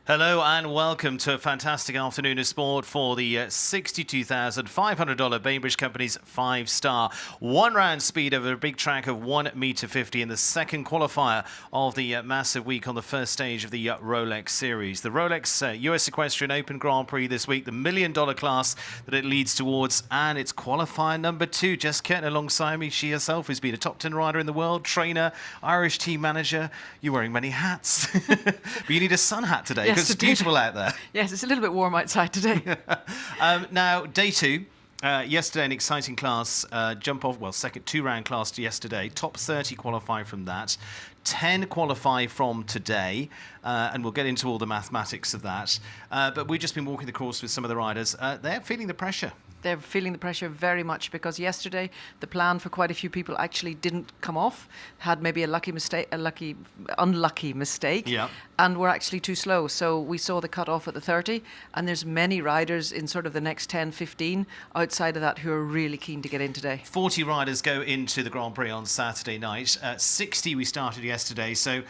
Hello and welcome to a fantastic afternoon of sport for the $62,500 Bainbridge Company's 5-star one-round speed over a big track of 1.50 m in the second qualifier of the massive week on the first stage of the Rolex Series. The Rolex US Equestrian Open Grand Prix this week, the $1 million class that it leads towards, and it's qualifier number 2. Jess Curtin alongside me. She herself has been a top 10 rider in the world, trainer, Irish team manager. You're wearing many hats, but you need a sun hat today. Yes, it's beautiful out there. Yes, it's a little bit warm outside today. Now, day 2. Yesterday, an exciting class, second 2-round class yesterday. Top 30 qualify from that. 10 qualify from today, and we'll get into all the mathematics of that. But we've just been walking the course with some of the riders. They're feeling the pressure. They're feeling the pressure very much because yesterday the plan for quite a few people actually didn't come off, had maybe unlucky mistake, Yeah. and were actually too slow. So we saw the cut off at the 30, and there's many riders in sort of the next 10, 15 outside of that who are really keen to get in today. 40 riders go into the Grand Prix on Saturday night. 60 we started yesterday. So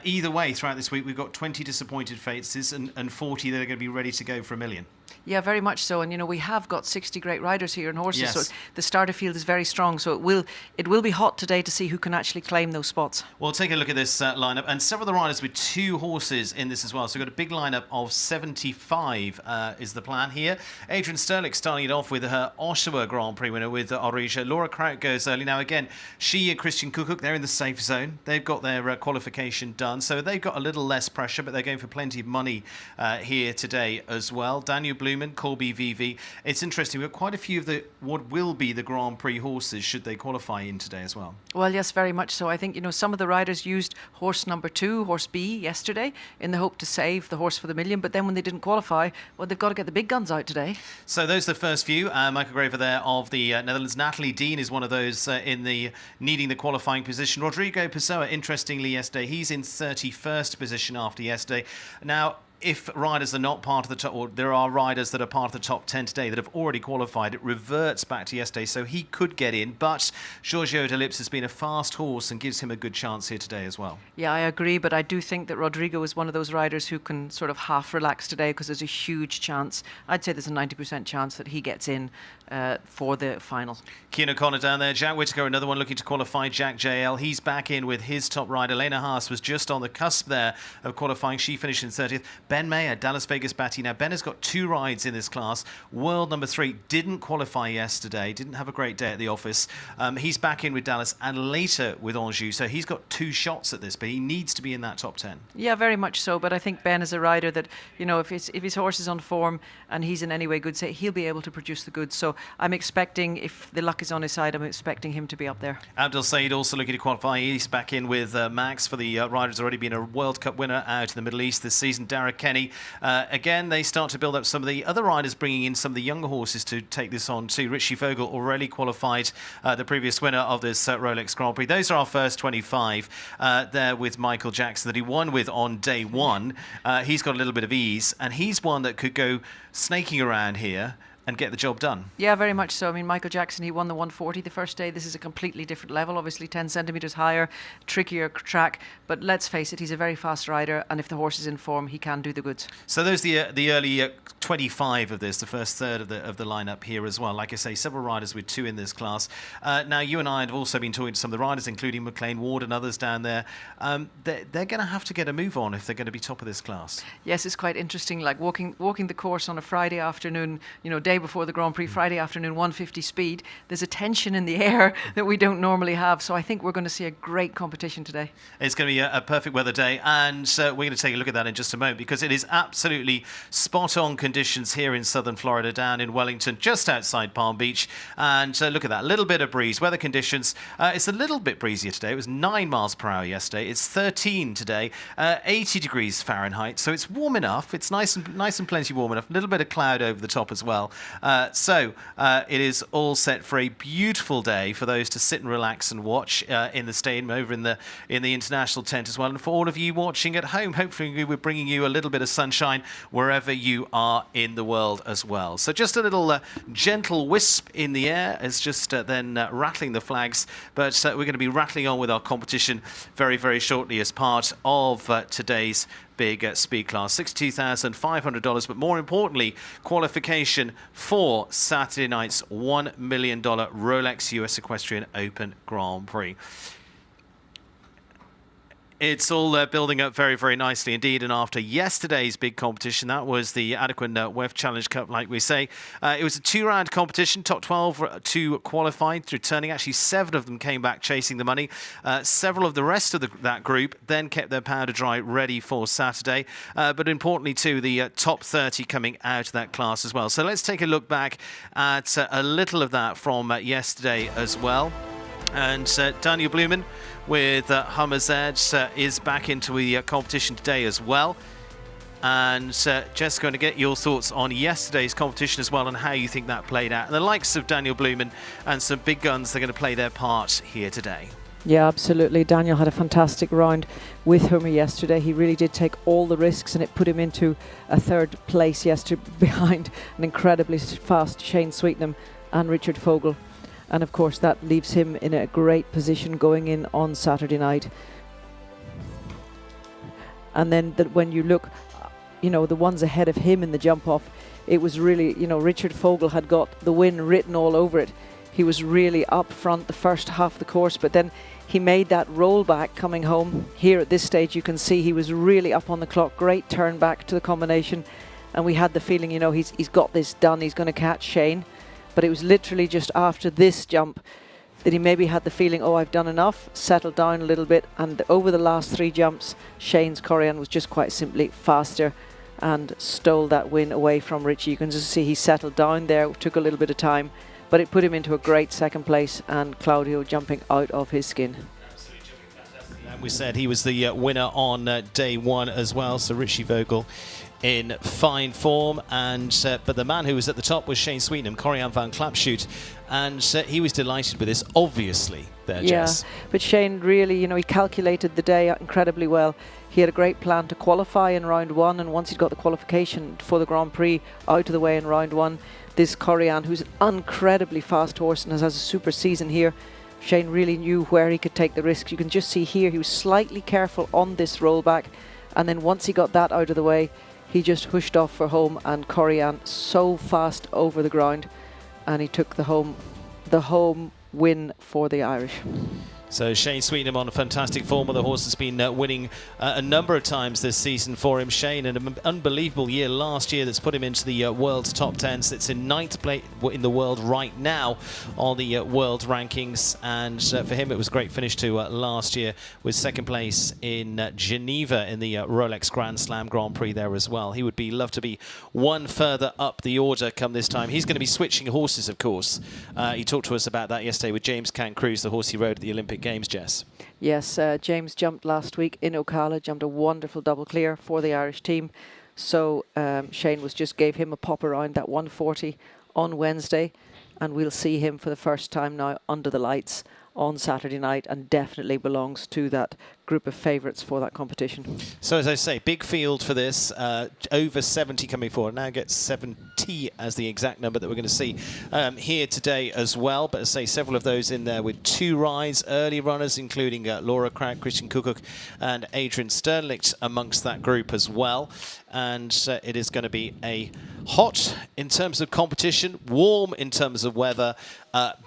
either way, throughout this week, we've got 20 disappointed faces and 40 that are going to be ready to go for $1 million. Yeah, very much so. And, you know, we have got 60 great riders here in horses, Yes. so the starter field is very strong. So it will be hot today to see who can actually claim those spots. Well, take a look at this lineup, and several of the riders with 2 horses in this as well. So we've got a big lineup of 75 is the plan here. Adrian Sterlich starting it off with her Oshawa Grand Prix winner with Orija. Laura Kraut goes early. Now, again, she and Christian Kukuk, they're in the safe zone. They've got their qualification done, so they've got a little less pressure, but they're going for plenty of money here today as well. Daniel Blumen, Colby VV. It's interesting. We've got quite a few of what will be the Grand Prix horses should they qualify in today as well. Well, yes, very much so. I think, you know, some of the riders used horse number 2, horse B, yesterday in the hope to save the horse for the $1 million. But then when they didn't qualify, well, they've got to get the big guns out today. So those are the first few. Michael Graver there of the Netherlands. Natalie Dean is one of those in the needing the qualifying position. Rodrigo Pessoa, interestingly, yesterday, he's in 31st position after yesterday. Now, if riders are not part of the top, or there are riders that are part of the top 10 today that have already qualified, it reverts back to yesterday, so he could get in. But Giorgio de Lips has been a fast horse and gives him a good chance here today as well. Yeah, I agree, but I do think that Rodrigo is one of those riders who can sort of half relax today because there's a huge chance. I'd say there's a 90% chance that he gets in for the final. Cian O'Connor down there. Jack Whittaker, another one looking to qualify. Jack JL, he's back in with his top rider. Lena Haas was just on the cusp there of qualifying. She finished in 30th. Ben Mayer, Dallas Vegas Batty. Now, Ben has got 2 rides in this class. World number 3 didn't qualify yesterday, didn't have a great day at the office. He's back in with Dallas and later with Anjou, so he's got 2 shots at this, but he needs to be in that top 10. Yeah, very much so, but I think Ben is a rider that, you know, if his horse is on form and he's in any way good, say he'll be able to produce the goods. So I'm expecting, if the luck is on his side, I'm expecting him to be up there. Abdel Said also looking to qualify. He's back in with Max for the riders already been a World Cup winner out in the Middle East this season. Derek Kenny. Again, they start to build up some of the other riders, bringing in some of the younger horses to take this on too. Richie Vogel already qualified, the previous winner of this Rolex Grand Prix. Those are our first 25 there with Michael Jackson that he won with on day 1. He's got a little bit of ease, and he's one that could go snaking around here and get the job done. Yeah, very much so. I mean, Michael Jackson, he won the 140 the first day. This is a completely different level, obviously 10 centimetres higher, trickier track. But let's face it, he's a very fast rider, and if the horse is in form, he can do the goods. So those are the early 25 of this, the first third of the lineup here as well. Like I say, several riders with 2 in this class. Now, you and I have also been talking to some of the riders, including McLean Ward and others down there. They're going to have to get a move on if they're going to be top of this class. Yes, it's quite interesting, like walking the course on a Friday afternoon, you know, day before the Grand Prix, Friday afternoon, 150 speed. There's a tension in the air that we don't normally have, so I think we're going to see a great competition today. It's going to be a perfect weather day, and we're going to take a look at that in just a moment, because it is absolutely spot-on conditions here in southern Florida, down in Wellington, just outside Palm Beach. And look at that, a little bit of breeze. Weather conditions, it's a little bit breezier today. It was 9 miles per hour yesterday. It's 13 today, 80 degrees Fahrenheit, so it's warm enough. It's nice and plenty warm enough. A little bit of cloud over the top as well. So it is all set for a beautiful day for those to sit and relax and watch in the stadium over in the international tent as well. And for all of you watching at home, hopefully we're bringing you a little bit of sunshine wherever you are in the world as well. So just a little gentle wisp in the air is just then rattling the flags. But we're going to be rattling on with our competition very, very shortly as part of today's big speed class, $62,500. But more importantly, qualification for Saturday night's $1 million Rolex US Equestrian Open Grand Prix. It's all building up very, very nicely indeed. And after yesterday's big competition, that was the Adequan WEF Challenge Cup, like we say. It was a 2-round competition, top 12 to qualified, returning. Actually, 7 of them came back chasing the money. Several of the rest of that group then kept their powder dry, ready for Saturday. But importantly, too, the top 30 coming out of that class as well. So let's take a look back at a little of that from yesterday as well. And Daniel Blumen with Hummer-Z is back into the competition today as well. And just going to get your thoughts on yesterday's competition as well and how you think that played out. And the likes of Daniel Blumen and some big guns, they're going to play their part here today. Yeah, absolutely. Daniel had a fantastic round with Hummer yesterday. He really did take all the risks, and it put him into a 3rd place yesterday behind an incredibly fast Shane Sweetnam and Richard Fogel. And of course that leaves him in a great position going in on Saturday night. And then when you look, you know, the ones ahead of him in the jump off, it was really, you know, Richard Fogel had got the win written all over it. He was really up front the first half of the course, but then he made that roll back coming home. Here at this stage you can see he was really up on the clock. Great turn back to the combination, and we had the feeling, you know, he's got this done, he's going to catch Shane. But it was literally just after this jump that he maybe had the feeling, oh, I've done enough, settled down a little bit. And over the last 3 jumps, Shane's Corian was just quite simply faster and stole that win away from Richie. You can just see he settled down there. It took a little bit of time, but it put him into a great 2nd place, and Claudio jumping out of his skin. And we said he was the winner on day 1 as well, so Richie Vogel in fine form, and but the man who was at the top was Shane Sweetnam, Corian van Klapshoot, and he was delighted with this, obviously, there, Jess. Yeah, but Shane really, you know, he calculated the day incredibly well. He had a great plan to qualify in round 1, and once he'd got the qualification for the Grand Prix out of the way in round 1, this Corian, who's an incredibly fast horse and has a super season here, Shane really knew where he could take the risks. You can just see here he was slightly careful on this rollback, and then once he got that out of the way, he just hushed off for home, and Corian so fast over the ground, and he took the home win for the Irish. So Shane Sweetnam on a fantastic form. The horse has been winning a number of times this season for him. Shane, an unbelievable year last year that's put him into the world's top 10. Sits in 9th place in the world right now on the world rankings. And for him, it was a great finish to last year with 2nd place in Geneva in the Rolex Grand Slam Grand Prix there as well. He would love to be one further up the order come this time. He's going to be switching horses, of course. He talked to us about that yesterday with James Cancruz, the horse he rode at the Olympic Games, Jess. Yes, James jumped last week in Ocala, jumped a wonderful double clear for the Irish team. So Shane gave him a pop around that 140 on Wednesday, and we'll see him for the first time now under the lights on Saturday night, and definitely belongs to that group of favourites for that competition. So as I say, big field for this, over 70 coming forward. Now gets 70 as the exact number that we're going to see here today as well. But as I say, several of those in there with 2 rides, early runners, including Laura Craig, Christian Kukuk and Adrian Sternlicht amongst that group as well. And it is going to be a hot in terms of competition, warm in terms of weather,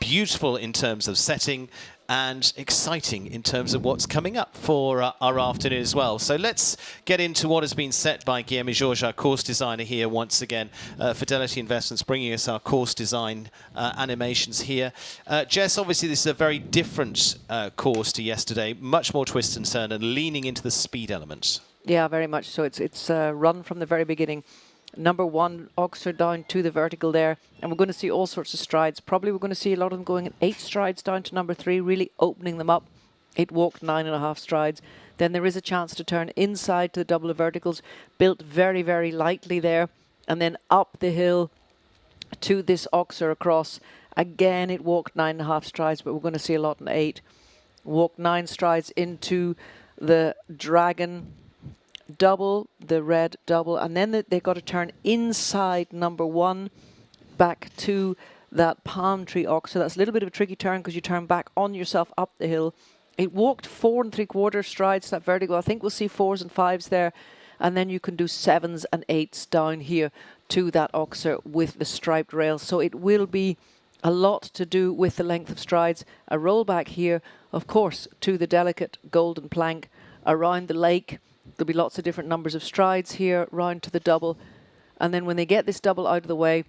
beautiful in terms of setting, and exciting in terms of what's coming up for our afternoon as well. So let's get into what has been set by Guillaume Georges, our course designer here once again. Fidelity Investments bringing us our course design animations here. Jess, obviously this is a very different course to yesterday, much more twist and turn and leaning into the speed element. Yeah, very much so. It's run from the very beginning. Number 1, Oxford down to the vertical there, and we're going to see all sorts of strides. Probably we're going to see a lot of them going in 8 strides down to number 3, really opening them up. It walked 9.5 strides. Then there is a chance to turn inside to the double of verticals, built very, very lightly there, and then up the hill to this Oxer across. Again, it walked 9.5 strides, but we're going to see a lot in 8. Walked 9 strides into the Dragon double, the red double, and then they got to turn inside number 1 back to that palm tree ox. So that's a little bit of a tricky turn because you turn back on yourself up the hill. It walked 4 3/4 strides to that vertical. I think we'll see 4s and 5s there. and then you can do 7s and 8s down here to that oxer with the striped rail. So it will be a lot to do with the length of strides. A roll back here, of course, to the delicate golden plank around the lake. There'll be lots of different numbers of strides here, round to the double. And then when they get this double out of the way,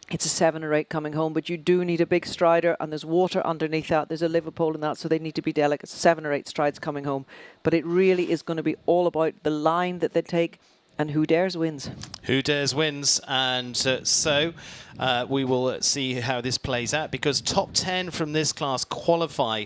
it's a 7 or 8 coming home, but you do need a big strider, and there's water underneath that. There's a Liverpool in that, so they need to be delicate. 7 or 8 strides coming home. But it really is going to be all about the line that they take, and who dares wins. Who dares wins, and so we will see how this plays out, because top 10 from this class qualify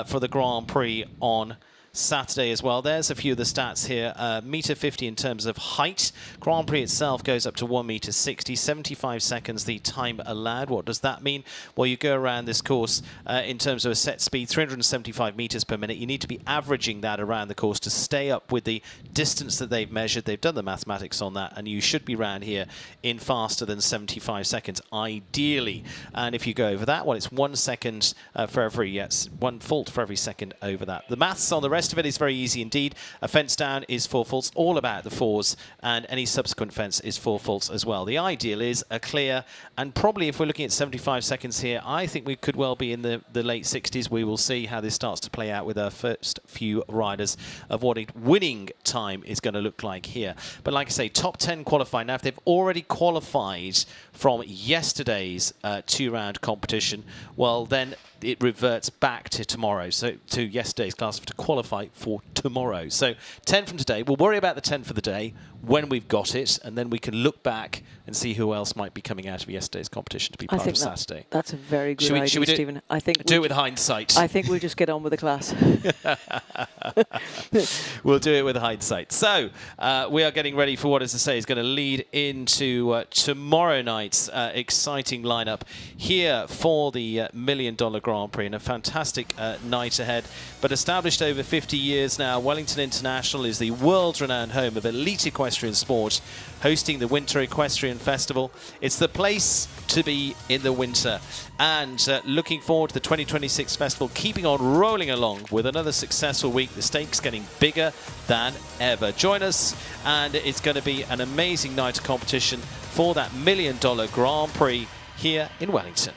for the Grand Prix on Saturday as well. There's a few of the stats here. Meter 50 in terms of height. Grand Prix itself goes up to 1 meter 60, 75 seconds the time allowed. What does that mean? Well, you go around this course in terms of a set speed, 375 meters per minute. You need to be averaging that around the course to stay up with the distance that they've measured. They've done the mathematics on that, and you should be around here in faster than 75 seconds, ideally. And if you go over that, well, it's 1 second for every, yes, 1 fault for every second over that. The maths on the rest of it is very easy indeed. A fence down is 4 faults, all about the 4s, and any subsequent fence is 4 faults as well. The ideal is a clear, and probably if we're looking at 75 seconds here, I think we could well be in the late 60s. We will see how this starts to play out with our first few riders of what a winning time is going to look like here. But like I say, top 10 qualify. Now, if they've already qualified from yesterday's 2-round competition, well, then it reverts back to tomorrow, so to yesterday's class to qualify for tomorrow. So 10 from today. We'll worry about the 10 for the day when we've got it, and then we can look back and see who else might be coming out of yesterday's competition to be part of Saturday. That's a very good idea, Stephen. I think do it with hindsight. I think we'll just get on with the class. We'll do it with hindsight. So we are getting ready for what, as I say, is going to lead into tomorrow night's exciting lineup here for the $1 Million Grand Prix, and a fantastic night ahead. But established over 50 years now, Wellington International is the world-renowned home of elite equestrian sport, hosting the Winter Equestrian Festival. It's the place to be in the winter, and looking forward to the 2026 festival, keeping on rolling along with another successful week. The stakes getting bigger than ever. Join us, and it's going to be an amazing night of competition for that $1 Million Grand Prix here in Wellington.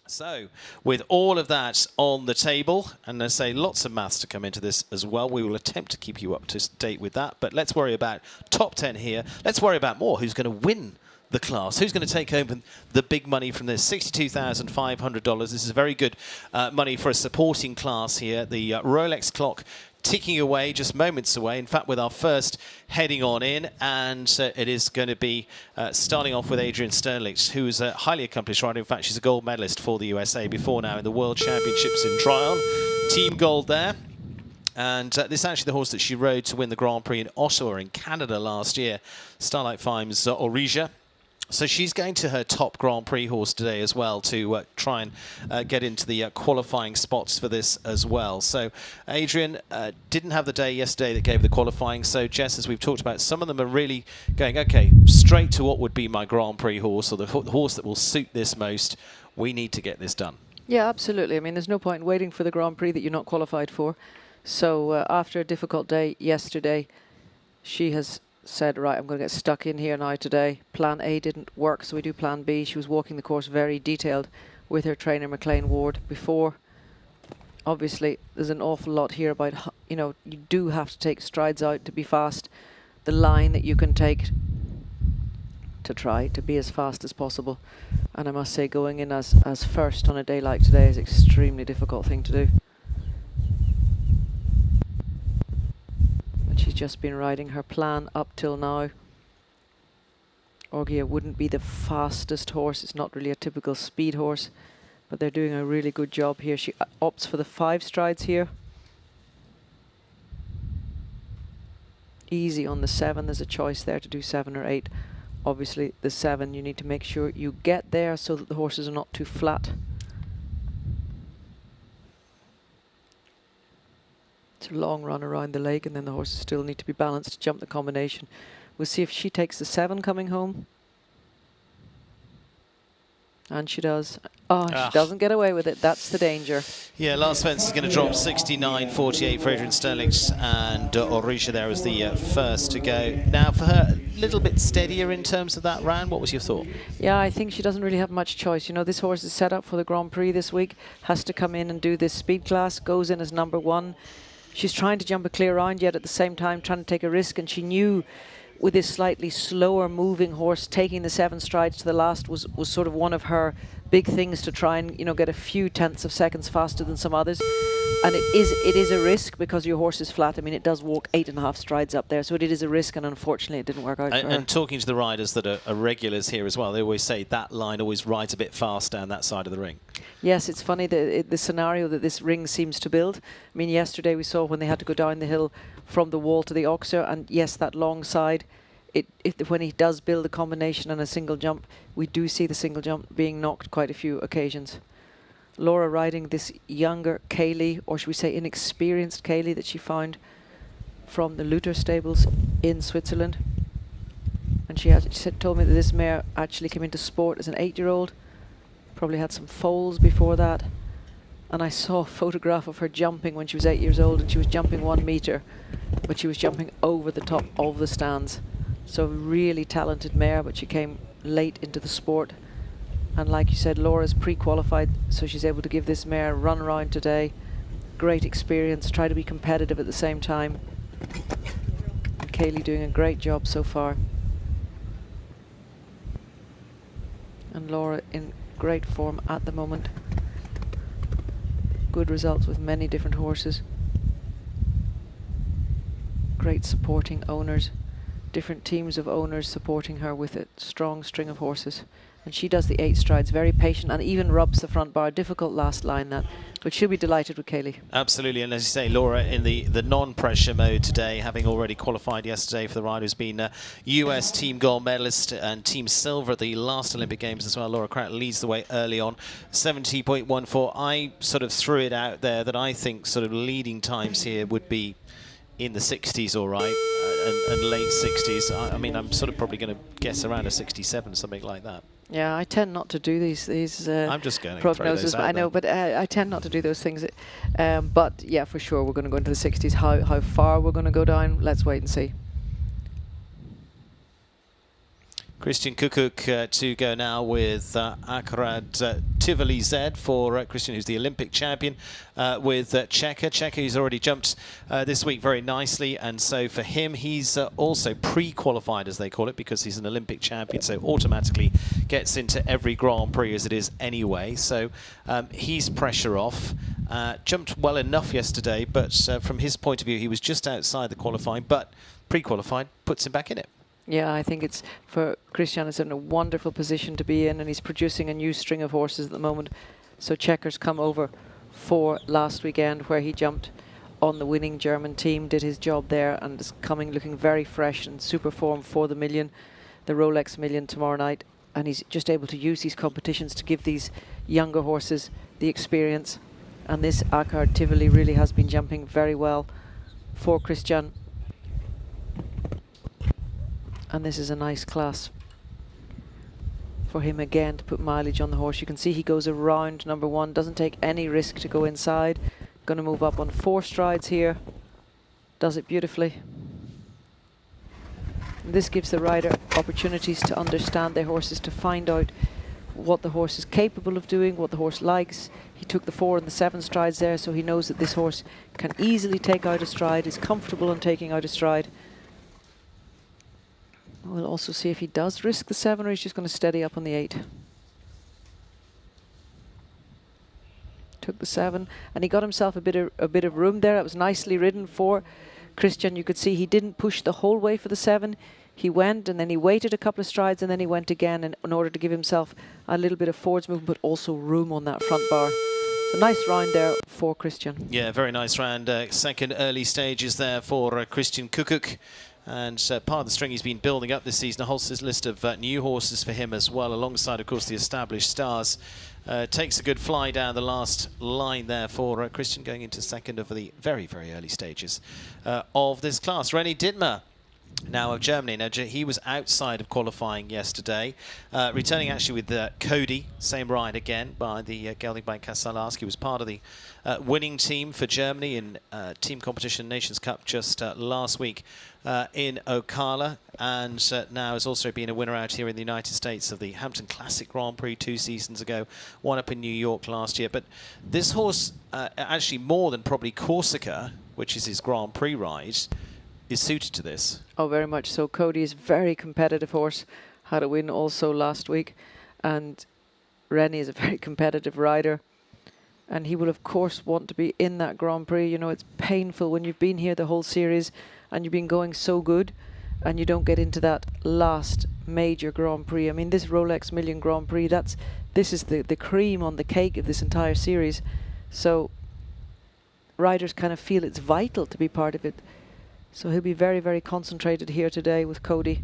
So, with all of that on the table, and I say lots of maths to come into this as well, we will attempt to keep you up to date with that. But let's worry about top 10 here. Let's worry about more. Who's going to win the class? Who's going to take home the big money from this? $62,500. This is very good money for a supporting class here. The Rolex clock ticking away, just moments away. In fact, with our first heading on in, and it is going to be starting off with Adrian Sternlich, who is a highly accomplished rider. In fact, she's a gold medalist for the USA before now in the World Championships in Tryon. Team gold there. And this is actually the horse that she rode to win the Grand Prix in Ottawa in Canada last year, Starlight Farms Orija. So she's going to her top Grand Prix horse today as well to try and get into the qualifying spots for this as well. So Adrian didn't have the day yesterday that gave the qualifying. So Jess, as we've talked about, some of them are really going, okay, straight to what would be my Grand Prix horse, or the horse that will suit this most. We need to get this done. Yeah, absolutely. I mean, there's no point in waiting for the Grand Prix that you're not qualified for. So after a difficult day yesterday, she has said, right, I'm going to get stuck in here now today. Plan A didn't work, so we do Plan B. She was walking the course very detailed with her trainer, McLean Ward, before. Obviously, there's an awful lot here about, you know, you do have to take strides out to be fast. The line that you can take to try to be as fast as possible. And I must say, going in as first on a day like today is an extremely difficult thing to do. She's just been riding her plan up till now. Orgia wouldn't be the fastest horse. It's not really a typical speed horse, but they're doing a really good job here. She opts for the 5 strides here. Easy on the 7. There's a choice there to do 7 or 8. Obviously, the 7, you need to make sure you get there so that the horses are not too flat. It's a long run around the lake, and then the horses still need to be balanced to jump the combination. We'll see if she takes the 7 coming home. And she does. Oh, she doesn't get away with it. That's the danger. Yeah, last fence is going to drop 69.48 for Adrian Sterlings, and Orisha there was the first to go. Now for her, a little bit steadier in terms of that round. What was your thought? Yeah, I think she doesn't really have much choice. You know, this horse is set up for the Grand Prix this week, has to come in and do this speed class, goes in as number 1. She's trying to jump a clear round, yet at the same time trying to take a risk, and she knew with this slightly slower moving horse, taking the 7 strides to the last was sort of one of her big things, to try and, you know, get a few tenths of seconds faster than some others. And it is a risk because your horse is flat. I mean, it does walk 8.5 strides up there, so it is a risk, and unfortunately it didn't work out for her. And talking to the riders that are regulars here as well, they always say that line always rides a bit fast down that side of the ring. Yes, it's funny the scenario that this ring seems to build. I mean, yesterday we saw when they had to go down the hill from the wall to the Oxer, and yes, that long side, when he does build a combination and a single jump, we do see the single jump being knocked quite a few occasions. Laura riding this younger Kaylee, or should we say inexperienced Kaylee, that she found from the Luther stables in Switzerland. And she told me that this mare actually came into sport as an 8-year-old, probably had some foals before that. And I saw a photograph of her jumping when she was 8 years old, and she was jumping 1 meter, but she was jumping over the top of the stands. So really talented mare, but she came late into the sport. And like you said, Laura's pre-qualified, so she's able to give this mare a run around today. Great experience, try to be competitive at the same time. And Kaylee doing a great job so far. And Laura in great form at the moment. Good results with many different horses. Great supporting owners. Different teams of owners supporting her with a strong string of horses. And she does the 8 strides, very patient, and even rubs the front bar. Difficult last line, that. But she'll be delighted with Kaylee. Absolutely, and as you say, Laura in the non-pressure mode today, having already qualified yesterday for the ride, who's been US team gold medalist and team silver at the last Olympic Games as well. Laura Crouch leads the way early on, 70.14. I sort of threw it out there that I think sort of leading times here would be in the 60s, all right, and late 60s. I mean, I'm sort of probably going to guess around a 67, something like that. Yeah, I tend not to do these I'm just going to prognoses. I know, but I tend not to do those things. But yeah, for sure, we're going to go into the 60s. How far we're going to go down, let's wait and see. Christian Kukuk to go now with Akarad Tivoli Z for Christian, who's the Olympic champion, with Checker. Checker, who's already jumped this week very nicely, and so for him, he's also pre-qualified, as they call it, because he's an Olympic champion, so automatically gets into every Grand Prix as it is anyway. So he's pressure off. Jumped well enough yesterday, but from his point of view, he was just outside the qualifying, but pre-qualified puts him back in it. Yeah, I think it's for Christian, it's in a wonderful position to be in, and he's producing a new string of horses at the moment. So Checker's come over for last weekend, where he jumped on the winning German team, did his job there, and is coming looking very fresh and super form for the Million, the Rolex Million tomorrow night. And he's just able to use these competitions to give these younger horses the experience. And this Akar Tivoli really has been jumping very well for Christian. And this is a nice class for him again to put mileage on the horse. You can see he goes around number 1, doesn't take any risk to go inside. Going to move up on 4 strides here. Does it beautifully. And this gives the rider opportunities to understand their horses, to find out what the horse is capable of doing, what the horse likes. He took the 4 and the 7 strides there, so he knows that this horse can easily take out a stride, is comfortable in taking out a stride. We'll also see if he does risk the 7 or he's just going to steady up on the 8. Took the 7 and he got himself a bit of room there. It was nicely ridden for Christian. You could see he didn't push the whole way for the 7. He went and then he waited a couple of strides and then he went again in order to give himself a little bit of forwards movement, but also room on that front bar. So nice round there for Christian. Yeah, very nice round. Second early stages there for Christian Kukuk. And part of the string he's been building up this season, a whole list of new horses for him as well, alongside, of course, the established stars. Takes a good fly down the last line there for Christian, going into second of the very, very early stages of this class. René Dittmer Now of Germany. Now he was outside of qualifying yesterday, returning actually with Cody, same ride again by the gelding by Kasalarski. He was part of the winning team for Germany in team competition Nations Cup just last week in Ocala, and now has also been a winner out here in the United States of the Hampton Classic Grand Prix 2 seasons ago, one up in New York last year. But this horse, actually more than probably Corsica, which is his Grand Prix ride, is suited to this. Oh, very much so. Cody is a very competitive horse. Had a win also last week. And Rennie is a very competitive rider. And he will, of course, want to be in that Grand Prix. You know, it's painful when you've been here the whole series and you've been going so good and you don't get into that last major Grand Prix. I mean, this Rolex Million Grand Prix, this is the cream on the cake of this entire series. So riders kind of feel it's vital to be part of it. So he'll be very, very concentrated here today with Cody.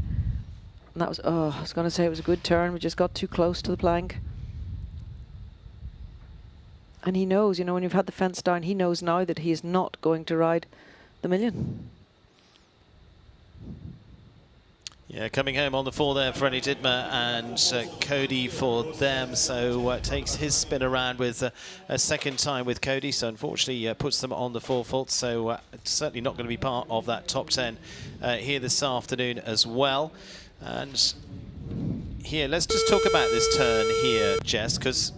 And that was, I was going to say it was a good turn. We just got too close to the plank. And he knows, you know, when you've had the fence down, he knows now that he is not going to ride the Million. Yeah, coming home on the 4 there for Rennie Dittmer and Cody for them. So takes his spin around with a second time with Cody. So unfortunately puts them on the 4 fault. So certainly not going to be part of that top 10 here this afternoon as well. And here, let's just talk about this turn here, Jess, because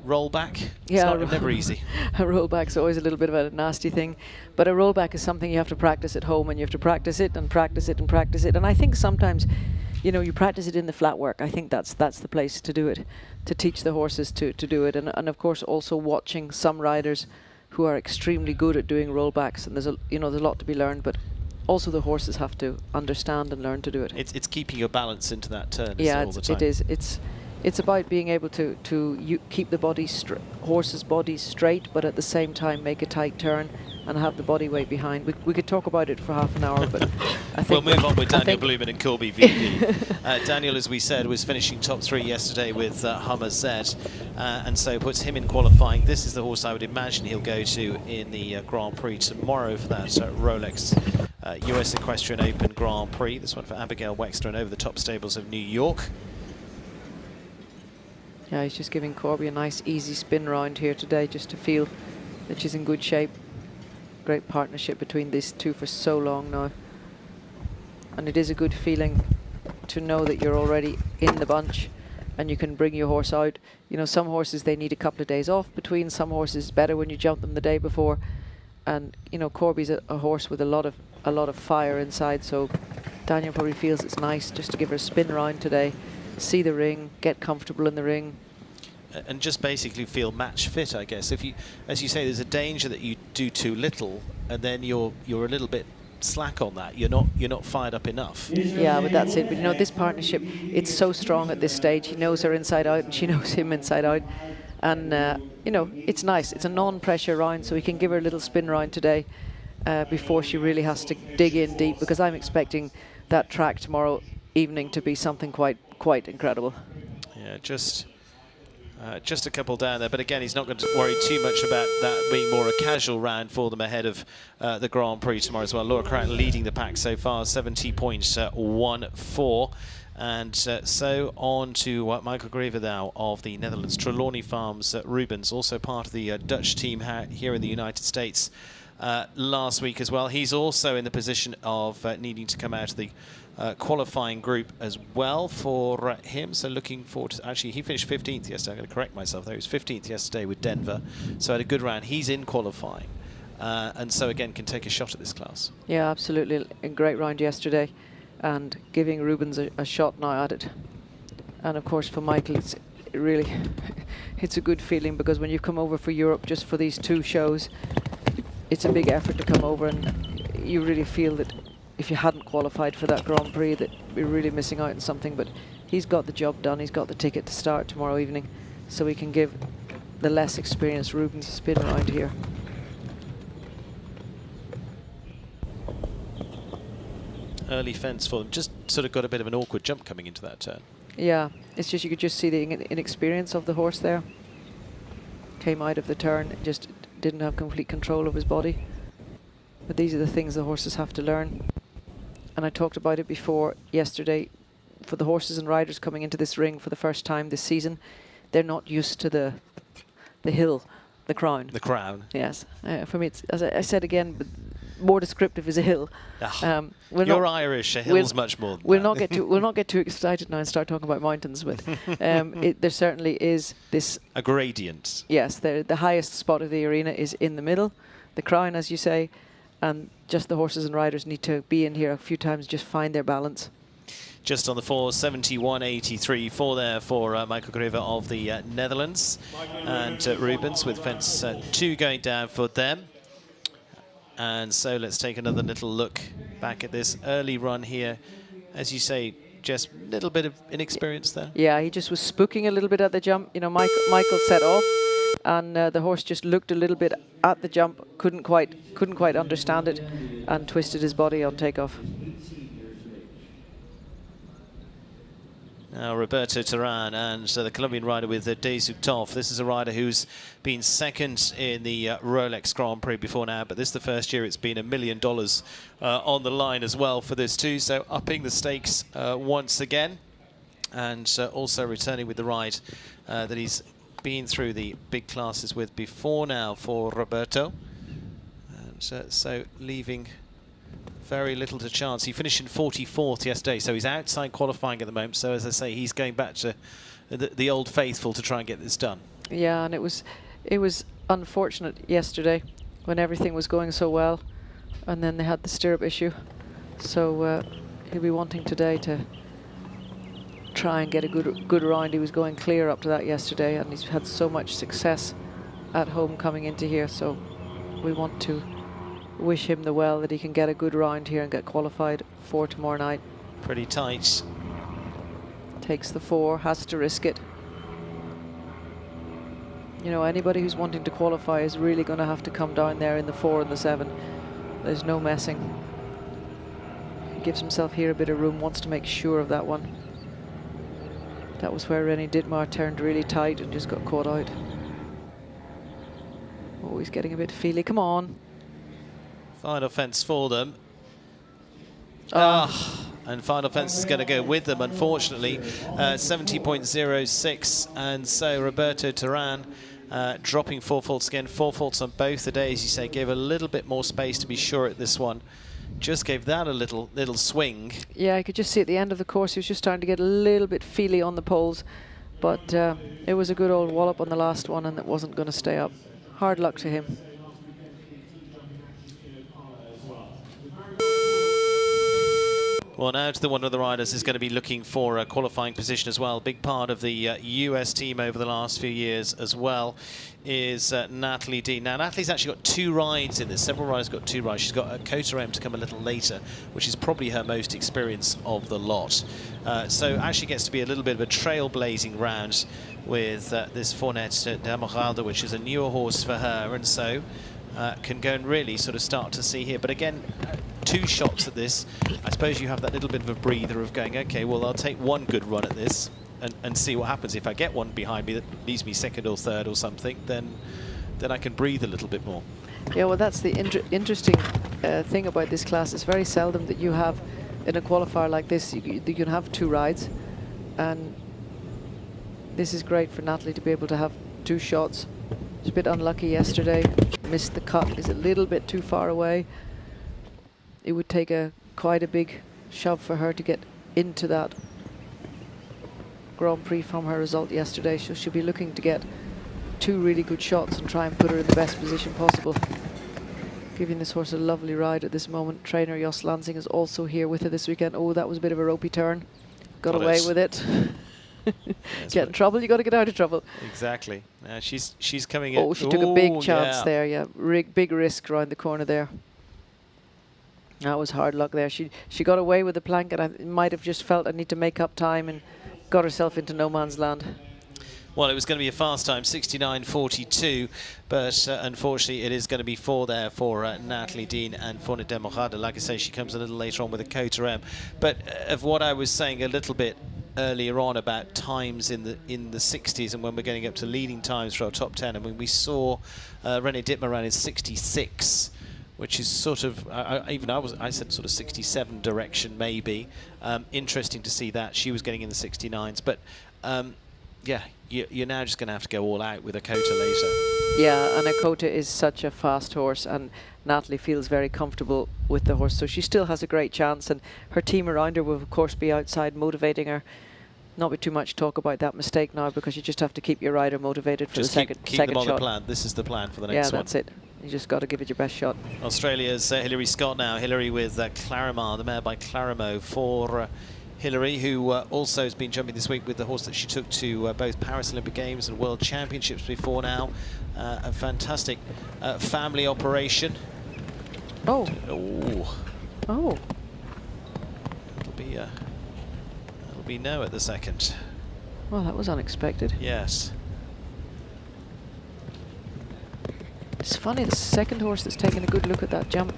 rollback, yeah, it's never easy. A rollback's always a little bit of a nasty thing, but a rollback is something you have to practice at home, and you have to practice it and practice it and practice it. And I think sometimes, you know, you practice it in the flat work. I think that's the place to do it, to teach the horses to do it. And of course also watching some riders who are extremely good at doing rollbacks, and there's a lot to be learned, but also the horses have to understand and learn to do it. It's keeping your balance into that turn. Yeah, all the time. it is. It's about being able to keep the horse's body straight, but at the same time make a tight turn and have the body weight behind. We could talk about it for half an hour, but I think we'll move on with Daniel Blumen and Corby VV. Daniel, as we said, was finishing top 3 yesterday with Hummer Z, and so puts him in qualifying. This is the horse I would imagine he'll go to in the Grand Prix tomorrow for that Rolex US Equestrian Open Grand Prix. This one for Abigail Wexler and over the top stables of New York. Yeah, he's just giving Corby a nice easy spin round here today just to feel that she's in good shape. Great partnership between these two for so long now. And it is a good feeling to know that you're already in the bunch and you can bring your horse out. You know, some horses, they need a couple of days off between. Some horses, better when you jump them the day before. And, you know, Corby's a horse with a lot of fire inside, so Daniel probably feels it's nice just to give her a spin round today. See the ring, get comfortable in the ring, and just basically feel match fit, I guess. If you, as you say, there's a danger that you do too little, and then you're a little bit slack on that. You're not fired up enough. Yeah, but that's it. But you know, this partnership, it's so strong at this stage. He knows her inside out, and she knows him inside out. And you know, it's nice. It's a non-pressure round, so he can give her a little spin round today before she really has to dig in deep. Because I'm expecting that track tomorrow evening to be something quite incredible. Yeah, just a couple down there, but again, he's not going to worry too much about that being more a casual round for them ahead of the Grand Prix tomorrow as well. Laura Croughton leading the pack so far, 70.14. And so on to Michael Grever now of the Netherlands. Trelawney Farms, Rubens, also part of the Dutch team here in the United States last week as well. He's also in the position of needing to come out of the qualifying group as well for him, so looking forward to, actually he finished 15th yesterday. I'm going to correct myself there. He was 15th yesterday with Denver, so had a good round. He's in qualifying and so again can take a shot at this class. Yeah, absolutely. A great round yesterday and giving Rubens a shot now at it. And of course for Michael it's really it's a good feeling, because when you've come over for Europe just for these 2 shows, it's a big effort to come over, and you really feel that if you hadn't qualified for that Grand Prix, that we're really missing out on something. But he's got the job done. He's got the ticket to start tomorrow evening, so we can give the less experienced Rubens a spin around here. Early fence for them. Just sort of got a bit of an awkward jump coming into that turn. Yeah, it's just you could just see the inexperience of the horse there. Came out of the turn and just didn't have complete control of his body. But these are the things the horses have to learn. and I talked about it before yesterday, for the horses and riders coming into this ring for the first time this season, they're not used to the hill, the crown. The crown. Yes. For me, it's, as I said again, but more descriptive is a hill. You're Irish. A hill's much more than that. We'll not get too excited now and start talking about mountains, but there certainly is this... A gradient. Yes, the highest spot of the arena is in the middle, the crown, as you say, and just the horses and riders need to be in here a few times, just find their balance. Just on the 471.83 for Michael Greve of the Netherlands, and Rubens with fence 2 going down for them. And so let's take another little look back at this early run here. As you say, just a little bit of inexperience there. Yeah, he just was spooking a little bit at the jump. You know, Michael set off, and the horse just looked a little bit at the jump, couldn't quite understand it, and twisted his body on takeoff. Now Roberto Terán and the Colombian rider with Desutov. This is a rider who's been second in the Rolex Grand Prix before now, but this is the first year it's been $1 million on the line as well for this too, so upping the stakes once again, and also returning with the ride that he's been through the big classes with before now for Roberto, and so leaving very little to chance. He finished in 44th yesterday, so he's outside qualifying at the moment. So as I say, he's going back to the old faithful to try and get this done. Yeah, and it was unfortunate yesterday when everything was going so well, and then they had the stirrup issue. So he'll be wanting today to try and get a good round. He was going clear up to that yesterday, and he's had so much success at home coming into here. So we want to wish him the well that he can get a good round here and get qualified for tomorrow night. Pretty tight. Takes the 4, has to risk it. You know, anybody who's wanting to qualify is really going to have to come down there in the 4 and the 7. There's no messing. He gives himself here a bit of room, wants to make sure of that one. That was where René Dittmar turned really tight and just got caught out. Oh, he's getting a bit feely. Come on. Final fence for them. And final fence is going to go with them, unfortunately. 70.06, and so Roberto Terán dropping 4 faults again. 4 faults on both the days, you say. Gave a little bit more space to be sure at this one. Just gave that a little swing. Yeah, I could just see at the end of the course he was just starting to get a little bit feely on the poles, but it was a good old wallop on the last one, and it wasn't going to stay up. Hard luck to him. Well, now to one of the riders is going to be looking for a qualifying position as well. Big part of the US team over the last few years as well is Natalie Dean. Now, Natalie's actually got 2 rides in this. Several riders got 2 rides. She's got a Coterem to come a little later, which is probably her most experience of the lot. So actually gets to be a little bit of a trailblazing round with this Fournette d'Amoralda, which is a newer horse for her, and so can go and really sort of start to see here. But again, 2 shots at this. I suppose you have that little bit of a breather of going, okay, well, I'll take one good run at this and see what happens. If I get one behind me that leaves me 2nd or 3rd or something, then I can breathe a little bit more. Yeah, well, that's the interesting thing about this class. It's very seldom that you have, in a qualifier like this, you can have 2 rides. And this is great for Natalie to be able to have 2 shots. She's a bit unlucky yesterday. Missed the cut, is a little bit too far away. It would take quite a big shove for her to get into that Grand Prix from her result yesterday. So she'll be looking to get 2 really good shots and try and put her in the best position possible. Giving this horse a lovely ride at this moment. Trainer Jos Lansing is also here with her this weekend. Oh, that was a bit of a ropey turn. Got away with it. Get in trouble, you got to get out of trouble. Exactly. She's coming in. Oh, she took a big chance there, yeah. Big risk around the corner there. That was hard luck there. She got away with the plank, and I might have just felt I need to make up time and got herself into no man's land. Well, it was going to be a fast time, 69.42, but unfortunately it is going to be 4 there for Natalie Dean and Fournette d'Amoralda. Like I say, she comes a little later on with a Coterem. But of what I was saying a little bit earlier on about times in the 60s and when we're getting up to leading times for our top 10, I mean, we saw René Dittmar ran in 66 which is sort of, I said sort of 67 direction maybe. Interesting to see that. She was getting in the 69s, but yeah, you're now just going to have to go all out with a Kota later. Yeah, and Akota is such a fast horse, and Natalie feels very comfortable with the horse, so she still has a great chance, and her team around her will of course be outside motivating her. Not be too much talk about that mistake now, because you just have to keep your rider motivated for just the second keep shot. them on the plan. This is the plan for the next one. Yeah, that's it. You just got to give it your best shot. Australia's Hilary Scott now. Hilary with Clarimar, the mare by Clarimo for Hilary, who also has been jumping this week with the horse that she took to both Paris Olympic Games and World Championships before now. A fantastic family operation. Oh. Oh. Oh. It'll be no at the second. Well, that was unexpected. Yes. It's funny, the second horse that's taken a good look at that jump,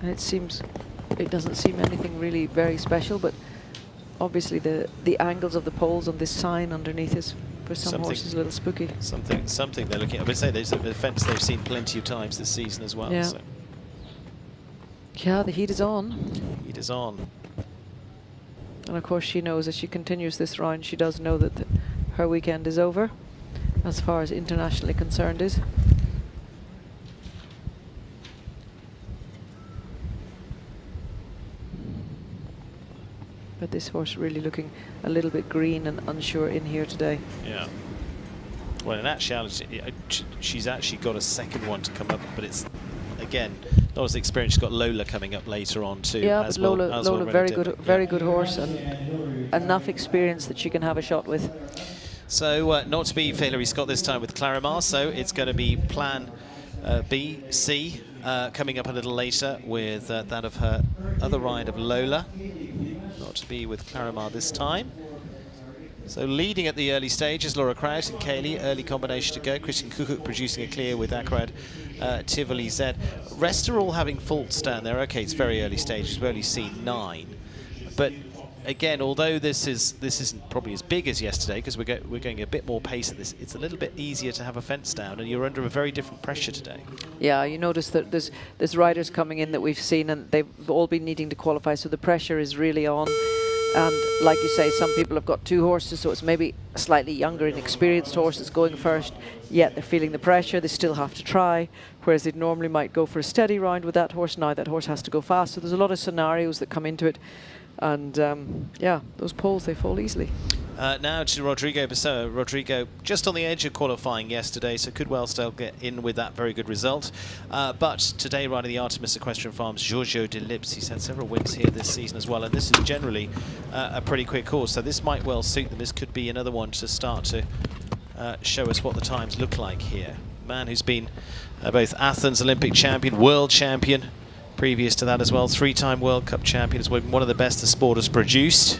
and it doesn't seem anything really very special, but obviously the angles of the poles on this sign underneath is, for some horses, a little spooky. Something they're looking at. I would say there's a fence they've seen plenty of times this season as well. Yeah. So. Yeah, the heat is on. Heat is on. And of course she knows as she continues this round, she does know that her weekend is over, as far as internationally concerned is. But this horse really looking a little bit green and unsure in here today. Yeah. Well, in actuality, she's actually got a second one to come up, but it's, again, not as experienced. She's got Lola coming up later on too. Yeah, but Lola very good horse, and enough experience that she can have a shot with. So not to be for Hilary Scott this time with Clarimar, so it's going to be plan B, C, coming up a little later with that of her other ride of Lola. Not to be with Clarimar this time. So leading at the early stages, Laura Kraut and Kaylee, early combination to go. Christian Kukuk producing a clear with Akrad, Tivoli Z. Rest are all having faults down there. Okay, it's very early stages. We've only seen 9. But again, although this isn't probably as big as yesterday, because we're going a bit more pace at this, it's a little bit easier to have a fence down, and you're under a very different pressure today. Yeah, you notice that there's riders coming in that we've seen, and they've all been needing to qualify, so the pressure is really on. And like you say, some people have got 2 horses, so it's maybe a slightly younger, inexperienced horse that's going first, yet they're feeling the pressure, they still have to try, whereas they normally might go for a steady round with that horse. Now that horse has to go fast, so there's a lot of scenarios that come into it. And yeah, those poles, they fall easily. Now to Rodrigo Pessoa. Rodrigo just on the edge of qualifying yesterday, so could well still get in with that very good result. But today, riding the Artemis Equestrian Farms, Giorgio de Lips, he's had several wins here this season as well, and this is generally a pretty quick horse, so this might well suit them. This could be another one to start to show us what the times look like here. Man who's been both Athens Olympic champion, world champion, previous to that as well, 3-time World Cup champion, has been one of the best the sport has produced.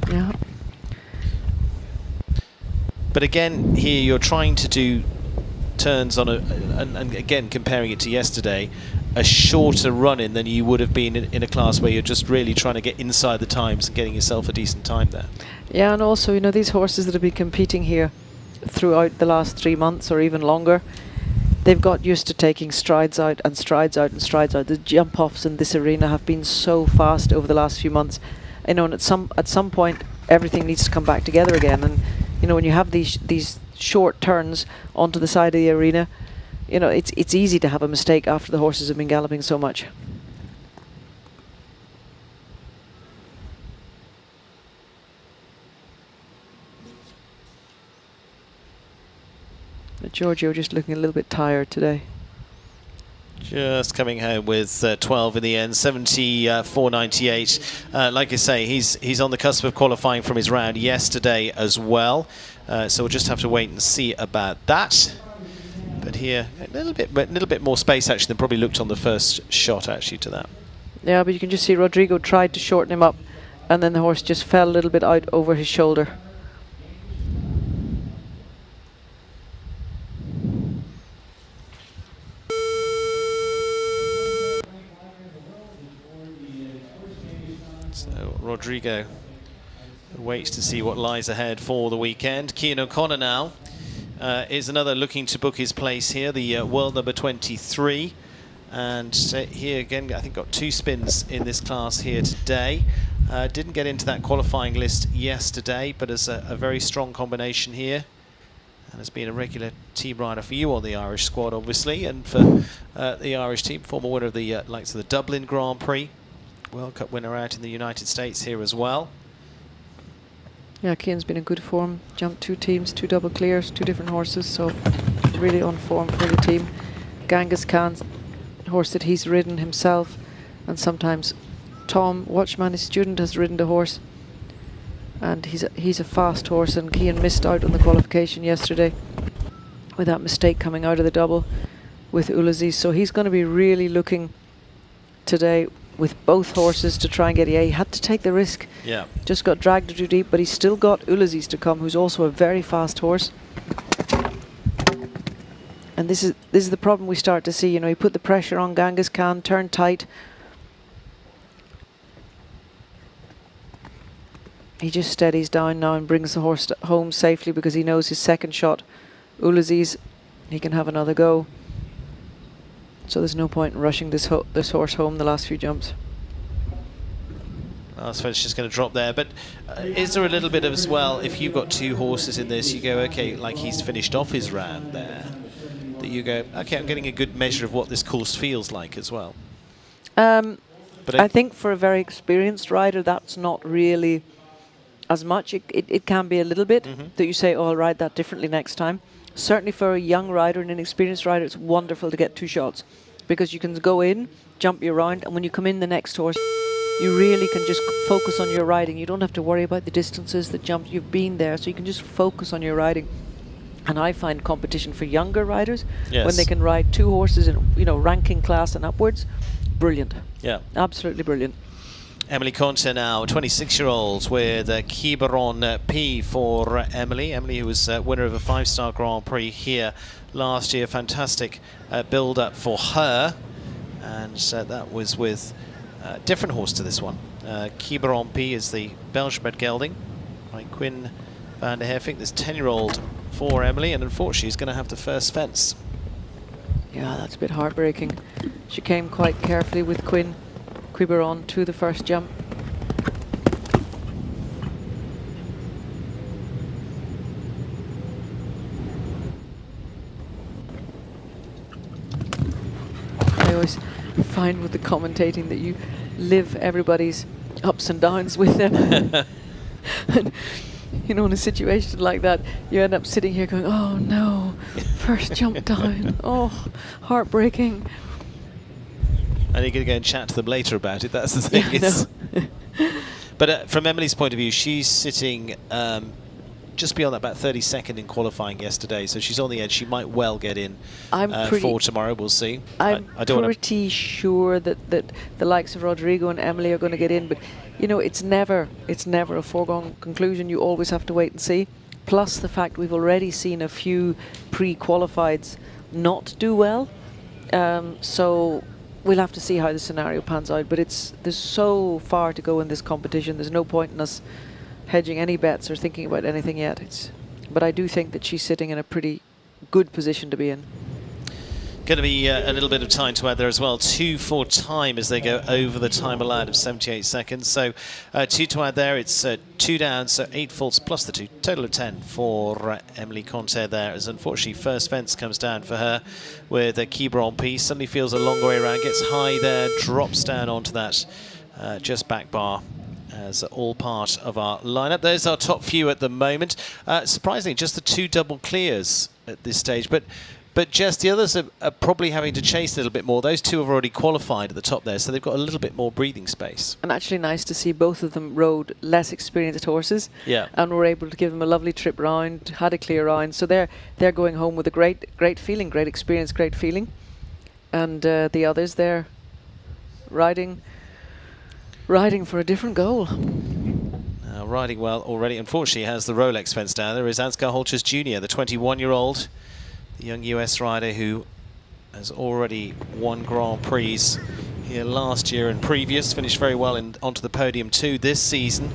Yeah. But again, here you're trying to do turns on and again comparing it to yesterday, a shorter run-in than you would have been in a class where you're just really trying to get inside the times and getting yourself a decent time there. Yeah, and also, you know, these horses that have been competing here throughout the last 3 months or even longer, they've got used to taking strides out and strides out and strides out. The jump-offs in this arena have been so fast over the last few months. You know, and at some point, everything needs to come back together again. And you know, when you have these short turns onto the side of the arena, you know, it's easy to have a mistake after the horses have been galloping so much. But Giorgio just looking a little bit tired today. Just coming home with 12 in the end, 74.98. Like I say, he's on the cusp of qualifying from his round yesterday as well. So we'll just have to wait and see about that. But here, a little bit more space actually than probably looked on the first shot actually to that. Yeah, but you can just see Rodrigo tried to shorten him up, and then the horse just fell a little bit out over his shoulder. So Rodrigo waits to see what lies ahead for the weekend. Cian O'Connor now is another looking to book his place here, the world number 23. And here again, I think got 2 spins in this class here today. Didn't get into that qualifying list yesterday, but as a very strong combination here. And has been a regular team rider for you on the Irish squad, obviously, and for the Irish team, former winner of the likes of the Dublin Grand Prix, World Cup winner out in the United States here as well. Yeah, Cian's been in good form. Jumped 2 teams, 2 double clears, 2 different horses, so really on form for the team. Genghis Khan's horse that he's ridden himself, and sometimes Tom Watchman, his student, has ridden the horse. And he's a fast horse, and Cian missed out on the qualification yesterday with that mistake coming out of the double with Ulysses. So he's going to be really looking today with both horses to try and get. He had to take the risk. Yeah. Just got dragged too deep, but he's still got Ulysses to come, who's also a very fast horse. And this is the problem we start to see. You know, he put the pressure on Genghis Khan, turned tight. He just steadies down now and brings the horse home safely, because he knows his second shot, Ulysses, he can have another go. So there's no point in rushing this horse home the last few jumps. Last fence just going to drop there, but is there a little bit of as well, if you've got 2 horses in this, you go, okay, like he's finished off his round there, that you go, okay, I'm getting a good measure of what this course feels like as well. But I think for a very experienced rider, that's not really as much. It can be a little bit that you say, oh, I'll ride that differently next time. Certainly for a young rider and an experienced rider, it's wonderful to get 2 shots, because you can go in, jump your round, and when you come in the next horse, you really can just focus on your riding. You don't have to worry about the distances, the jumps. You've been there, so you can just focus on your riding. And I find competition for younger riders, when they can ride 2 horses in, you know, ranking class and upwards, brilliant. Yeah, absolutely brilliant. Emily Conte now, 26-year-old, with Quiberon P for Emily. Emily, who was winner of a 5-star Grand Prix here last year. Fantastic build-up for her. And that was with a different horse to this one. Quiberon P is the Belgian-bred gelding by Quinn van der Herfink. This 10-year-old for Emily, and unfortunately he's going to have the first fence. Yeah, that's a bit heartbreaking. She came quite carefully with Quiberon to the first jump. I always find with the commentating that you live everybody's ups and downs with them. And, you know, in a situation like that, you end up sitting here going, oh no, first jump down, oh, heartbreaking. And you're going to go and chat to them later about it, that's the thing. Yeah, But from Emily's point of view, she's sitting just beyond that, about 32nd in qualifying yesterday, so she's on the edge. She might well get in for tomorrow, we'll see. I'm pretty sure that the likes of Rodrigo and Emily are going to get in, but you know, it's never a foregone conclusion. You always have to wait and see. Plus the fact we've already seen a few pre-qualifieds not do well, so we'll have to see how the scenario pans out. But there's so far to go in this competition. There's no point in us hedging any bets or thinking about anything yet. But I do think that she's sitting in a pretty good position to be in. Going to be a little bit of time to add there as well. 2 for time as they go over the time allowed of 78 seconds. So 2 to add there. It's 2 down, so 8 faults plus the 2. Total of 10 for Emily Conte there, as unfortunately first fence comes down for her with Quiberon P. Suddenly feels a longer way around, gets high there, drops down onto that just back bar. As all part of our lineup. There's our top few at the moment. Surprisingly, just the 2 double clears at this stage. But Jess, the others are probably having to chase a little bit more. Those 2 have already qualified at the top there, so they've got a little bit more breathing space. And actually nice to see both of them rode less experienced horses. Yeah. And were able to give them a lovely trip round, had a clear round. So they're going home with a great feeling, great experience, great feeling. And the others, they're riding for a different goal. Riding well already. Unfortunately, has the Rolex fence down. There is Ansgar Holchers Jr., the 21-year-old, the young US rider who has already won Grand Prix here last year and previous. Finished very well onto the podium too this season.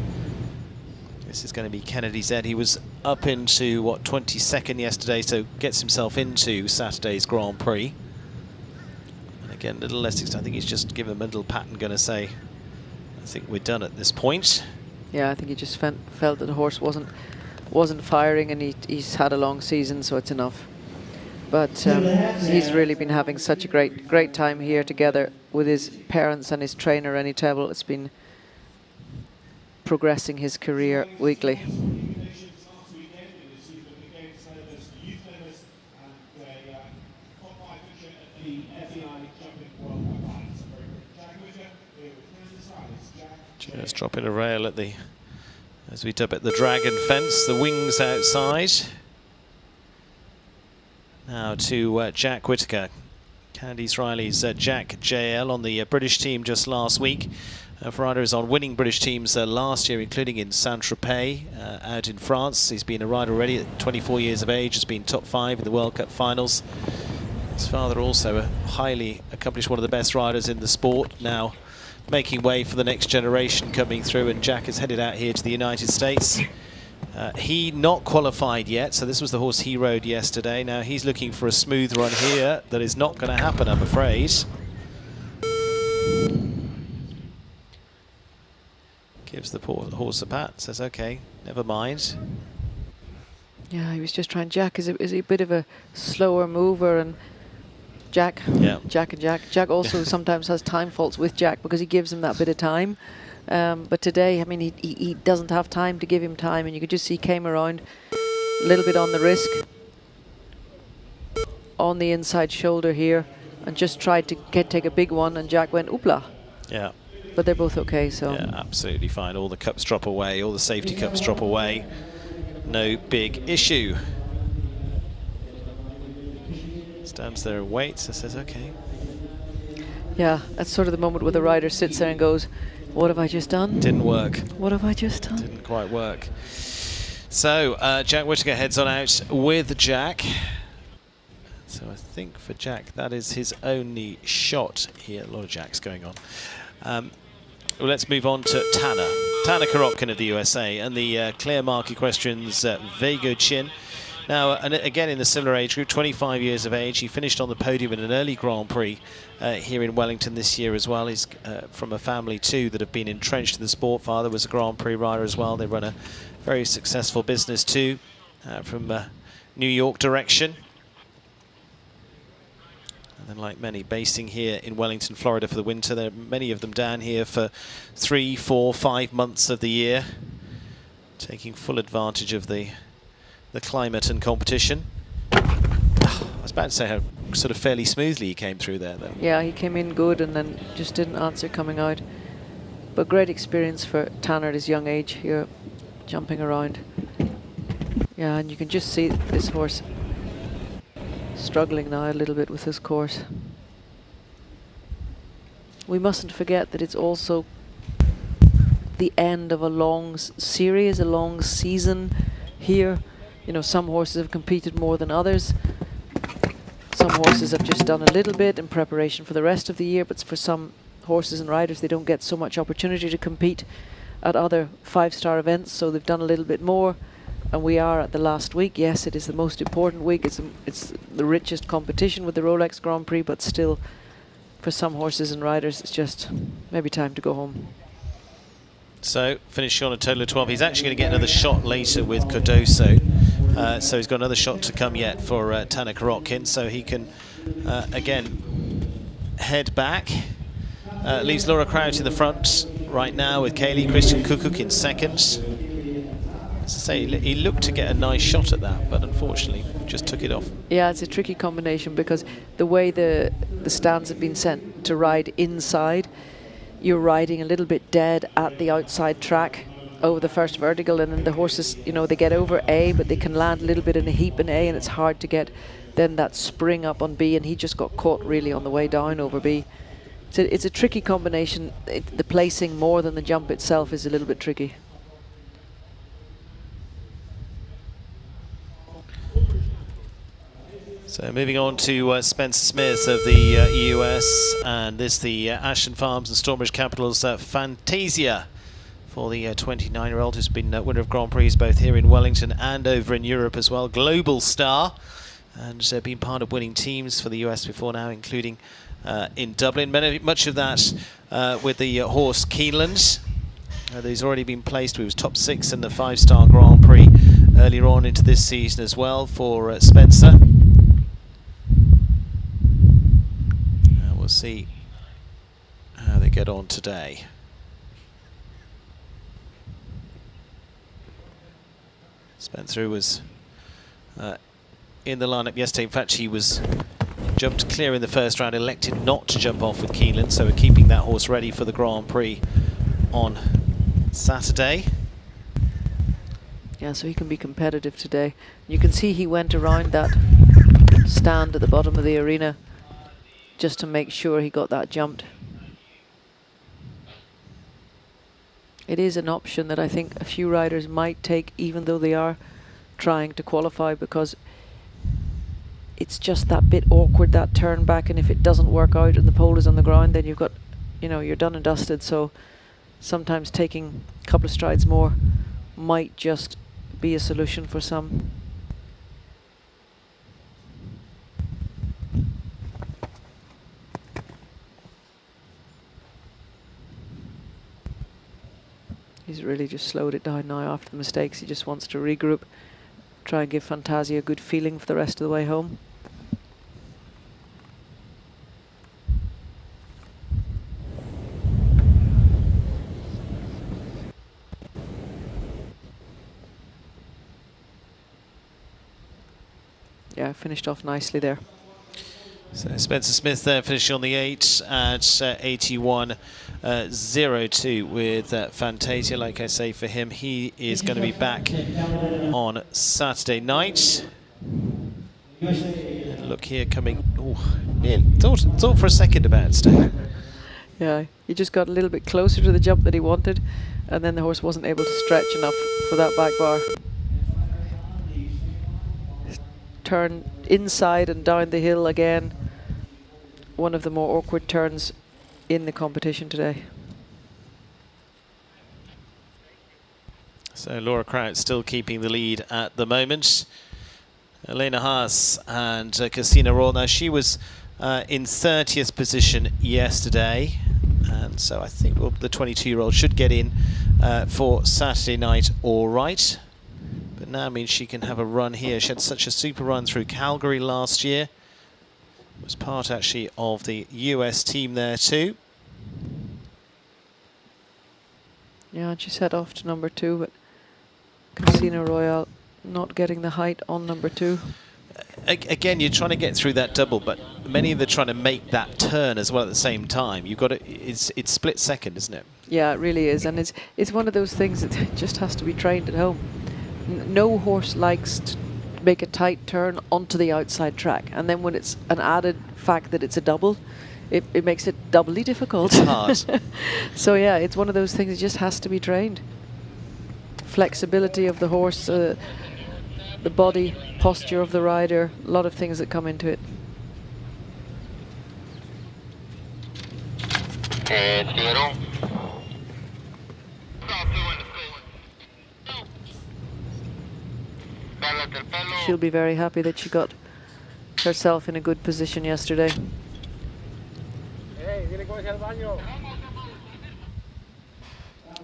This is going to be Kennedy Z. He was up into, what, 22nd yesterday, so gets himself into Saturday's Grand Prix. And again, a little less, I think he's just given him a little pat and going to say, I think we're done at this point. Yeah, I think he just felt that the horse wasn't firing, and he's had a long season, so it's enough. But he's really been having such a great time here together with his parents and his trainer, Rennie Tebble. It's been progressing his career weekly. Just dropping a rail at the, as we dub it, the dragon fence, the wings outside. Now to Jack Whittaker. Candice Riley's Jack JL on the British team just last week. Farada is on winning British teams last year, including in Saint-Tropez out in France. He's been a rider already at 24 years of age, has been top 5 in the World Cup finals. His father also a highly accomplished, one of the best riders in the sport, now making way for the next generation coming through, and Jack is headed out here to the United States. He not qualified yet, so this was the horse he rode yesterday. Now he's looking for a smooth run here. That is not going to happen, I'm afraid. Gives the horse a pat, says, okay, never mind. Yeah, he was just trying. Jack is a bit of a slower mover, and Jack also sometimes has time faults with Jack because he gives him that bit of time. But today, I mean, he doesn't have time to give him time, and you could just see he came around a little bit on the risk, on the inside shoulder here, and just tried to take a big one, and Jack went oopla. Yeah. But they're both okay, so. Yeah, absolutely fine. All the cups drop away, all the safety cups drop away. No big issue. Stands there and waits and says, okay. Yeah, that's sort of the moment where the rider sits there and goes, what have I just done? Didn't work. What have I just done? Didn't quite work. So Jack Whittaker heads on out with Jack. So I think for Jack that is his only shot here. A lot of Jacks going on. Well, let's move on to Tanner Korotkin of the USA, and the clear mark equestrians Vego Chin. Now, and again in the similar age group, 25 years of age. He finished on the podium in an early Grand Prix here in Wellington this year as well. He's from a family too that have been entrenched in the sport. Father was a Grand Prix rider as well. They run a very successful business too from New York direction. And then, like many, basing here in Wellington, Florida for the winter. There are many of them down here for 3, 4, 5 months of the year, taking full advantage of the climate and competition. I was about to say how sort of fairly smoothly he came through there, though. Yeah, he came in good and then just didn't answer coming out. But great experience for Tanner at his young age here, jumping around. Yeah, and you can just see this horse struggling now a little bit with this course. We mustn't forget that it's also the end of a long series, a long season here. You know, some horses have competed more than others. Some horses have just done a little bit in preparation for the rest of the year, but for some horses and riders, they don't get so much opportunity to compete at other 5-star events, so they've done a little bit more. And we are at the last week. Yes, it is the most important week. It's the richest competition with the Rolex Grand Prix, but still, for some horses and riders, it's just maybe time to go home. So, finishing on a total of 12. He's actually going to get another shot later with Cardoso. So he's got another shot to come yet for Tanner Korotkin. So he can, again, head back. Leaves Laura Crouch in the front right now with Kaylee. Christian Kukuk in second. As I say, he looked to get a nice shot at that, but unfortunately just took it off. Yeah, it's a tricky combination because the way the stands have been sent to ride inside, you're riding a little bit dead at the outside track over the first vertical, and then the horses, you know, they get over A, but they can land a little bit in a heap in A, and it's hard to get then that spring up on B, and he just got caught really on the way down over B. So it's a tricky combination. The placing more than the jump itself is a little bit tricky. So moving on to Spencer Smith of the US, and this the Ashton Farms and Stormbridge Capital's Fantasia for the 29-year-old who's been winner of Grand Prix both here in Wellington and over in Europe as well. Global star, and been part of winning teams for the US before now, including in Dublin. Much of that with the horse Keeneland. He's already been placed. He was top 6 in the 5-star Grand Prix earlier on into this season as well for Spencer. We'll see how they get on today. Spencer was in the lineup yesterday. In fact, he was jumped clear in the first round, elected not to jump off with Keeneland, so we're keeping that horse ready for the Grand Prix on Saturday. Yeah, so he can be competitive today. You can see he went around that stand at the bottom of the arena just to make sure he got that jumped. It is an option that I think a few riders might take, even though they are trying to qualify, because it's just that bit awkward, that turn back, and if it doesn't work out and the pole is on the ground, then you've got, you know, you're done and dusted. So sometimes taking a couple of strides more might just be a solution for some. He's really just slowed it down now after the mistakes. He just wants to regroup, try and give Fantasia a good feeling for the rest of the way home. Yeah, finished off nicely there. So Spencer Smith there finishing on the 8 at 81.02 with Fantasia. Like I say, for him, he is going to be back on Saturday night. And look here coming. Oh, yeah, thought for a second about it, Steve. Yeah, he just got a little bit closer to the jump that he wanted, and then the horse wasn't able to stretch enough for that back bar. Turn inside and down the hill again. One of the more awkward turns in the competition today. So Laura Kraut still keeping the lead at the moment. Elena Haas and Casino Royal. Now she was in 30th position yesterday, and so I think the 22-year-old should get in for Saturday night all right. But now means she can have a run here. She had such a super run through Calgary last year. Was part actually of the US team there too. Yeah, and she set off to number 2, but Casino Royale not getting the height on number 2. Again, you're trying to get through that double, but many of them are trying to make that turn as well at the same time. You've got to, it's split second, isn't it? Yeah, it really is, and it's one of those things that just has to be trained at home. No horse likes to make a tight turn onto the outside track, and then when it's an added fact that it's a double, it makes it doubly difficult. It's hard. So yeah, it's one of those things that just has to be trained. Flexibility of the horse, the body posture of the rider, a lot of things that come into it. She'll be very happy that she got herself in a good position yesterday.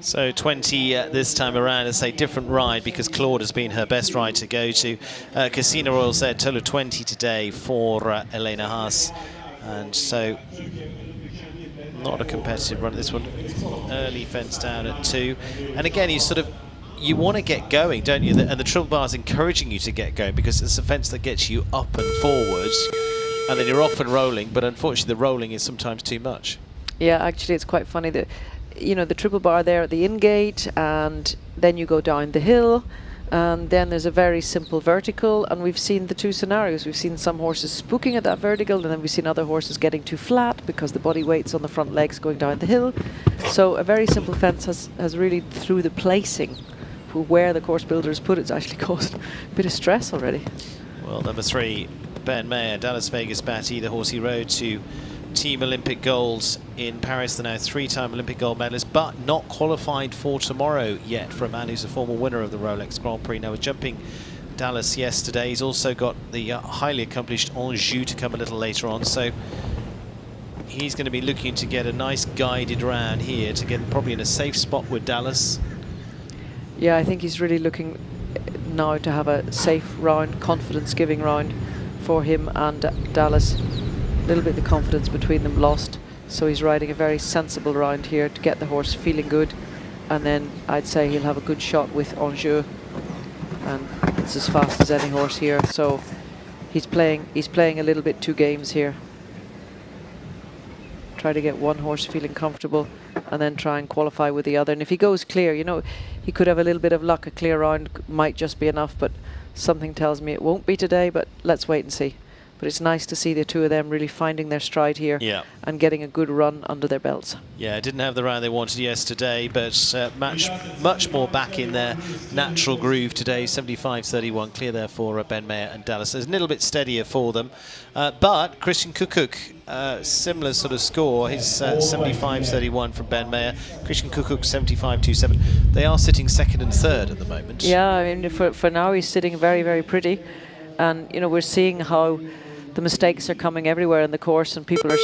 So 20 this time around. It's a different ride because Claude has been her best ride to go to. Casino Royal said total of 20 today for Elena Haas, and so not a competitive run. This one early fence down at 2, and again you want to get going, don't you? And the triple bar is encouraging you to get going because it's a fence that gets you up and forwards, and then you're off and rolling. But unfortunately, the rolling is sometimes too much. Yeah, actually, it's quite funny that, you know, the triple bar there at the in-gate, and then you go down the hill, and then there's a very simple vertical, and we've seen the two scenarios. We've seen some horses spooking at that vertical, and then we've seen other horses getting too flat because the body weight's on the front legs going down the hill. So a very simple fence has really, through the placing, for where the course builders put it's actually caused a bit of stress already. Well, number 3, Ben Mayer, Dallas Vegas Batty, the horse he rode to Team Olympic golds in Paris. They're now 3-time Olympic gold medalists, but not qualified for tomorrow yet, for a man who's a former winner of the Rolex Grand Prix. Now, was jumping Dallas yesterday. He's also got the highly accomplished Anjou to come a little later on, so he's going to be looking to get a nice guided round here to get probably in a safe spot with Dallas. Yeah, I think he's really looking now to have a safe round, confidence-giving round for him and Dallas. A little bit of the confidence between them lost, so he's riding a very sensible round here to get the horse feeling good, and then I'd say he'll have a good shot with Anjou, and it's as fast as any horse here, so he's playing a little bit 2 games here. Try to get one horse feeling comfortable and then try and qualify with the other, and if he goes clear, you know, he could have a little bit of luck. A clear round might just be enough, but something tells me it won't be today, but let's wait and see. But it's nice to see the two of them really finding their stride here, yeah, and getting a good run under their belts. Yeah, didn't have the round they wanted yesterday, but much more back in their natural groove today. 75-31, clear there for Ben Mayer and Dallas. It's a little bit steadier for them. But Christian Kukuk, similar sort of score. His 75-31 from Ben Mayer. Christian Kukuk 75-27. They are sitting second and third at the moment. Yeah, I mean, for now he's sitting very, very pretty. And, you know, we're seeing how the mistakes are coming everywhere in the course, and people are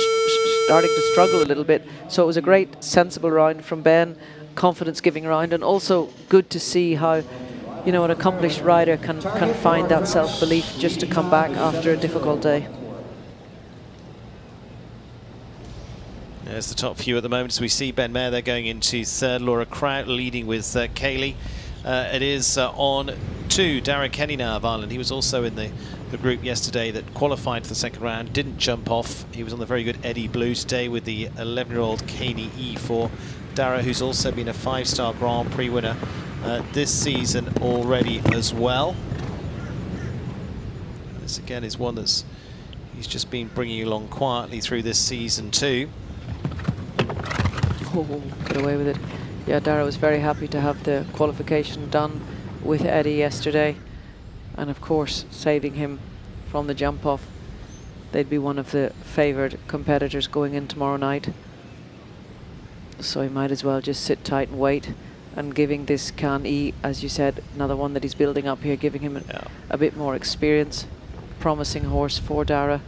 starting to struggle a little bit. So it was a great, sensible round from Ben, confidence-giving round, and also good to see how, you know, an accomplished rider can find that self-belief just to come back after a difficult day. There's the top few at the moment. So we see Ben Mayer there going into third, Laura Kraut leading with Kaylee. It is on to Darragh Kenny now of Ireland. He was also in the group yesterday that qualified for the second round, didn't jump off. He was on the very good Eddie Blue today with the 11-year-old Caney E4. Darragh, who's also been a 5-star Grand Prix winner this season already as well. This again is one that's he's just been bringing along quietly through this season too. Oh, get away with it. Yeah, Darragh was very happy to have the qualification done with Eddie yesterday, and of course saving him from the jump off. They'd be one of the favoured competitors going in tomorrow night, so he might as well just sit tight and wait, and giving this Can E, as you said, another one that he's building up here, giving him a bit more experience. Promising horse for Darragh.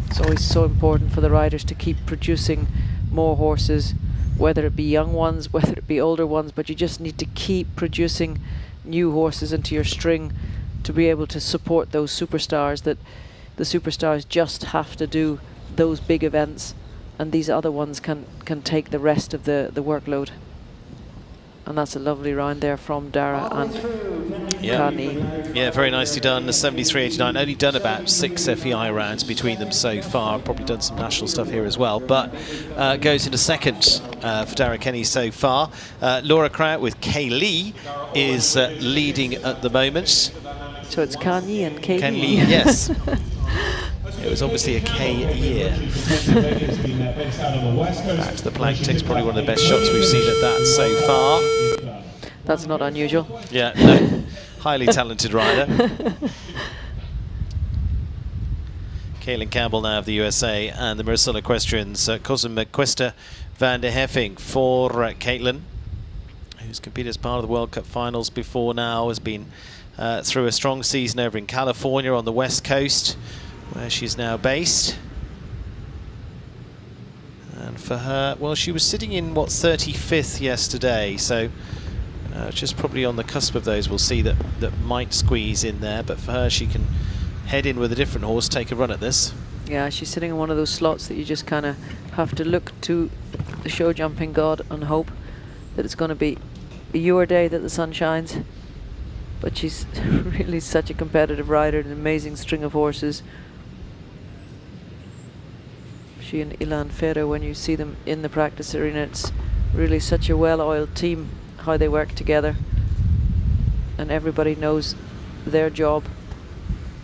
It's always so important for the riders to keep producing more horses, whether it be young ones, whether it be older ones, but you just need to keep producing new horses into your string to be able to support those superstars, that the superstars just have to do those big events, and these other ones can take the rest of the workload. And that's a lovely round there from Darragh and Can E. Yeah, very nicely done. The 73.89. Only done about 6 FEI rounds between them so far. Probably done some national stuff here as well. But goes into second for Darragh Kenny so far. Laura Kraut with Kaylee is leading at the moment. So it's Can E and Kaylee. Kaylee, yes. It was obviously a K year. Back to the plank tick's probably one of the best shots we've seen at that so far. That's not unusual. Yeah, no. Highly talented rider. Kaylin Campbell now of the USA, and the Marisol Equestrians, Cosm Cuesta van der Heffing for Caitlin, who's competed as part of the World Cup finals before now, has been through a strong season over in California on the West Coast, where she's now based. And for her, well, she was sitting in, what, 35th yesterday, so just probably on the cusp of those. We'll see that might squeeze in there, but for her, she can head in with a different horse, take a run at this. Yeah, she's sitting in one of those slots that you just kind of have to look to the show jumping god and hope that it's going to be your day that the sun shines. But she's really such a competitive rider, an amazing string of horses. She and Ilan Ferrer, when you see them in the practice arena, it's really such a well-oiled team, how they work together, and everybody knows their job,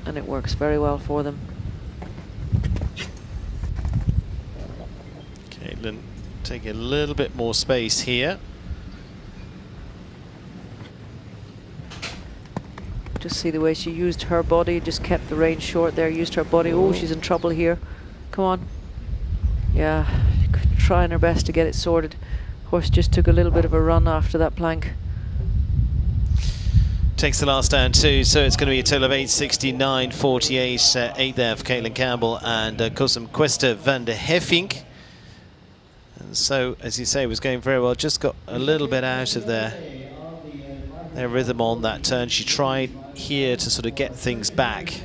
and it works very well for them. Caitlin taking a little bit more space here. Just see the way she used her body, just kept the rein short there, used her body. Oh, she's in trouble here. Come on. Yeah, trying her best to get it sorted. Horse just took a little bit of a run after that plank. Takes the last down too, so it's going to be a total of 869.48, 8 there for Caitlin Campbell and Cosum Cuesta van de Heffink. And so, as you say, was going very well, just got a little bit out of their rhythm on that turn. She tried here to sort of get things back.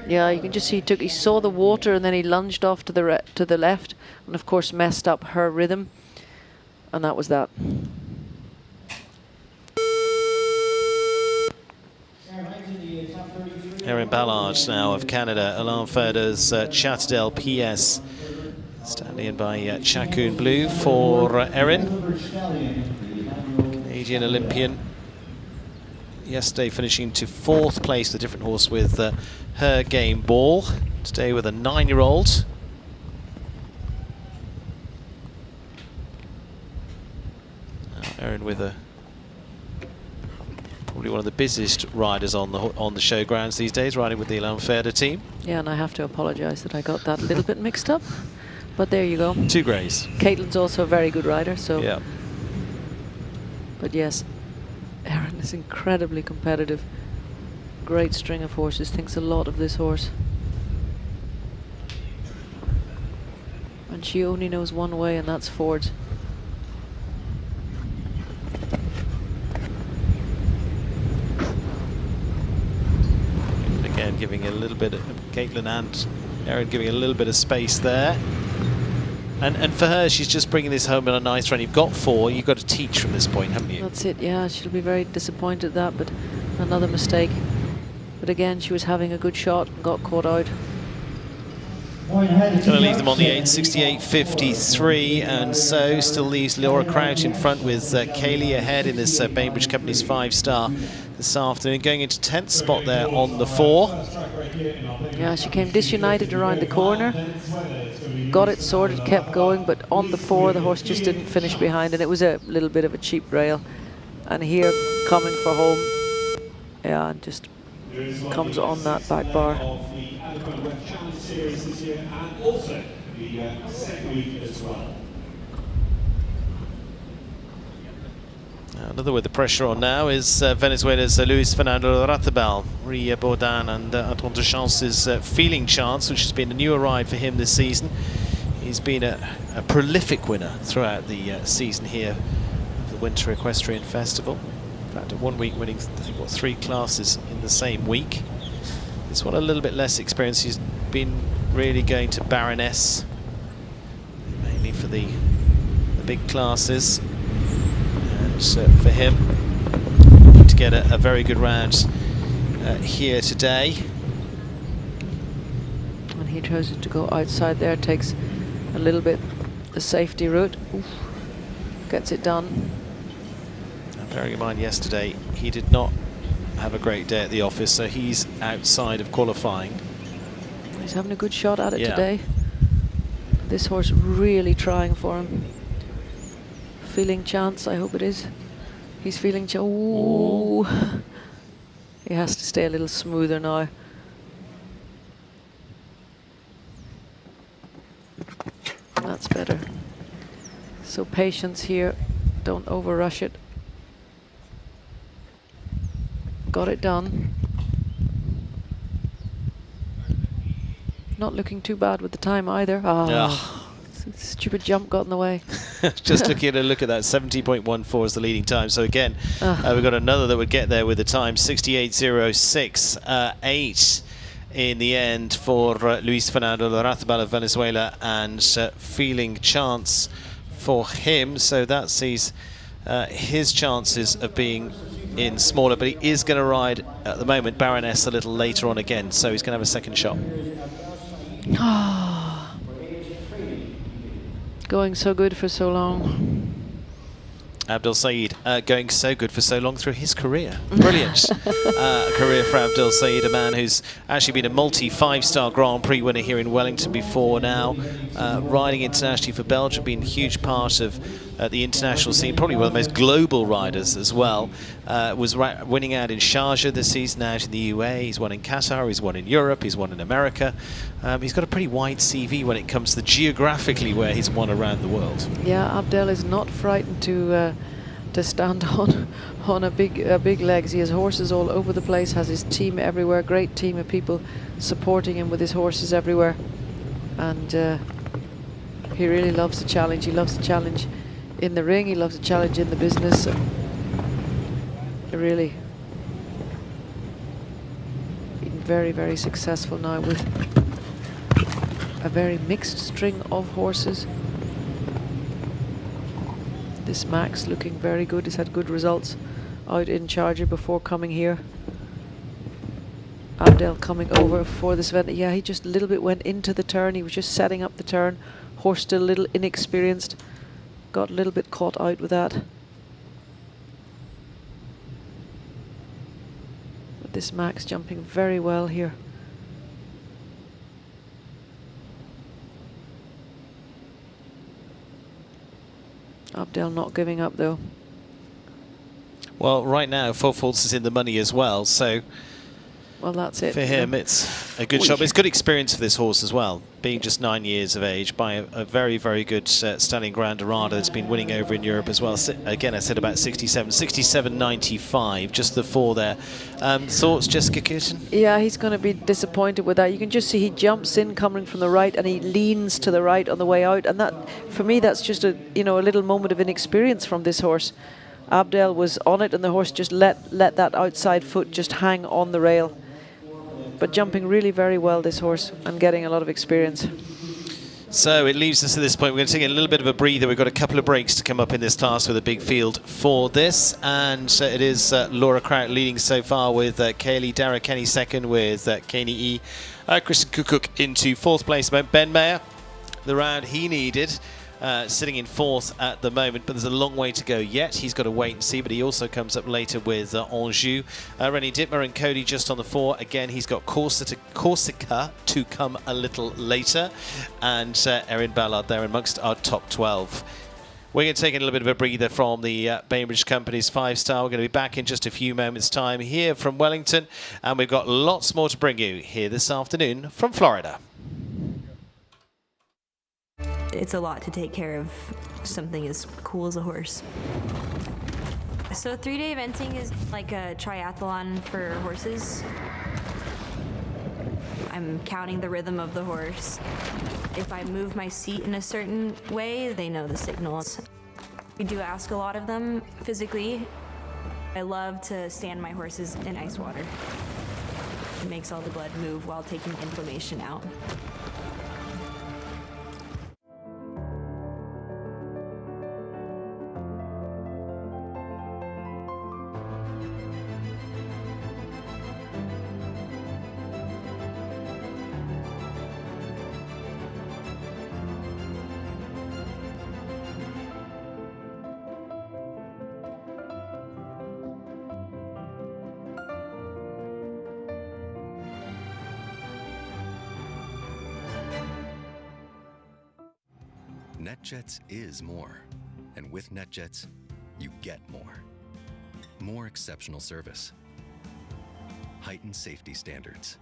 Yeah, you can just see he saw the water and then he lunged off to the left, and of course messed up her rhythm, and that was that. Erin Ballard now of Canada, Alain Ferder's Chatterdale PS, standing in by Chacun Blue for Erin, Canadian Olympian. Yesterday finishing to 4th place, the different horse with her game ball. Today with a 9-year-old. Erin with probably one of the busiest riders on the showgrounds these days, riding with the Alain Ferder team. Yeah, and I have to apologise that I got that a little bit mixed up. But there you go. 2 greys. Caitlin's also a very good rider, so. Yeah. But yes, Erin is incredibly competitive. Great string of horses, thinks a lot of this horse. And she only knows one way, and that's forwards. Again, giving a little bit of Caitlin and Erin giving a little bit of space there. And for her, she's just bringing this home in a nice run. You've got 4, you've got to teach from this point, haven't you? That's it, yeah. She'll be very disappointed at that, but another mistake. But again, she was having a good shot and got caught out. Going to leave them on the 8:68.53, and so still leaves Laura Crouch in front with Kaylee ahead in this Bainbridge Company's 5-star this afternoon. Going into 10th spot there on the 4. Yeah, she came disunited around the corner. Got it sorted, kept going, but on the 4 the horse just didn't finish behind, and it was a little bit of a cheap rail. And here, coming for home, yeah, and just comes on that back bar. Another with the pressure on now is Venezuela's Luis Fernando Ratibal. Ria Baudin and Anton de Chance's Feeling Chance, which has been a newer ride for him this season. He's been a prolific winner throughout the season here of the Winter Equestrian Festival. In fact, 1 week winning, I think, what, 3 classes in the same week. This one a little bit less experience. He's been really going to Baroness, mainly for the big classes. And for him, to get a very good round here today. And he chose to go outside there, takes a little bit the safety route. Oof. Gets it done. And bearing in mind yesterday, he did not have a great day at the office, so he's outside of qualifying. He's having a good shot at it today. This horse really trying for him. Feeling Chance, I hope it is. He's feeling chance. Ooh. He has to stay a little smoother now. That's better. So patience here. Don't overrush it. Got it done. Not looking too bad with the time either. Stupid jump got in the way. Just looking at a look at that, 70.14 is the leading time. So again, we've got another that would get there with the time, 68.06.8 in the end for Luis Fernando Ratibal of Venezuela, and Feeling Chance for him. So that sees his chances of being in smaller, but he is going to ride at the moment Baroness a little later on again, so he's going to have a second shot. Going so good for so long. Abdel Said going so good for so long through his career. Brilliant career for Abdel Said, a man who's actually been a multi-5-star Grand Prix winner here in Wellington before now, riding internationally for Belgium, been a huge part of at the international scene, probably one of the most global riders as well. Was winning out in Sharjah this season, out in the UAE. He's won in Qatar, he's won in Europe, he's won in America. He's got a pretty wide CV when it comes to geographically where he's won around the world. Yeah, Abdel is not frightened to stand on a big legs. He has horses all over the place, has his team everywhere, great team of people supporting him with his horses everywhere, and he really loves the challenge. He loves the challenge in the ring, he loves the challenge in the business. Really been very, very successful now with a very mixed string of horses. This Max looking very good. He's had good results out in Charger before coming here. Abdel coming over for this event. Yeah, he just a little bit went into the turn. He was just setting up the turn. Horse still a little inexperienced. Got a little bit caught out with that. But this Max jumping very well here. Abdel not giving up though. Well, right now, Four Faults is in the money as well, so well, that's it for him. It's a good shot. It's good experience for this horse as well, being just 9 years of age, by a very, very good stallion Grand Dorado that's been winning over in Europe as well. Again, I said about 67.95, just the 4 there. Thoughts, Jessica Curtin? Yeah, he's going to be disappointed with that. You can just see he jumps in coming from the right and he leans to the right on the way out, and that, for me, that's just a little moment of inexperience from this horse. Abdel was on it and the horse just let that outside foot just hang on the rail. But jumping really very well, this horse, and getting a lot of experience. So it leaves us at this point. We're going to take a little bit of a breather. We've got a couple of breaks to come up in this class with a big field for this. And it is Laura Kraut leading so far with Kaylee, Dara Kenny second with Kaney E. Kristen Kukuk into 4th place. Ben Mayer, the round he needed. Sitting in 4th at the moment, but there's a long way to go yet. He's got to wait and see, but he also comes up later with Anjou. Rennie Dittmer and Cody just on the 4. Again, he's got Corsica to come a little later, and Erin Ballard there amongst our top 12. We're going to take a little bit of a breather from the Bainbridge Company's 5-star. We're going to be back in just a few moments' time here from Wellington, and we've got lots more to bring you here this afternoon from Florida. It's a lot to take care of something as cool as a horse. So 3-day eventing is like a triathlon for horses. I'm counting the rhythm of the horse. If I move my seat in a certain way, they know the signals. We do ask a lot of them physically. I love to stand my horses in ice water. It makes all the blood move while taking inflammation out. NetJets is more, and with NetJets, you get more. More exceptional service, heightened safety standards,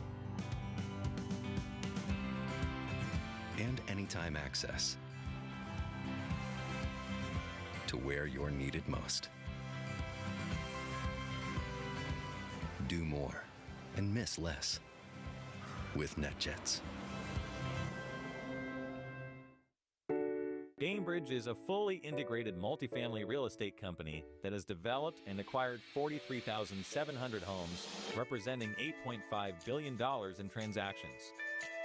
and anytime access to where you're needed most. Do more and miss less with NetJets. Bainbridge is a fully integrated multifamily real estate company that has developed and acquired 43,700 homes, representing $8.5 billion in transactions.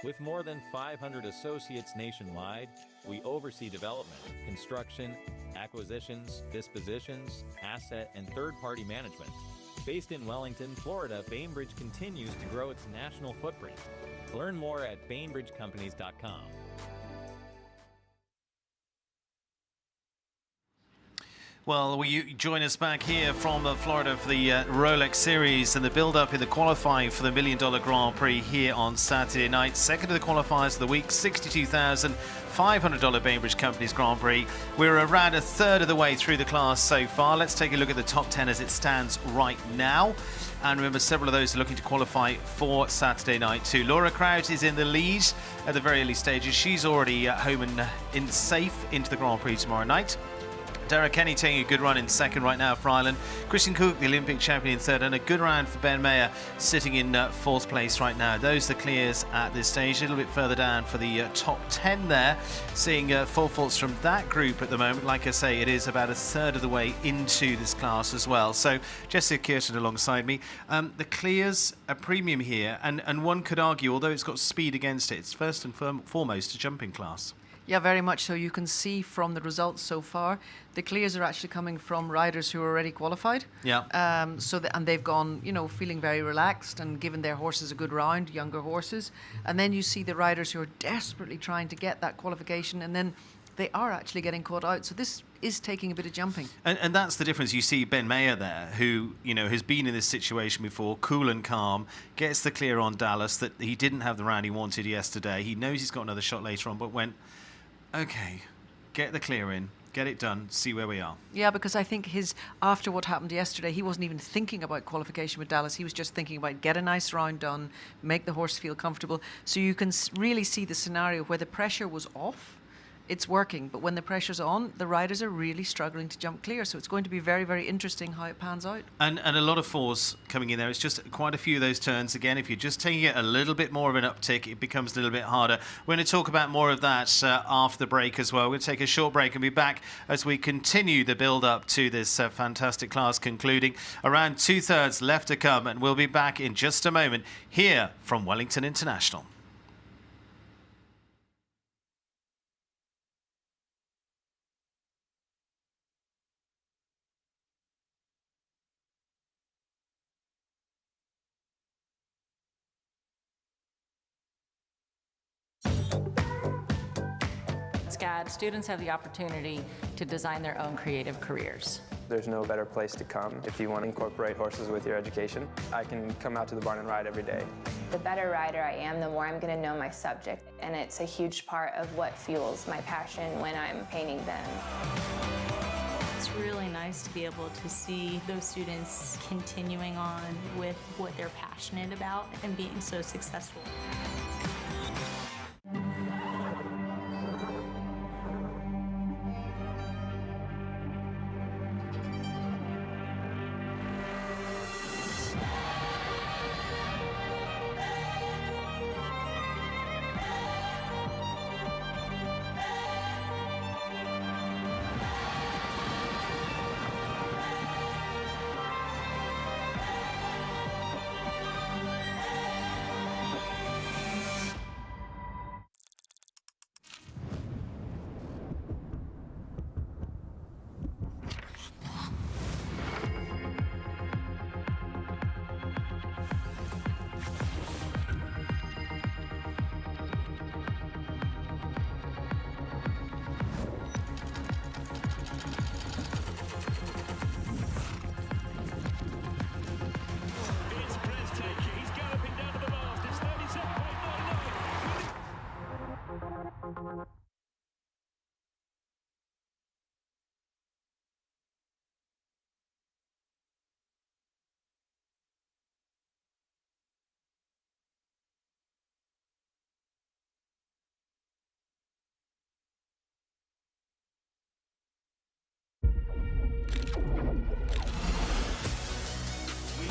With more than 500 associates nationwide, we oversee development, construction, acquisitions, dispositions, asset, and third-party management. Based in Wellington, Florida, Bainbridge continues to grow its national footprint. Learn more at bainbridgecompanies.com. Well, will you join us back here from Florida for the Rolex Series and the build-up in the qualifying for the $1 Million Grand Prix here on Saturday night. Second of the qualifiers of the week, $62,500 Bainbridge Companies Grand Prix. We're around a third of the way through the class so far. Let's take a look at the top 10 as it stands right now. And remember, several of those are looking to qualify for Saturday night too. Laura Kraut is in the lead at the very early stages. She's already home and in safe into the Grand Prix tomorrow night. Derek Kenny taking a good run in second right now for Ireland. Christian Cook, the Olympic champion, in third, and a good round for Ben Mayer sitting in fourth place right now. Those are the clears at this stage. A little bit further down for the top 10 there. Seeing full faults from that group at the moment. Like I say, it is about a third of the way into this class as well. So Jessica Curtin alongside me. The clears a premium here, and one could argue, although it's got speed against it, it's first and foremost a jumping class. Yeah, very much so. You can see from the results so far, the clears are actually coming from riders who are already qualified. Yeah. And they've gone, feeling very relaxed and given their horses a good round, younger horses. And then you see the riders who are desperately trying to get that qualification, and then they are actually getting caught out. So this is taking a bit of jumping. And that's the difference. You see Ben Mayer there, who, has been in this situation before, cool and calm, gets the clear on Dallas, that he didn't have the round he wanted yesterday. He knows he's got another shot later on, but went, okay, get the clear in, get it done, see where we are. Yeah, because I think after what happened yesterday, he wasn't even thinking about qualification with Dallas. He was just thinking about get a nice round done, make the horse feel comfortable. So you can really see the scenario where the pressure was off. It's working, but when the pressure's on, the riders are really struggling to jump clear. So it's going to be very, very interesting how it pans out. And a lot of force coming in there. It's just quite a few of those turns. Again, if you're just taking it a little bit more of an uptick, it becomes a little bit harder. We're going to talk about more of that after the break as well. We're going to take a short break and be back as we continue the build-up to this fantastic class concluding. Around 2/3 left to come, and we'll be back in just a moment here from Wellington International. SCAD, students have the opportunity to design their own creative careers. There's no better place to come if you want to incorporate horses with your education. I can come out to the barn and ride every day. The better rider I am, the more I'm going to know my subject, and it's a huge part of what fuels my passion when I'm painting them. It's really nice to be able to see those students continuing on with what they're passionate about and being so successful.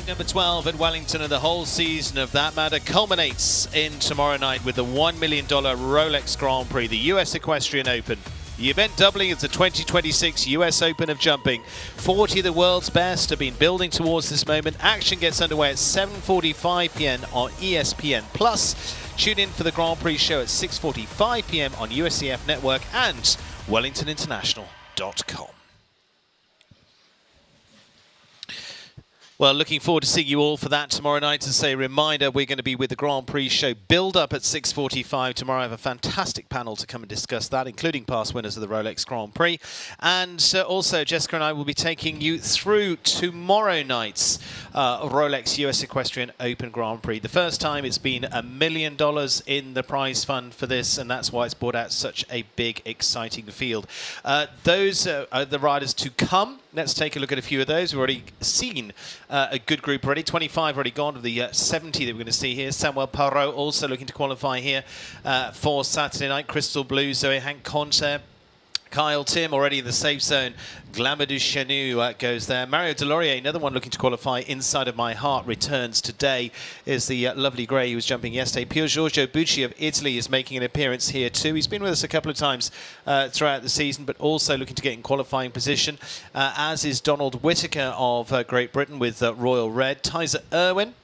Number 12 at Wellington, and the whole season of that matter culminates in tomorrow night with the $1 million Rolex Grand Prix, the US Equestrian Open. The event doubling is the 2026 US Open of Jumping. 40 of the world's best have been building towards this moment. Action gets underway at 7:45 p.m. on ESPN+. Tune in for the Grand Prix show at 6:45 p.m. on USCF Network and WellingtonInternational.com. Well, looking forward to seeing you all for that tomorrow night. As a reminder, we're going to be with the Grand Prix show build-up at 6:45 tomorrow. I have a fantastic panel to come and discuss that, including past winners of the Rolex Grand Prix. And also, Jessica and I will be taking you through tomorrow night's Rolex US Equestrian Open Grand Prix. The first time it's been $1 million in the prize fund for this, and that's why it's brought out such a big, exciting field. Those are the riders to come. Let's take a look at a few of those. We've already seen a good group already. 25 already gone of the 70 that we're going to see here. Samuel Parot also looking to qualify here for Saturday night. Crystal Blue, Zoe Hank Conter. Kyle Tim already in the safe zone. Glamour du Chenu goes there. Mario Delorier, another one looking to qualify. Inside of My Heart returns today. Is the lovely grey who was jumping yesterday. Pier Giorgio Bucci of Italy is making an appearance here too. He's been with us a couple of times throughout the season, but also looking to get in qualifying position, as is Donald Whitaker of Great Britain with Royal Red. Tyser Irwin.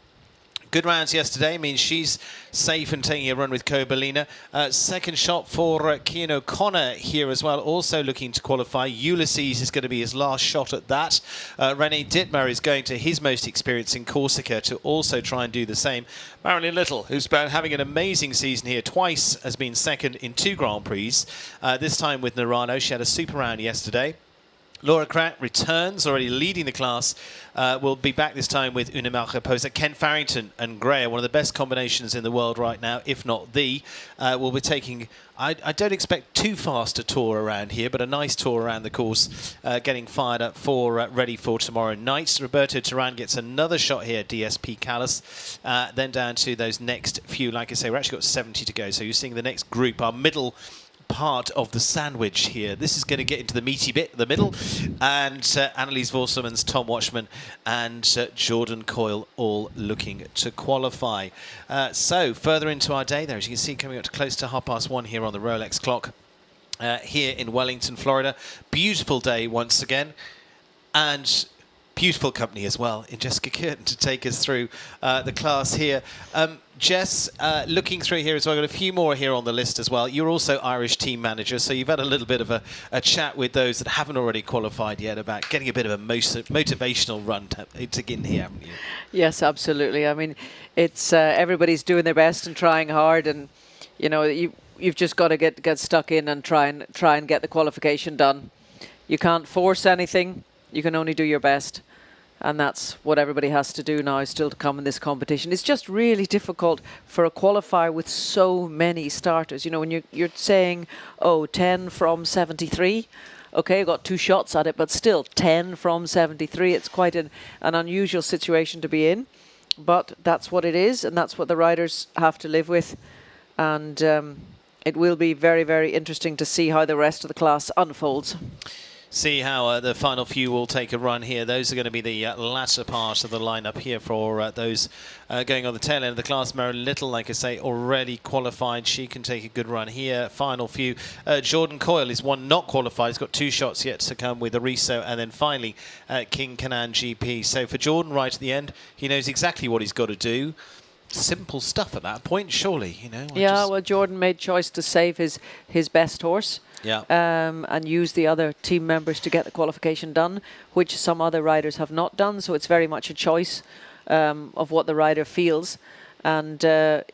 Good rounds yesterday, means she's safe and taking a run with Kobalina. Second shot for Cian O'Connor here as well, also looking to qualify. Ulysses is going to be his last shot at that. René Dittmar is going to his most experience in Corsica to also try and do the same. Marilyn Little, who's been having an amazing season here, twice has been second in 2 Grand Prix. This time with Narano. She had a super round yesterday. Laura Crack returns, already leading the class. Will be back this time with Una Malchaposa. Ken Farrington and Gray are one of the best combinations in the world right now, if not the. Will be taking, I don't expect too fast a tour around here, but a nice tour around the course, getting fired up for ready for tomorrow night. Roberto Turan gets another shot here, DSP Callas. Then down to those next few. Like I say, we're actually got 70 to go, so you're seeing the next group, our middle part of the sandwich here. This is going to get into the meaty bit, the middle, and Annalise Vorselmans, Tom Watchman and Jordan Coyle all looking to qualify. So further into our day there, as you can see, coming up to close to 1:30 here on the Rolex clock here in Wellington, Florida. Beautiful day once again, and beautiful company as well in Jessica Curtin to take us through the class here. Jess, looking through here as well, got a few more here on the list as well. You're also Irish team manager, so you've had a little bit of a chat with those that haven't already qualified yet about getting a bit of a motivational run to get in here, haven't you? Yes, absolutely. I mean, it's everybody's doing their best and trying hard, and you know you've just got to get stuck in and try and get the qualification done. You can't force anything. You can only do your best. And that's what everybody has to do now, still to come in this competition. It's just really difficult for a qualifier with so many starters. You know, when you're saying, oh, 10 from 73, okay, I've got 2 shots at it, but still 10 from 73. It's quite an unusual situation to be in. But that's what it is, and that's what the riders have to live with. And it will be very, very interesting to see how the rest of the class unfolds. See how the final few will take a run here. Those are going to be the latter part of the lineup here for those going on the tail end of the class. Marilyn Little, like I say, already qualified. She can take a good run here. Final few. Jordan Coyle is one not qualified. He's got 2 shots yet to come with Ariso, and then finally King Canan GP. So for Jordan, right at the end, he knows exactly what he's got to do. Simple stuff at that point, surely, you know. Yeah, well, Jordan made choice to save his best horse. Yeah. And use the other team members to get the qualification done, which some other riders have not done. So it's very much a choice of what the rider feels. And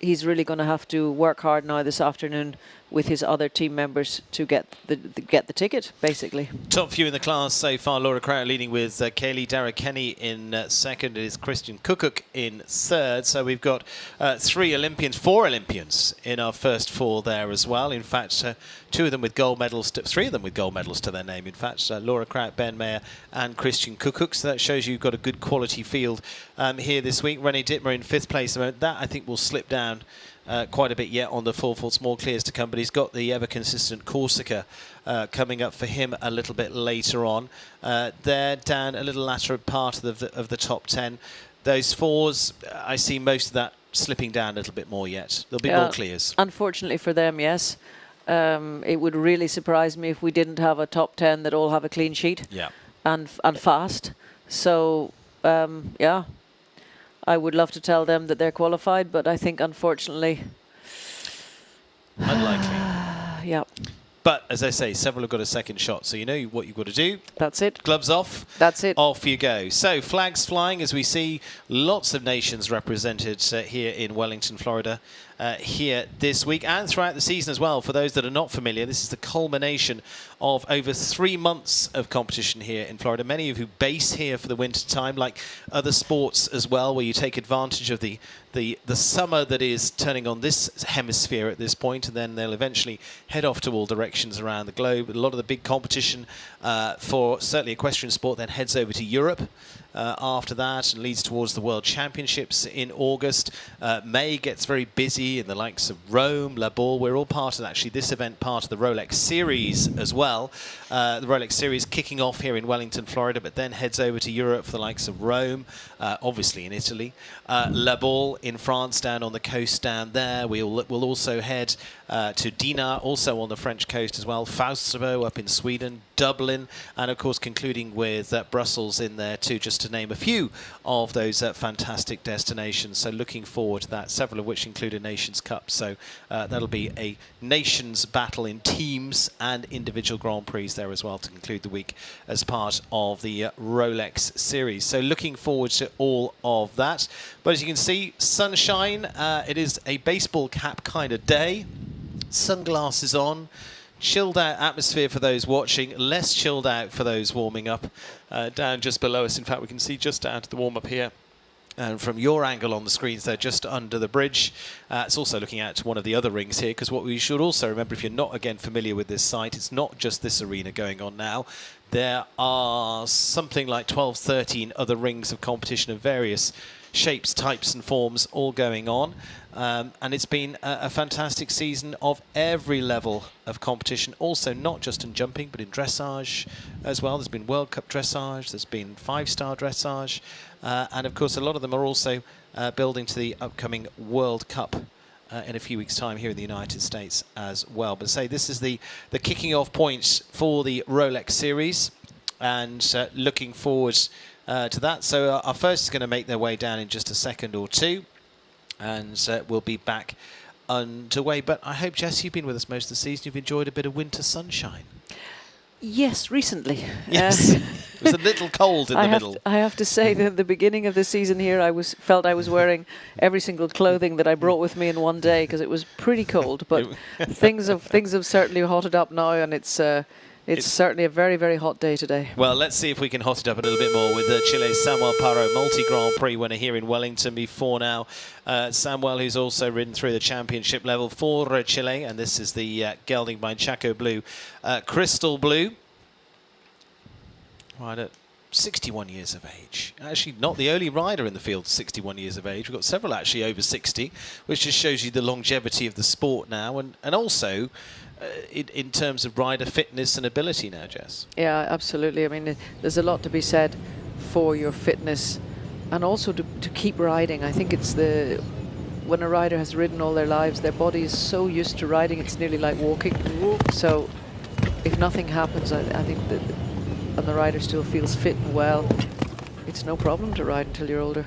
he's really going to have to work hard now this afternoon with his other team members to get the ticket, basically. Top few in the class so far. Laura Crowder leading with Kaylee Darragh-Kenny in second. It is Christian Kukuk in third. So we've got 4 Olympians in our first 4 there as well. In fact, 2 of them with gold medals, 3 of them with gold medals to their name. In fact, Laura Kraut, Ben Mayer and Christian Kukuk. So that shows you've got a good quality field here this week. René Dittmar in 5th place. That, I think, will slip down quite a bit yet on the 4-4 small clears to come, but he's got the ever-consistent Corsica coming up for him a little bit later on. They're down a little latter part of the top 10. Those 4s, I see most of that slipping down a little bit more yet. There'll be more clears. Unfortunately for them, yes. It would really surprise me if we didn't have a top 10 that all have a clean sheet. Yeah. And fast. So, yeah. I would love to tell them that they're qualified, but I think, unfortunately... Unlikely. Yeah. But as I say, several have got a second shot, so you know what you've got to do. That's it. Gloves off. That's it. Off you go. So flags flying as we see lots of nations represented here in Wellington, Florida. Here this week and throughout the season as well. For those that are not familiar, this is the culmination of over 3 months of competition here in Florida. Many of you base here for the winter time, like other sports as well, where you take advantage of the summer that is turning on this hemisphere at this point, and then they'll eventually head off to all directions around the globe. A lot of the big competition for certainly equestrian sport then heads over to Europe after that and leads towards the World Championships in August. May gets very busy in the likes of Rome, La Ball. We're all part of actually this event, part of the Rolex Series as well. The Rolex Series kicking off here in Wellington, Florida, but then heads over to Europe for the likes of Rome, obviously in Italy, La Ball in France down on the coast down there. We'll also head to Dinard, also on the French coast as well, Fausto up in Sweden, Dublin, and of course concluding with Brussels in there too, just to name a few of those fantastic destinations. So looking forward to that, several of which include a Nations Cup. So that'll be a nations battle in teams and individual Grand Prix there as well to conclude the week as part of the Rolex Series. So looking forward to all of that. But as you can see, sunshine, it is a baseball cap kind of day. Sunglasses on. Chilled out atmosphere for those watching, less chilled out for those warming up down just below us. In fact, we can see just down to the warm up here. And from your angle on the screens, they're just under the bridge. It's also looking out to one of the other rings here, because what we should also remember, if you're not, again, familiar with this site, it's not just this arena going on now. There are something like 12, 13 other rings of competition of various shapes, types and forms all going on. And it's been a fantastic season of every level of competition, also not just in jumping, but in dressage as well. There's been World Cup dressage, there's been 5-star dressage, and of course a lot of them are also building to the upcoming World Cup in a few weeks' time here in the United States as well. But say this is the kicking off points for the Rolex Series, and looking forward to that. So our first is going to make their way down in just a second or two, and we'll be back underway. But I hope, Jess, you've been with us most of the season. You've enjoyed a bit of winter sunshine. Yes, recently. Yes, it was a little cold in the middle. I have to say that at the beginning of the season here, I felt I was wearing every single clothing that I brought with me in one day, because it was pretty cold. But things have certainly hotted up now, and it's certainly a very, very hot day today. Well, let's see if we can hot it up a little bit more with Chile's Samuel Parro, multi-Grand Prix winner here in Wellington before now. Samuel, who's also ridden through the championship level for Chile, and this is the gelding by Chaco Blue, Crystal Blue. Right at 61 years of age. Actually, not the only rider in the field 61 years of age. We've got several actually over 60, which just shows you the longevity of the sport now, and also in terms of rider fitness and ability now, Jess. Yeah, absolutely. I mean, there's a lot to be said for your fitness, and also to keep riding. I think it's when a rider has ridden all their lives, their body is so used to riding, it's nearly like walking. So if nothing happens, I think that, and the rider still feels fit and well, it's no problem to ride until you're older.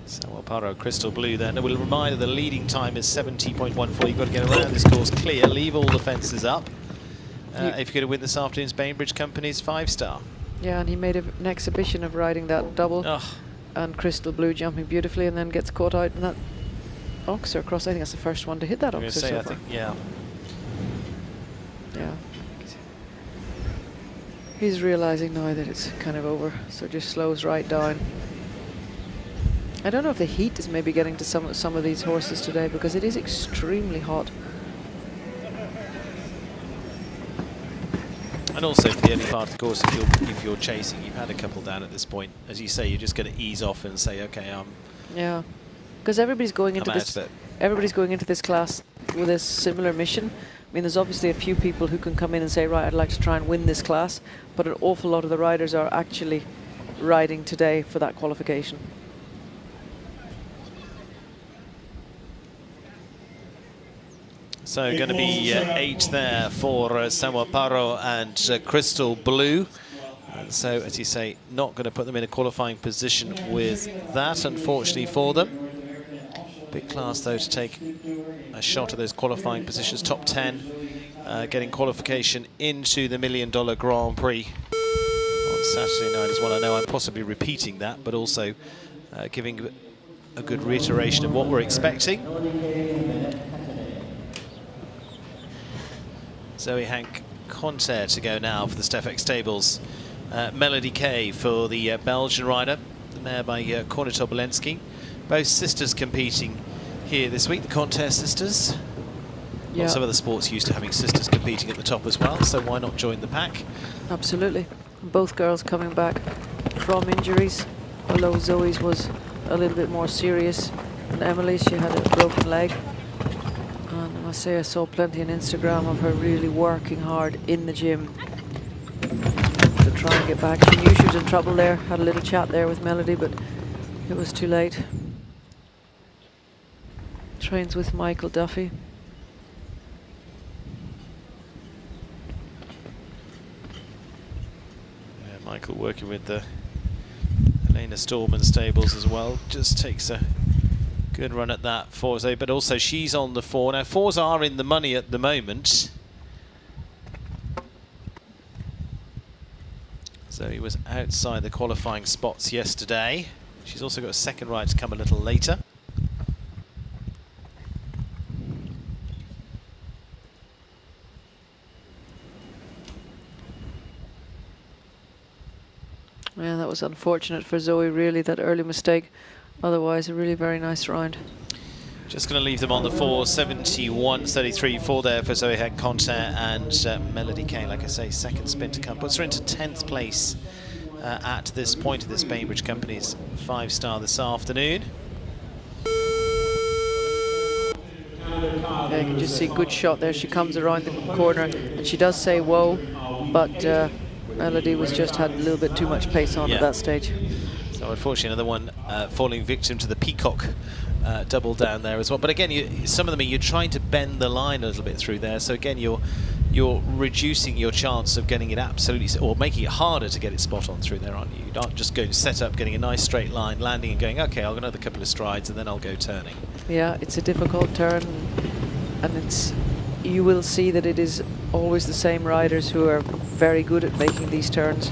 Samuel Parro, Crystal Blue then. We'll remind you the leading time is 70.14. You've got to get around this course clear, leave all the fences up. If you're going to win this afternoon's Bainbridge Company's 5-star. Yeah, and he made an exhibition of riding that double. And Crystal Blue jumping beautifully, and then gets caught out in that Oxer cross. I think that's the first one to hit that Oxer so far. Yeah. Yeah. He's realizing now that it's kind of over, so just slows right down. I don't know if the heat is maybe getting to some of these horses today, because it is extremely hot. And also for the early part of the course, if you're chasing, you've had a couple down at this point. As you say, you're just going to ease off and say, okay, yeah, because everybody's going into this. Everybody's going into this class with a similar mission. I mean, there's obviously a few people who can come in and say, right, I'd like to try and win this class, but an awful lot of the riders are actually riding today for that qualification. So going to be 8 there for Samuel Parro and Crystal Blue. And so, as you say, not going to put them in a qualifying position with that, unfortunately for them. Big class, though, to take a shot at those qualifying positions. Top 10 getting qualification into the $1 Million Grand Prix on Saturday night as well. I know I'm possibly repeating that, but also giving a good reiteration of what we're expecting. Zoe Hank-Conter to go now for the Stefex Stables. Melody Kay for the Belgian rider, the mare by Corne Tobolensky. Both sisters competing here this week, the Conter sisters. Yeah. Lots of other sports used to having sisters competing at the top as well, so why not join the pack? Absolutely. Both girls coming back from injuries, although Zoe's was a little bit more serious than Emily's. She had a broken leg. And I must say I saw plenty on Instagram of her really working hard in the gym to try and get back. She knew she was in trouble there, had a little chat there with Melody, but it was too late. Trains with Michael Duffy. Michael working with the Elena Storman stables as well. Just takes a good run at that for Zoe, but also she's on the 4. Now 4s are in the money at the moment. Zoe was outside the qualifying spots yesterday. She's also got a second ride to come a little later. Yeah, that was unfortunate for Zoe, really, that early mistake. Otherwise, a really very nice round. Just going to leave them on the 4, 71.33 for there for Zoe Hank-Conter and Melody Kay. Like I say, second spin to come. Puts her into 10th place at this point of this Bainbridge Company's 5-star this afternoon. Yeah, you can just see good shot there. She comes around the corner and she does say whoa, but Melody was just had a little bit too much pace on at that stage. So unfortunately another one falling victim to the peacock double down there as well. But again, some of them you're trying to bend the line a little bit through there. So again, you're reducing your chance of getting it absolutely, or making it harder to get it spot on through there, aren't you? You're not just going to set up, getting a nice straight line, landing and going, okay, I'll go another couple of strides and then I'll go turning. Yeah, it's a difficult turn, and you will see that it is always the same riders who are very good at making these turns,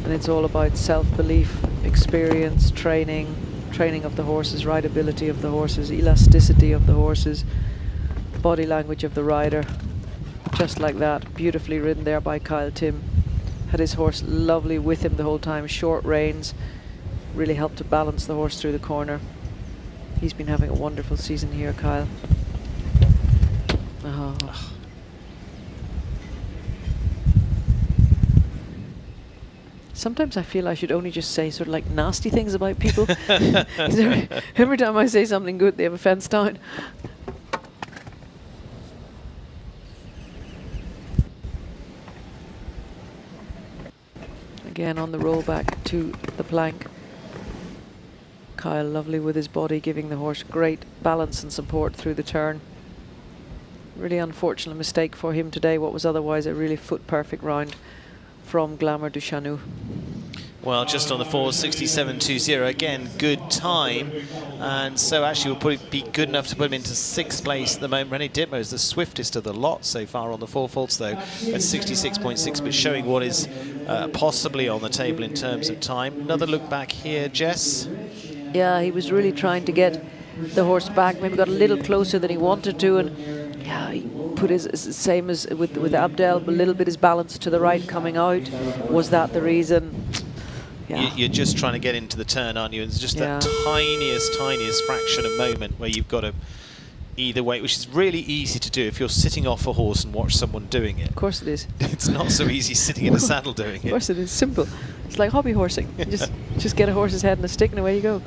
and it's all about self-belief, experience, training of the horses, rideability of the horses, elasticity of the horses, body language of the rider. Just like that, beautifully ridden there by Kyle Tim. Had his horse lovely with him the whole time, short reins, really helped to balance the horse through the corner. He's been having a wonderful season here, Kyle. Oh. Sometimes I feel I should only just say sort of like nasty things about people. Every time I say something good, they have a fence down. Again on the roll back to the plank. Kyle lovely with his body, giving the horse great balance and support through the turn. Really unfortunate mistake for him today, what was otherwise a really foot perfect round from Glamour du Chanou. Well, just on the 4, 67.20. Again, good time. And so actually will probably be good enough to put him into 6th place at the moment. René Dittmer is the swiftest of the lot so far on the 4 faults, though, at 66.6, but showing what is possibly on the table in terms of time. Another look back here, Jess. Yeah, he was really trying to get the horse back, maybe got a little closer than he wanted to, and yeah, he put his same as with Abdel, a little bit his balance to the right coming out. Was that the reason? Yeah. You're just trying to get into the turn, aren't you? It's just that tiniest fraction of moment where you've got to either way, which is really easy to do if you're sitting off a horse and watch someone doing it. Of course it is. It's not so easy sitting in a saddle doing it. Of course it is. Simple. It's like hobby horsing. You just get a horse's head and a stick and away you go.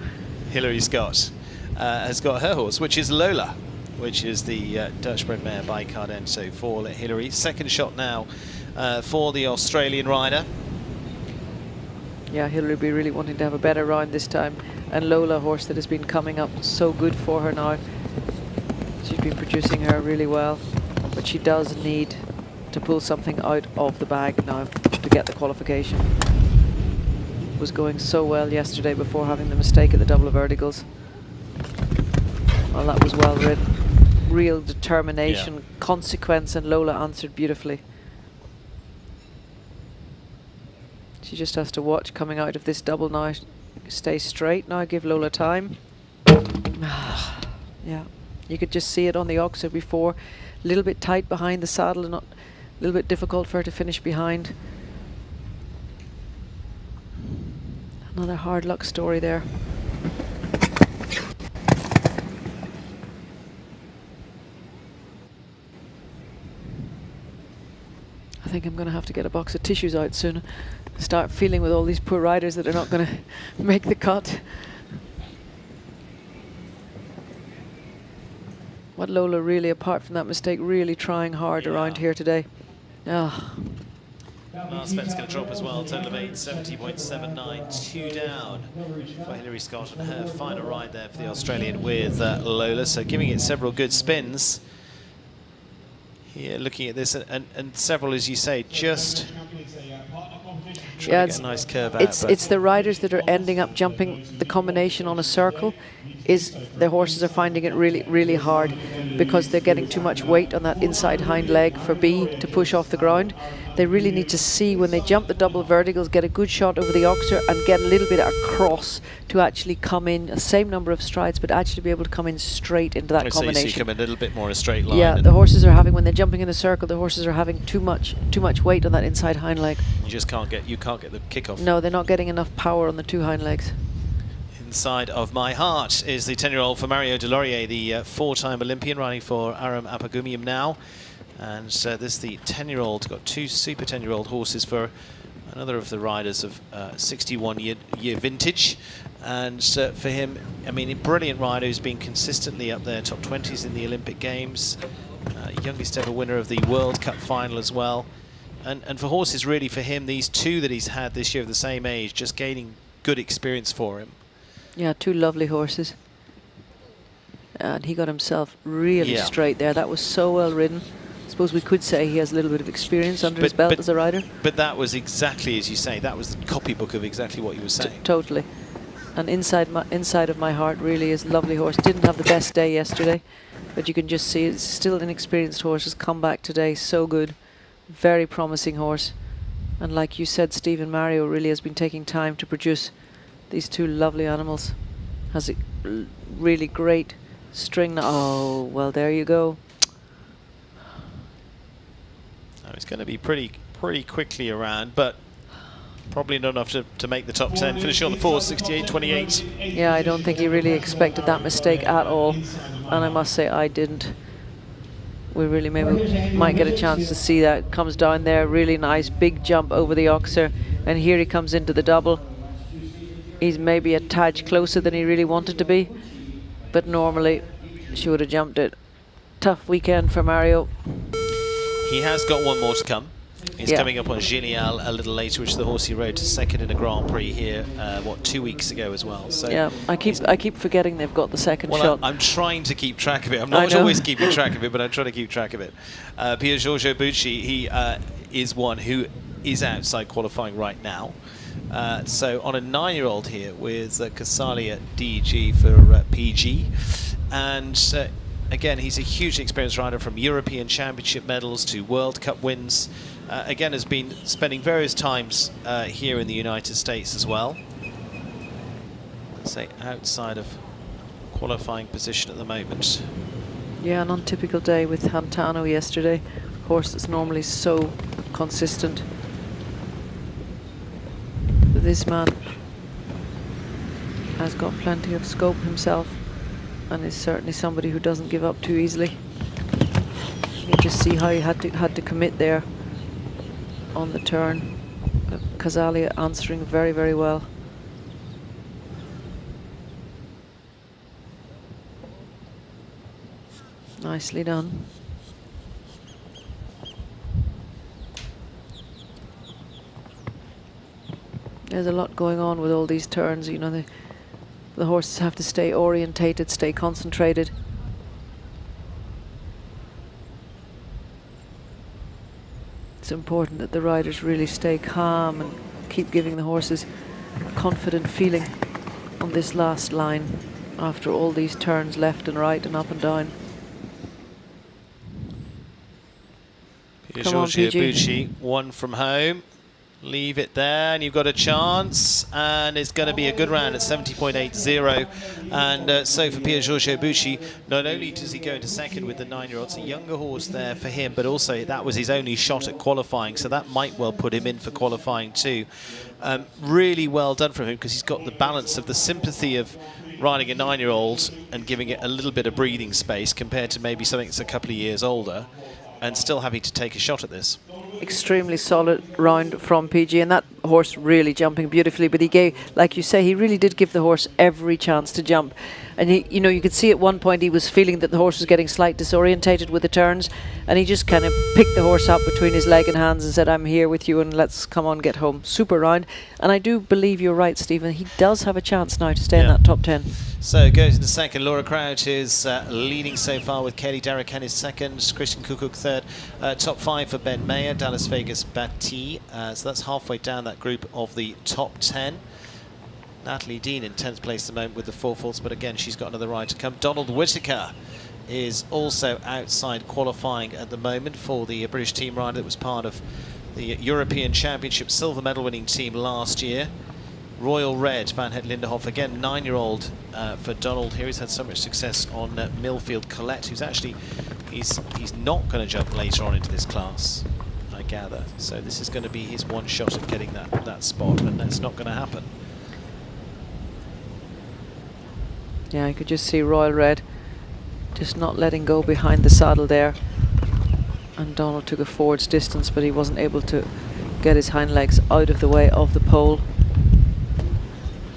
Hilary Scott has got her horse, which is Lola, which is the Dutch-bred mare by Carden. So for Hilary, second shot now for the Australian rider. Yeah, Hilary will be really wanting to have a better round this time. And Lola, a horse that has been coming up so good for her now. She's been producing her really well, but she does need to pull something out of the bag now to get the qualification. Was going so well yesterday before having the mistake at the double of Erdigals. Well, that was well ridden. real determination, consequence, and Lola answered beautifully. She just has to watch coming out of this double now. Stay straight now, give Lola time. Yeah, you could just see it on the Oxer before. A little bit tight behind the saddle and a little bit difficult for her to finish behind. Another hard luck story there. I think I'm going to have to get a box of tissues out soon. Start feeling with all these poor riders that are not going to make the cut. What Lola really, apart from that mistake, really trying hard around here today. Last event's going to drop as well. Total of 870.79, 2 down for Hilary Scott and her final ride there for the Australian with Lola. So giving it several good spins. Here, looking at this, and several, as you say, just trying to get a nice curve out. It's the riders that are ending up jumping the combination on a circle. The horses are finding it really, really hard because they're getting too much weight on that inside hind leg for B to push off the ground. They really need to see when they jump the double verticals, get a good shot over the Oxer and get a little bit across to actually come in, the same number of strides, but actually be able to come in straight into that combination. So you come in a little bit more in a straight line. Yeah, the horses are having, when they're jumping in the circle, the horses are having too much weight on that inside hind leg. You just can't get the kickoff. No, they're not getting enough power on the two hind legs. Inside of my heart is the 10-year-old for Mario Delorier, the 4-time Olympian, riding for Aram Apagumium now. And this the 10-year-old, got 2 super 10-year-old horses for another of the riders of 61-year vintage. And for him, I mean, a brilliant rider who's been consistently up there, top 20s in the Olympic Games, youngest ever winner of the World Cup final as well. And for horses, really, for him, these 2 that he's had this year of the same age, just gaining good experience for him. Yeah, 2 lovely horses. And he got himself really straight there. That was so well ridden. I suppose we could say he has a little bit of experience under his belt as a rider. But that was exactly, as you say, that was the copybook of exactly what you were saying. Totally. And inside of my heart really is a lovely horse. Didn't have the best day yesterday, but you can just see it's still an experienced horse. Has come back today, so good. Very promising horse. And like you said, Stephen, Mario really has been taking time to produce these 2 lovely animals. Has a really great string. Oh, well, there you go. Oh, it's going to be pretty quickly around, but probably not enough to make the top 10. Finishing on the 4, 68.28. Yeah, I don't think he really expected that mistake at all. And I must say, I didn't. We really maybe might get a chance to see that. Comes down there, really nice, big jump over the Oxer. And here he comes into the double. He's maybe a touch closer than he really wanted to be. But normally, she would have jumped it. Tough weekend for Mario. He has got one more to come. He's coming up on Genial a little later, which is the horse he rode to second in a Grand Prix here, 2 weeks ago as well. So yeah, I keep forgetting they've got the second shot. I'm trying to keep track of it. I'm not always keeping track of it, but I'm trying to keep track of it. Pier Giorgio Bucci, he is one who is outside qualifying right now. So on a 9-year-old here with Casalia DG for PG. And again, he's a hugely experienced rider, from European Championship medals to World Cup wins. Again, has been spending various times here in the United States as well. Let's say outside of qualifying position at the moment. Yeah, an untypical day with Hantano yesterday. Horse that's normally so consistent. But this man has got plenty of scope himself, and is certainly somebody who doesn't give up too easily. You just see how he had to commit there on the turn. Casalia answering very, very well. Nicely done. There's a lot going on with all these turns, you know, the horses have to stay orientated, stay concentrated. It's important that the riders really stay calm and keep giving the horses a confident feeling on this last line after all these turns left and right and up and down. Come on, Giorgio PG. Bucci, one from home. Leave it there, and you've got a chance, and it's going to be a good round at 70.80. And so for Pier Giorgio Bucci, not only does he go into second with the 9-year-old, it's a younger horse there for him, but also that was his only shot at qualifying, so that might well put him in for qualifying too. Really well done from him, because he's got the balance of the sympathy of riding a 9-year-old and giving it a little bit of breathing space compared to maybe something that's a couple of years older, and still having to take a shot at this. Extremely solid round from PG, and that horse really jumping beautifully, but he gave, like you say, he really did give the horse every chance to jump. And he, you know, you could see at one point he was feeling that the horse was getting slightly disorientated with the turns, and he just kind of picked the horse up between his leg and hands and said, I'm here with you and let's come on, get home. Super round. And I do believe you're right, Stephen, he does have a chance now to stay in that top 10. So goes into second. Laura Crouch is leading so far, with Kelly Darragh is second, Christian Kukuk third. Top 5 for Ben Mayer, Dallas Vegas Batty. So that's halfway down that group of the top 10. Natalie Dean in 10th place at the moment with the 4 faults, but again she's got another ride to come. Donald Whitaker is also outside qualifying at the moment for the British team rider that was part of the European Championship silver medal winning team last year. Royal Red, Van Het Linderhof, again 9-year-old for Donald here. He's had so much success on Millfield Colette, who's actually, he's not going to jump later on into this class, I gather. So this is going to be his one shot at getting that spot, and that's not going to happen. Yeah, I could just see Royal Red just not letting go behind the saddle there. And Donald took a forwards distance, but he wasn't able to get his hind legs out of the way of the pole.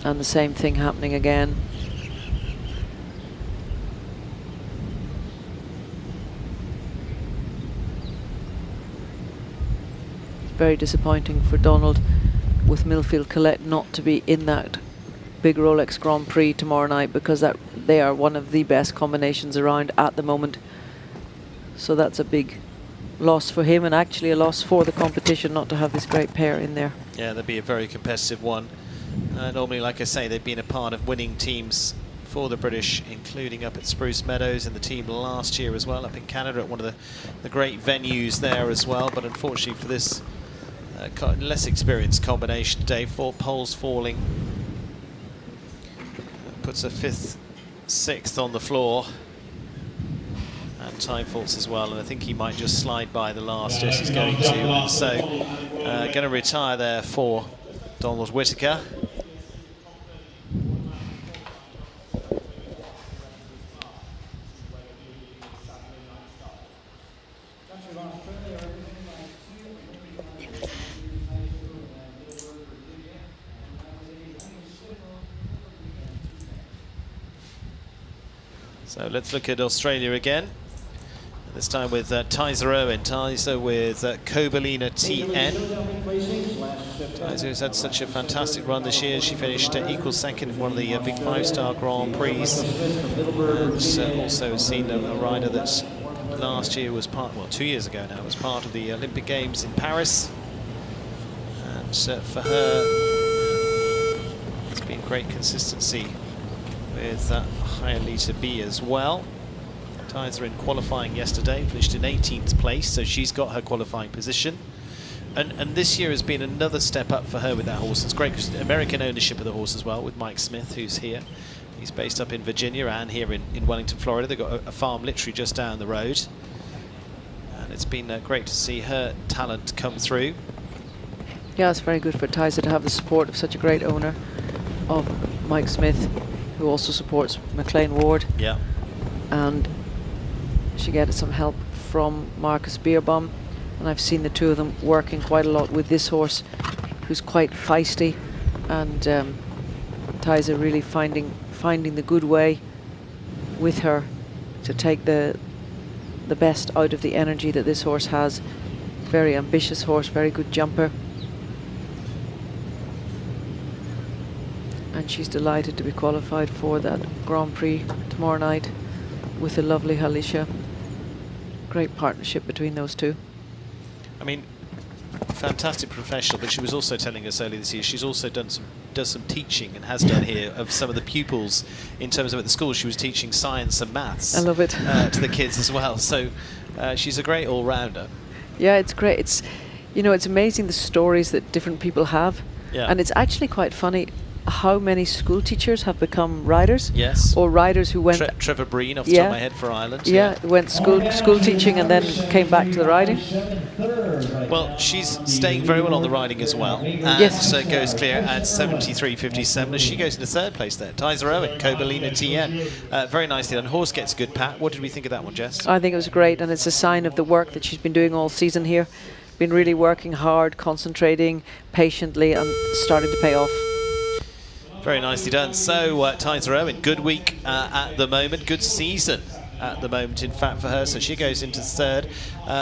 And the same thing happening again. Very disappointing for Donald with Millfield Colette not to be in that big Rolex Grand Prix tomorrow night, because they are one of the best combinations around at the moment. So that's a big loss for him, and actually a loss for the competition not to have this great pair in there. Yeah, that'd be a very competitive one. Normally, like I say, they've been a part of winning teams for the British, including up at Spruce Meadows, and the team last year as well, up in Canada at one of the great venues there as well. But unfortunately for this less experienced combination today, 4 poles falling, puts a 5th, 6th on the floor, and time faults as well, and I think he might just slide by the last as he's going to, and so going to retire there for Donald Whitaker. So let's look at Australia again. This time with Tyser Owen. Tyser with Kobalina TN. Tyser has had such a fantastic run this year. She finished equal second in one of the big 5-star Grand Prix. And also seen a rider that last year was part, well, 2 years ago now, was part of the Olympic Games in Paris. And for her, it's been great consistency with Hialita B as well. Tyser in qualifying yesterday, finished in 18th place, so she's got her qualifying position. And this year has been another step up for her with that horse. It's great because American ownership of the horse as well, with Mike Smith, who's here. He's based up in Virginia and here in Wellington, Florida. They've got a farm literally just down the road. And it's been great to see her talent come through. Yeah, it's very good for Tyser to have the support of such a great owner of Mike Smith, who also supports McLean Ward. Yeah. And she gets some help from Marcus Beerbaum, and I've seen the two of them working quite a lot with this horse, who's quite feisty, and Tyser really finding the good way with her to take the best out of the energy that this horse has. Very ambitious horse, very good jumper, and she's delighted to be qualified for that Grand Prix tomorrow night with the lovely Halisha. Great partnership between those two. I mean, fantastic professional, but she was also telling us earlier this year she's also does some teaching, and has done here, of some of the pupils in terms of at the school. She was teaching science and maths. I love it. To the kids as well. So she's a great all-rounder. Yeah, it's great. It's, you know, it's amazing the stories that different people have. Yeah. And it's actually quite funny how many school teachers have become riders. Yes. Or riders who went... Trevor Breen, off the top of my head, for Ireland. Yeah, went school teaching and then came back to the riding. Well, she's staying very well on the riding as well. And Yes. goes clear at 73.57 as she goes into third place there. Tyser Owen, Cobalina TN. Very nicely done. Horse gets a good pat. What did we think of that one, Jess? I think it was great, and it's a sign of the work that she's been doing all season here. Been really working hard, concentrating patiently, and starting to pay off. Very nicely done. So, Tyser Owen, good week at the moment, good season at the moment, in fact, for her. So she goes into third,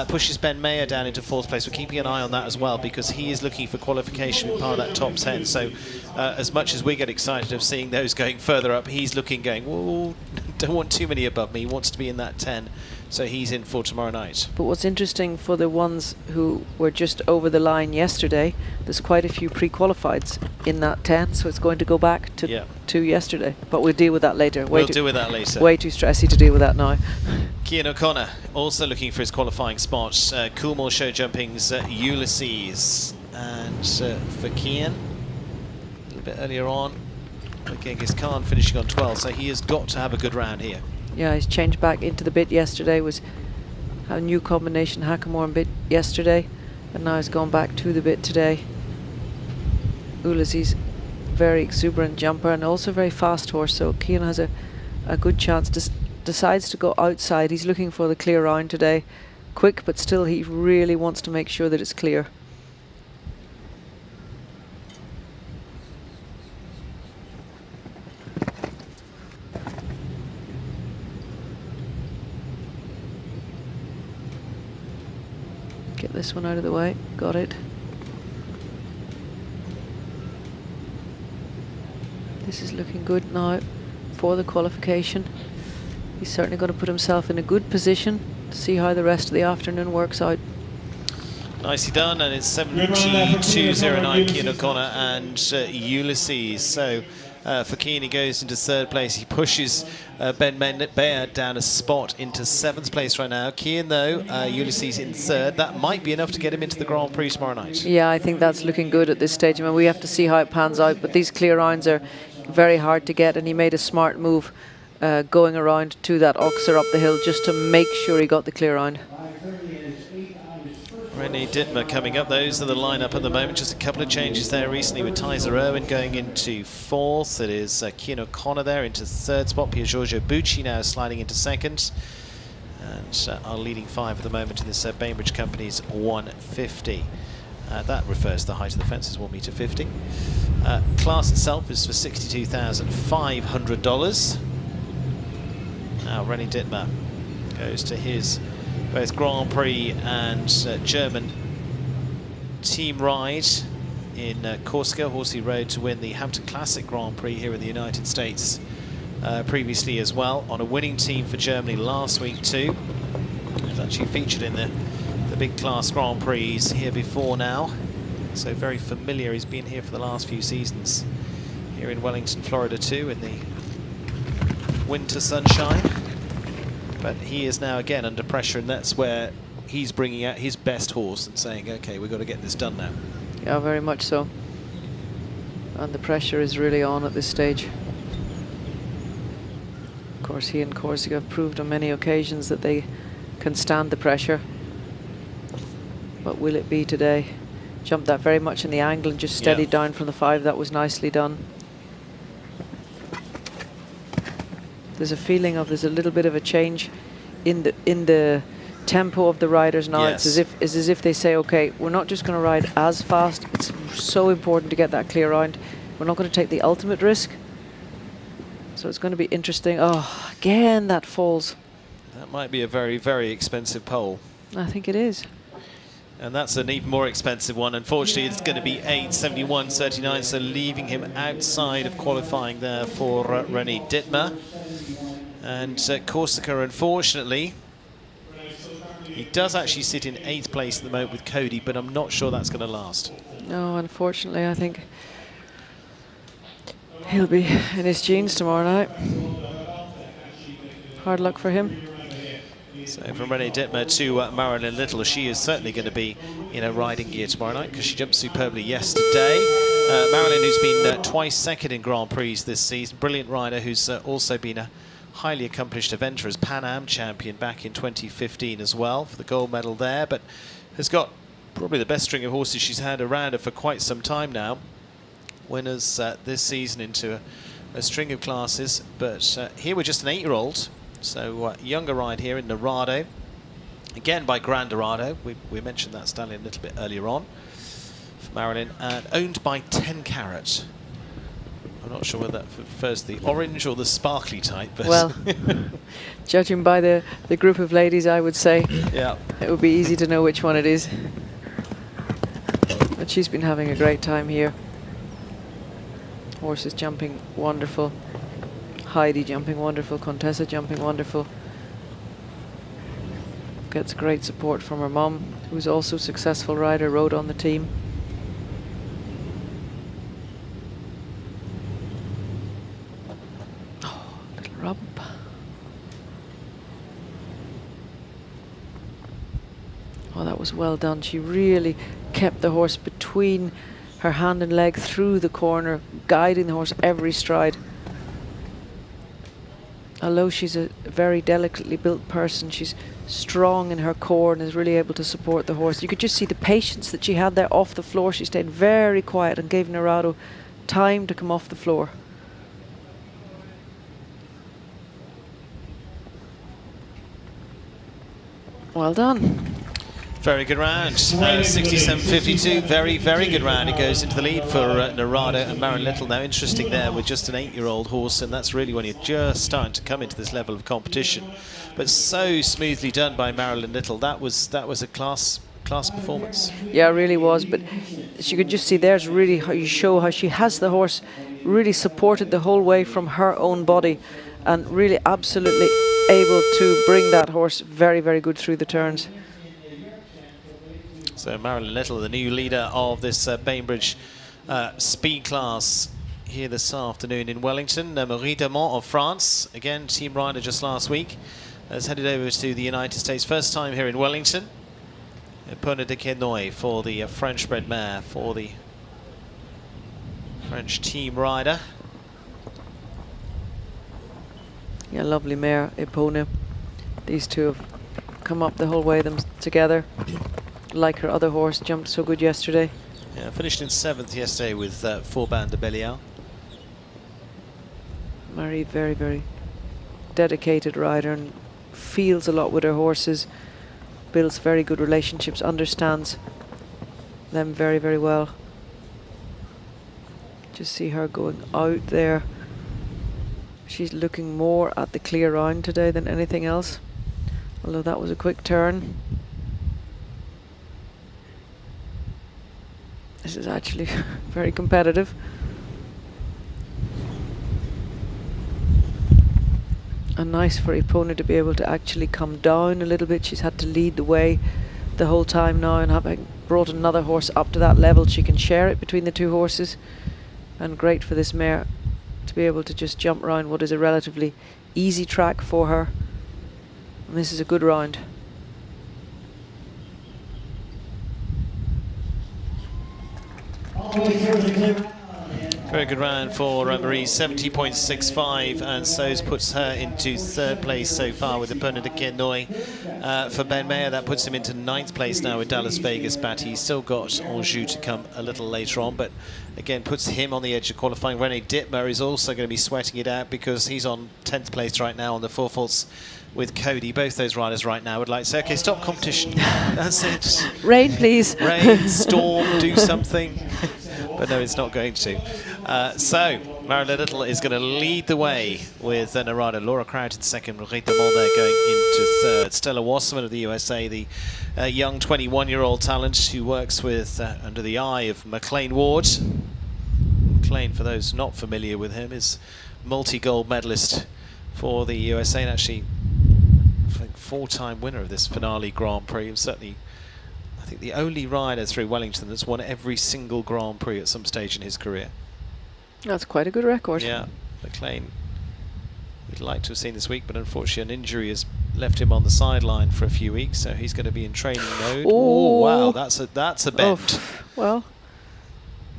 pushes Ben Mayer down into fourth place. We're keeping an eye on that as well because he is looking for qualification with part of that top 10. So as much as we get excited of seeing those going further up, he's looking, going, whoa, don't want too many above me. He wants to be in that 10. So he's in for tomorrow night. But what's interesting for the ones who were just over the line yesterday, there's quite a few pre-qualifieds in that 10, so it's going to go back to yesterday. But we'll deal with that later. We'll deal with that later. Way too stressy to deal with that now. Cian O'Connor also looking for his qualifying spot. Coolmore Show Jumping's Ulysses. And for Cian, a little bit earlier on, Genghis Khan finishing on 12, so he has got to have a good round here. Yeah, he's changed back into the bit yesterday, was a new combination Hackamore and bit yesterday, and now he's gone back to the bit today. Ulysses, very exuberant jumper and also very fast horse, so Cian has a good chance. Decides to go outside. He's looking for the clear round today. Quick, but still he really wants to make sure that it's clear. Get this one out of the way. Got it. This is looking good now for the qualification. He's certainly going to put himself in a good position to see how the rest of the afternoon works out. Nicely done, and it's 72.09 Cian O'Connor and Ulysses. So for Cian, he goes into third place. He pushes Ben Baird down a spot into seventh place right now. Cian, though, Ulysses in third. That might be enough to get him into the Grand Prix tomorrow night. Yeah, I think that's looking good at this stage. I mean, we have to see how it pans out, but these clear rounds are very hard to get, and he made a smart move going around to that Oxer up the hill just to make sure he got the clear round. Rennie Dittmer coming up. Those are the lineup at the moment. Just a couple of changes there recently with Tyser Owen going into fourth. It is Cian O'Connor there into third spot. Pier Giorgio Bucci now sliding into second. And our leading five at the moment in this Bainbridge Company's 150. That refers to the height of the fence is 1.50 m. Class itself is for $62,500. Now Rennie Dittmer goes to his both Grand Prix and German team ride in Corsica. Horse he rode to win the Hampton Classic Grand Prix here in the United States previously as well, on a winning team for Germany last week too. He was actually featured in the big class Grand Prix here before now, so very familiar. He's been here for the last few seasons here in Wellington, Florida too, in the winter sunshine. But he is now again under pressure, and that's where he's bringing out his best horse and saying, okay, we've got to get this done now. Yeah, very much so. And the pressure is really on at this stage. Of course, he and Corsica have proved on many occasions that they can stand the pressure. But will it be today? Jumped that very much in the angle and just steadied down from the 5. That was nicely done. There's a feeling of there's a little bit of a change in the tempo of the riders now. Yes. It's as if they say, okay, we're not just going to ride as fast. It's so important to get that clear round. We're not going to take the ultimate risk. So it's going to be interesting. Oh, again that falls. That might be a very, very expensive pole. I think it is. And that's an even more expensive one. Unfortunately, it's going to be 8.71.39, so leaving him outside of qualifying there for Rennie Dittmer. And Corsica, unfortunately, he does actually sit in 8th place at the moment with Cody, but I'm not sure that's going to last. No, unfortunately, I think he'll be in his jeans tomorrow night. Hard luck for him. So from Renee Dittmer to Marilyn Little, she is certainly going to be in a riding gear tomorrow night because she jumped superbly yesterday. Marilyn, who's been twice second in Grand Prix this season, brilliant rider who's also been a highly accomplished eventer as Pan Am champion back in 2015 as well for the gold medal there, but has got probably the best string of horses she's had around her for quite some time now. Winners this season into a string of classes, but here we're just an 8-year-old, so younger ride here in Dorado, again by Grand Dorado. We mentioned that stallion a little bit earlier on for Marilyn, and owned by 10 Carat. I'm not sure whether that prefers the orange or the sparkly type, but well, judging by the group of ladies, I would say yeah, it would be easy to know which one it is. But she's been having a great time here. Horses jumping wonderful. Heidi jumping wonderful. Contessa jumping wonderful. Gets great support from her mum, who's also a successful rider, rode on the team. Oh, little rub. Oh, that was well done. She really kept the horse between her hand and leg through the corner, guiding the horse every stride. Although she's a very delicately built person, she's strong in her core and is really able to support the horse. You could just see the patience that she had there off the floor. She stayed very quiet and gave Narado time to come off the floor. Well done. Very good round, 67.52, very, very good round. It goes into the lead for Narado and Marilyn Little. Now interesting there with just an 8-year-old horse, and that's really when you're just starting to come into this level of competition. But so smoothly done by Marilyn Little. That was a class performance. Yeah, it really was, but as you could just see there's really how you show how she has the horse really supported the whole way from her own body and really absolutely able to bring that horse very, very good through the turns. So Marilyn Little, the new leader of this Bainbridge speed class here this afternoon in Wellington. Marie Damont of France, again team rider just last week, has headed over to the United States. First time here in Wellington. Pona de Quesnoy for the French-bred mare for the French team rider. Yeah, lovely mare, Epona. These two have come up the whole way them together. Like her other horse, jumped so good yesterday. Yeah, finished in 7th yesterday with Fauban de Belliard. Marie, very, very dedicated rider and feels a lot with her horses, builds very good relationships, understands them very, very well. Just see her going out there. She's looking more at the clear round today than anything else, although that was a quick turn. This is actually very competitive. And nice for Epona to be able to actually come down a little bit. She's had to lead the way the whole time now, and having brought another horse up to that level, she can share it between the two horses. And great for this mare to be able to just jump around what is a relatively easy track for her. And this is a good round. Very good round for Marie, 70.65, and so puts her into 3rd place so far with the Pona de Quesnoy. For Ben Mayer, that puts him into 9th place now with Dallas Vegas Bat. He's still got Anjou to come a little later on, but again puts him on the edge of qualifying. Rene Dittmer is also going to be sweating it out because he's on 10th place right now on the 4 faults with Cody. Both those riders right now would like to say, okay, stop competition. That's it. Rain, please. Rain, storm, do something. But no, it's not going to. So, Marilyn Little is going to lead the way with Narado. Laura Croughton second, Marie Damont there going into 3rd. Stella Wasserman of the USA, the young 21-year-old talent who works with under the eye of McLean Ward. McLean, for those not familiar with him, is multi-gold medalist for the USA and actually I think 4-time winner of this finale Grand Prix. And certainly, I think the only rider through Wellington that's won every single Grand Prix at some stage in his career. That's quite a good record. Yeah, McLean we'd like to have seen this week, but unfortunately an injury has left him on the sideline for a few weeks, so he's going to be in training mode. Oh, wow, that's a bend. Oh, well,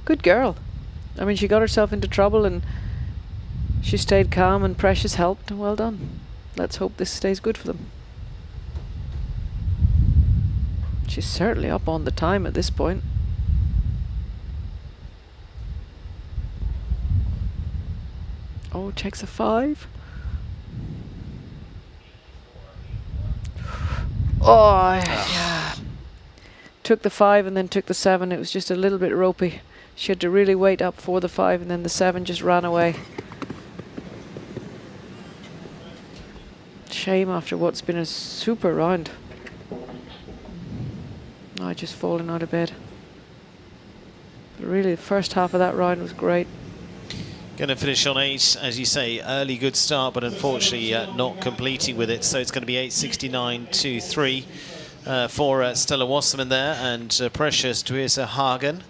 good girl. I mean, she got herself into trouble and she stayed calm, and Precious helped. Well done. Let's hope this stays good for them. She's certainly up on the time at this point. Oh, checks a 5. Oh, yeah. Took the 5 and then took the 7. It was just a little bit ropey. She had to really wait up for the 5, and then the 7 just ran away. Shame after what's been a super round. I just fallen out of bed. But really, the first half of that round was great. Going to finish on 8, as you say, early good start, but unfortunately not completing with it. So it's going to be 8:69.23 for Stella Wasserman there, and Precious Theresa Hagen.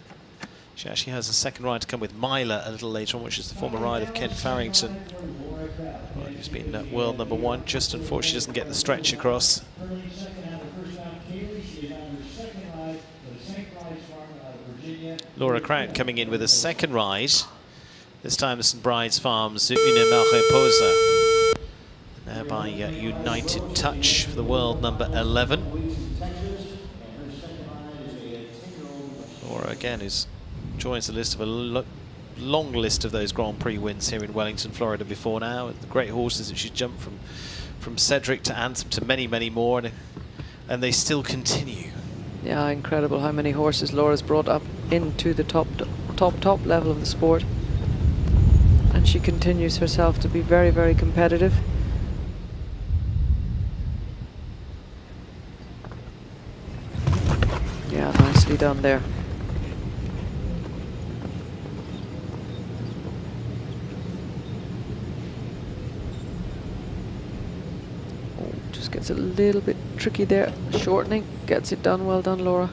She actually has a second ride to come with Myla a little later on, which is the former ride of Ken Farrington, who's been world number 1. Just unfortunately doesn't get the stretch across. Laura Kraut coming in with a second ride. This time the St Bride's Farms Une Mariposa. Thereby United Touch for the world number 11. Laura again joins the list of a long list of those Grand Prix wins here in Wellington, Florida before now. The great horses that she's jumped from Cedric to Anthem to many, many more, and they still continue. Yeah, incredible how many horses Laura's brought up into the top level of the sport. And she continues herself to be very, very competitive. Yeah, nicely done there. Oh, just gets a little bit tricky there. Shortening, gets it done. Well done, Laura.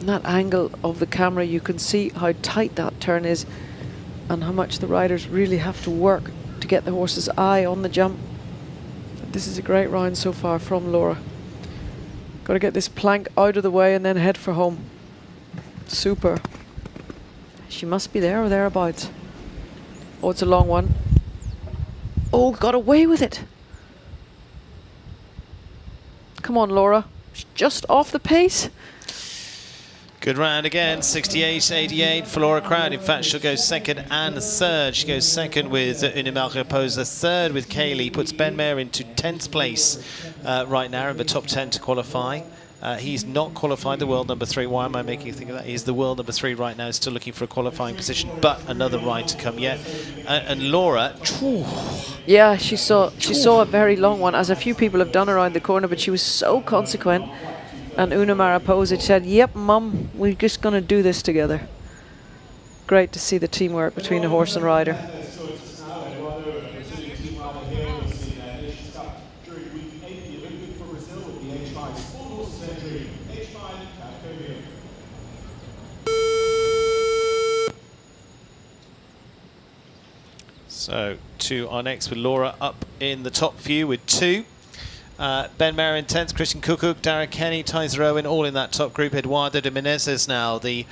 In that angle of the camera, you can see how tight that turn is and how much the riders really have to work to get the horse's eye on the jump. This is a great round so far from Laura. Got to get this plank out of the way and then head for home. Super. She must be there or thereabouts. Oh, it's a long one. Oh, got away with it. Come on, Laura. She's just off the pace. Good round again, 68.88 for Laura Kraut. In fact, she'll go second and third. She goes second with Une Mariposa, third with Kaylee, puts Ben Mayer into 10th place right now in the top 10 to qualify. He's not qualified, the world number 3. Why am I making you think of that? He's the world number 3 right now, still looking for a qualifying position, but another ride to come yet. And Laura, yeah, she saw a very long one, as a few people have done around the corner, but she was so consequent. And Une Mariposa said, yep, Mum, we're just going to do this together. Great to see the teamwork between a horse and rider. So to our next with Laura up in the top few with 2. Ben Mayer in 10th, Christian Kukuk, Darragh Kenny, Tyser Owen, all in that top group. Eduardo de Menezes now, the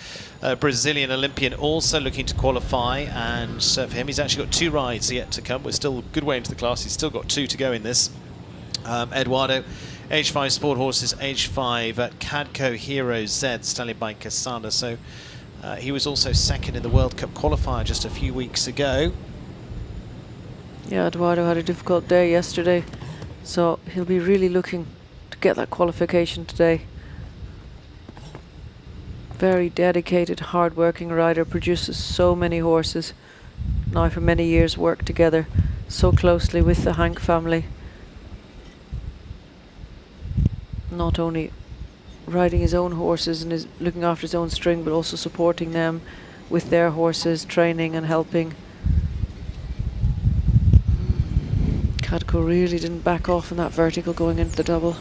Brazilian Olympian, also looking to qualify. And for him, he's actually got 2 rides yet to come. We're still a good way into the class. He's still got 2 to go in this. Eduardo, H5 Sport Horses, H5 at Cadco Hero Z, stallion by Casada. So he was also second in the World Cup qualifier just a few weeks ago. Yeah, Eduardo had a difficult day yesterday. So he'll be really looking to get that qualification today. Very dedicated, hard-working rider, produces so many horses. Now for many years worked together so closely with the Hank family. Not only riding his own horses and looking after his own string, but also supporting them with their horses, training and helping. Cadco really didn't back off in that vertical going into the double.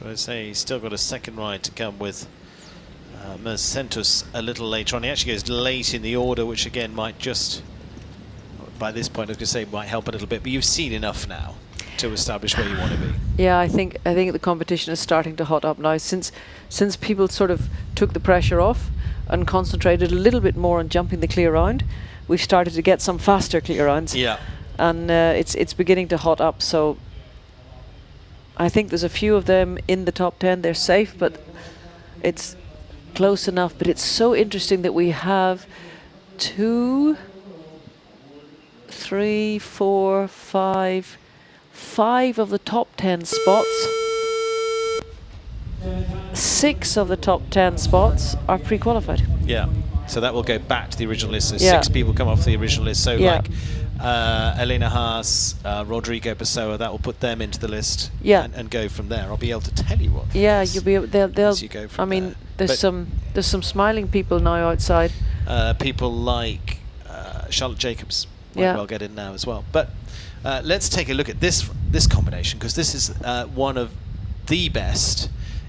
So I say he's still got a second ride to come with Mercentus a little later on. He actually goes late in the order, which again might just, by this point I was going to say, might help a little bit, but you've seen enough now to establish where you want to be. Yeah, I think the competition is starting to hot up now since people sort of took the pressure off and concentrated a little bit more on jumping the clear round. We've started to get some faster clear rounds. Yeah. And it's beginning to hot up, so I think there's a few of them in the top 10. They're safe, but it's close enough. But it's so interesting that we have 2, 3, 4, 5 of the top 10 spots. 6 of the top 10 spots are pre-qualified. Yeah. So that will go back to the original list. So Yeah. 6 people come off the original list. So Yeah. like Elena Haas, Rodrigo Pessoa, that will put them into the list. Yeah. And go from there. I'll be able to tell you what. Yeah, you'll be able, they'll as you go from I mean, there. there's But some smiling people now outside. people like Charlotte Jacobs might Yeah. well get in now as well. But let's take a look at this combination, because this is one of the best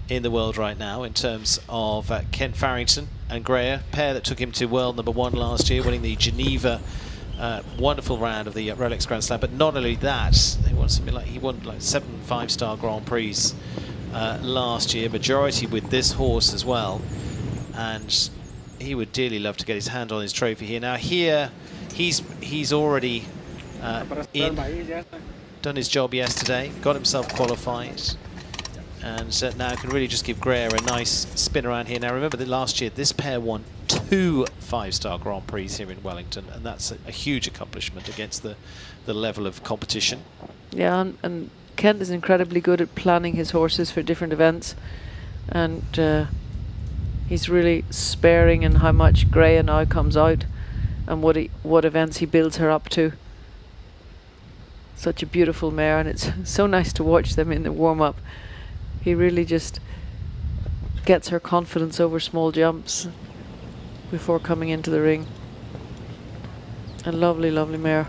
in the world right now in terms of Kent Farrington and Greer, pair that took him to world #1 last year, winning the Geneva wonderful round of the Rolex Grand Slam. But not only that, he won 7 5-star Grand Prix last year, majority with this horse as well, and he would dearly love to get his hand on his trophy here. Now here he's already done his job yesterday, got himself qualified, and now can really just give Greer a nice spin around here. Now remember that last year this pair won 2 5-star Grand Prix here in Wellington, and that's a huge accomplishment against the level of competition. Yeah, and Kent is incredibly good at planning his horses for different events, and he's really sparing in how much Greer now comes out and what events he builds her up to. Such a beautiful mare, and it's so nice to watch them in the warm-up. He really just gets her confidence over small jumps before coming into the ring. A lovely, lovely mare.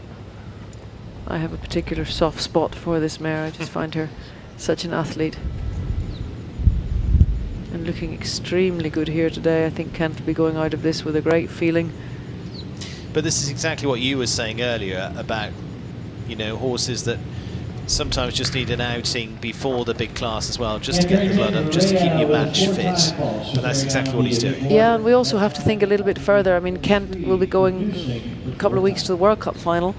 I have a particular soft spot for this mare. I just find her such an athlete. And looking extremely good here today. I think Kent will be going out of this with a great feeling. But this is exactly what you were saying earlier about, you know, horses that sometimes just need an outing before the big class as well, just to get the blood up, just to keep your match fit. But that's exactly what he's doing. Yeah, and we also have to think a little bit further. I mean, Kent will be going a couple of weeks to the World Cup final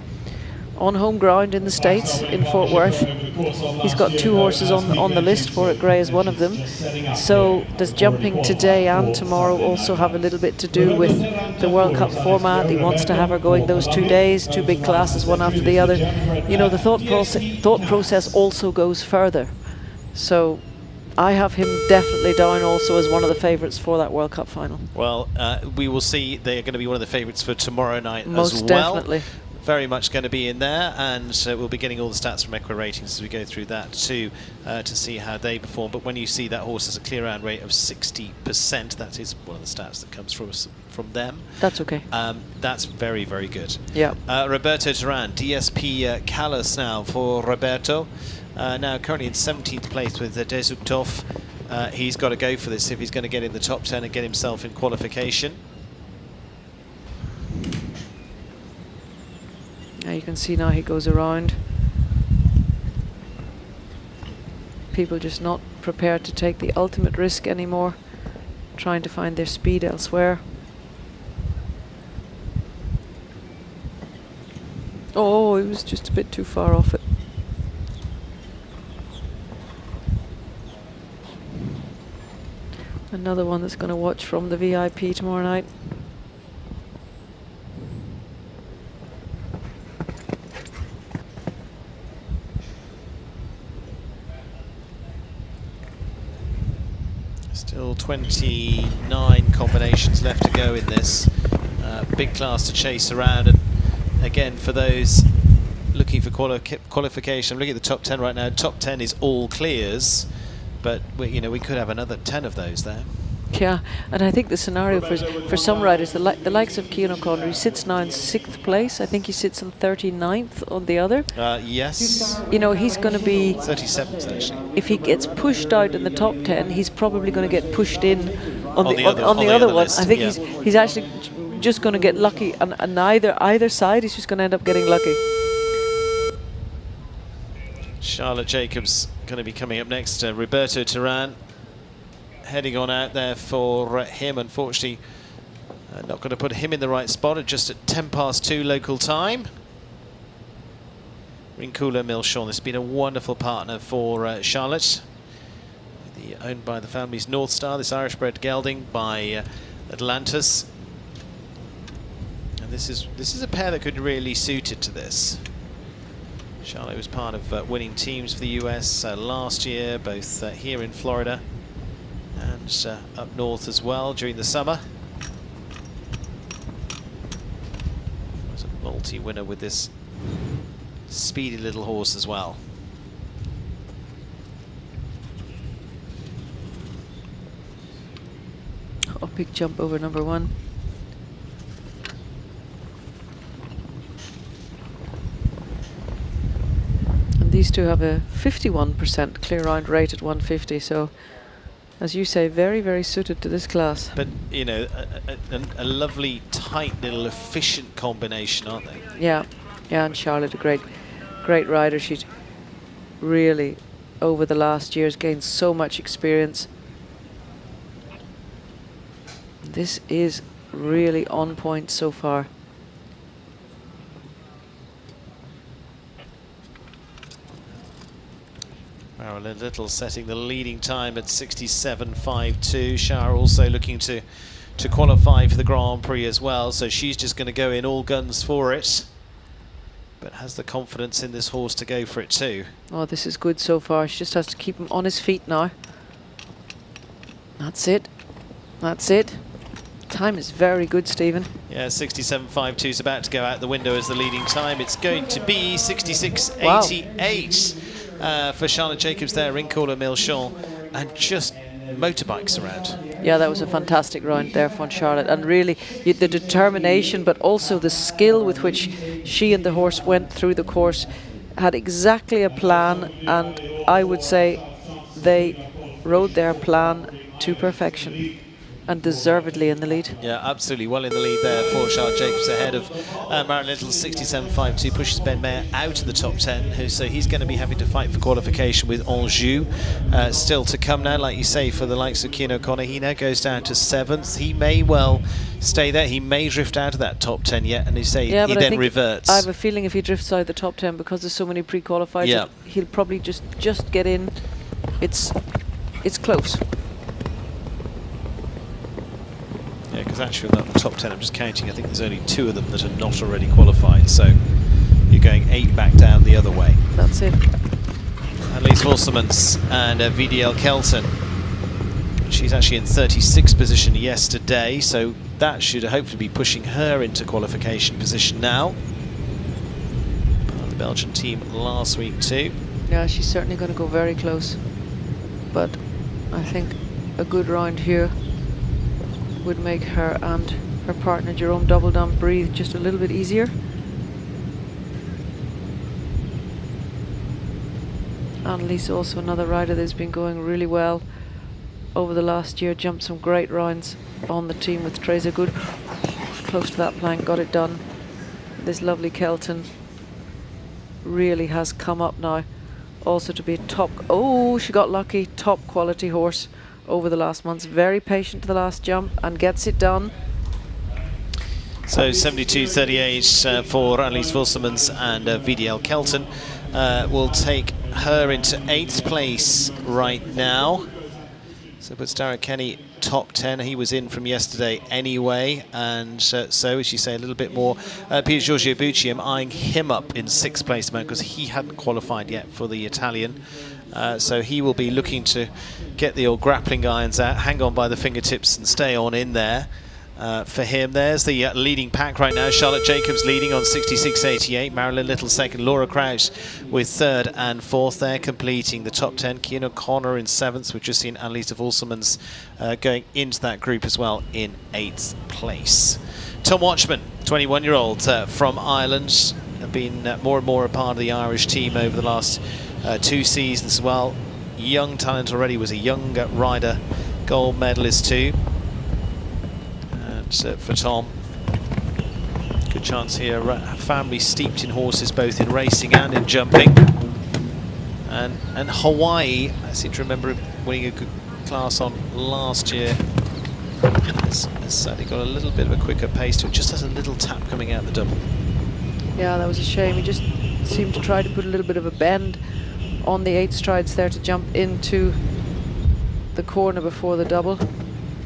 on home ground in the States, in Fort Worth. He's got 2 horses on the list for it. Grey is one of them. So does jumping today and tomorrow also have a little bit to do with the World Cup format? He wants to have her going those 2 days, 2 big classes, one after the other. You know, the thought process also goes further. So I have him definitely down also as one of the favourites for that World Cup final. Well, we will see. They're going to be one of the favourites for tomorrow night Most as well. definitely. Very much going to be in there, and we'll be getting all the stats from Equa Ratings as we go through that too, to see how they perform. But when you see that horse has a clear round rate of 60%, that is one of the stats that comes from them. That's okay. That's very, very good. Yeah. Roberto Duran, DSP Callas now for Roberto. Now currently in 17th place with Desuktov. He's got to go for this if he's going to get in the top 10 and get himself in qualification. You can see now he goes around. People just not prepared to take the ultimate risk anymore, trying to find their speed elsewhere. Oh, he was just a bit too far off it. Another one that's going to watch from the VIP tomorrow night. Still 29 combinations left to go in this big class to chase around, and again for those looking for qualification, I'm looking at the top 10 right now. Top 10 is all clears, but we could have another 10 of those there. Yeah, and I think the scenario for some riders, the likes of Cian O'Connor, he sits now in 6th place. I think he sits in 39th on the other. Yes. You know, he's going to be 37th actually. If he gets pushed out in the top 10, he's probably going to get pushed in on the other one. list, I think yeah. he's actually just going to get lucky, and either side, he's just going to end up getting lucky. Charlotte Jacobs going to be coming up next. Roberto Turan heading on out there for him. Unfortunately, not going to put him in the right spot at just at 2:10 local time. Rinculo Milchon has been a wonderful partner for Charlotte. Owned by the family's North Star, this Irish-bred gelding by Atlantis. And this is a pair that could really suit it to this. Charlotte was part of winning teams for the US last year, both here in Florida and up north as well during the summer. Was a multi-winner with this speedy little horse as well. Oh, big jump over number 1. And these two have a 51% clear round rate at 150, so as you say, very, very suited to this class. But, you know, a lovely, tight little efficient combination, aren't they? Yeah, and Charlotte, a great rider. She's really, over the last years, gained so much experience. This is really on point so far. Marilyn Little setting the leading time at 67.52. Shara also looking to qualify for the Grand Prix as well, so she's just going to go in all guns for it, but has the confidence in this horse to go for it too. Oh, this is good so far. She just has to keep him on his feet now. That's it. That's it. Time is very good, Stephen. Yeah, 67.52 is about to go out the window as the leading time. It's going to be 66.88 for Charlotte Jacobs there, Rinculo Milchon, and just motorbikes around. Yeah, that was a fantastic round there from Charlotte, and really the determination, but also the skill with which she and the horse went through the course, had exactly a plan, and I would say they rode their plan to perfection. And deservedly in the lead. Yeah, absolutely well in the lead there for Charlotte Jacobs, ahead of Marilyn Little. 67.52 pushes Ben Mayer out of the top 10, so he's going to be having to fight for qualification with Anjou. Still to come now, like you say, for the likes of Cian O'Connor. He now goes down to 7th. He may well stay there. He may drift out of that top 10 yet, and he then reverts. I have a feeling if he drifts out of the top 10, because there's so many pre-qualified, yeah, he'll probably just get in. It's close. Yeah, because actually in the top 10, I'm just counting, I think there's only 2 of them that are not already qualified, so you're going 8 back down the other way. That's it. Annelies Wolsemans and VDL Kelton. She's actually in 36th position yesterday, so that should hopefully be pushing her into qualification position now. Part of the Belgian team last week too. Yeah, she's certainly going to go very close, but I think a good round here would make her and her partner Jerome Doubledon breathe just a little bit easier. Annelies, also another rider that's been going really well over the last year, jumped some great rounds on the team with Treza Good. Close to that plank, got it done. This lovely Kelton really has come up now also to be a top, oh, she got lucky, top quality horse over the last months. Very patient to the last jump and gets it done. So 72.38 for Annelies Wolsemans, and VDL Kelton will take her into 8th place right now. So puts Darragh Kenny top 10. He was in from yesterday anyway, and so as you say, a little bit more. Pier Giorgio Bucci, I'm eyeing him up in 6th place because he hadn't qualified yet for the Italian. So he will be looking to get the old grappling irons out, hang on by the fingertips and stay on in there. for him. There's the leading pack right now. Charlotte Jacobs leading on 66.88. Marilyn Little second. Laura Crouch with third and fourth there, completing the top 10. Cian O'Connor in seventh. We've just seen Annalisa Volselmans going into that group as well in 8th place. Tom Watchman, 21-year-old from Ireland, been more and more a part of the Irish team over the last 2 seasons as well. Young talent already, was a young rider, gold medalist too. And for Tom, good chance here. Family steeped in horses, both in racing and in jumping. And Hawaii, I seem to remember him winning a good class on last year. Has certainly got a little bit of a quicker pace to it. Just has a little tap coming out the double. Yeah, that was a shame. He just seemed to try to put a little bit of a bend on the 8 strides there to jump into the corner before the double.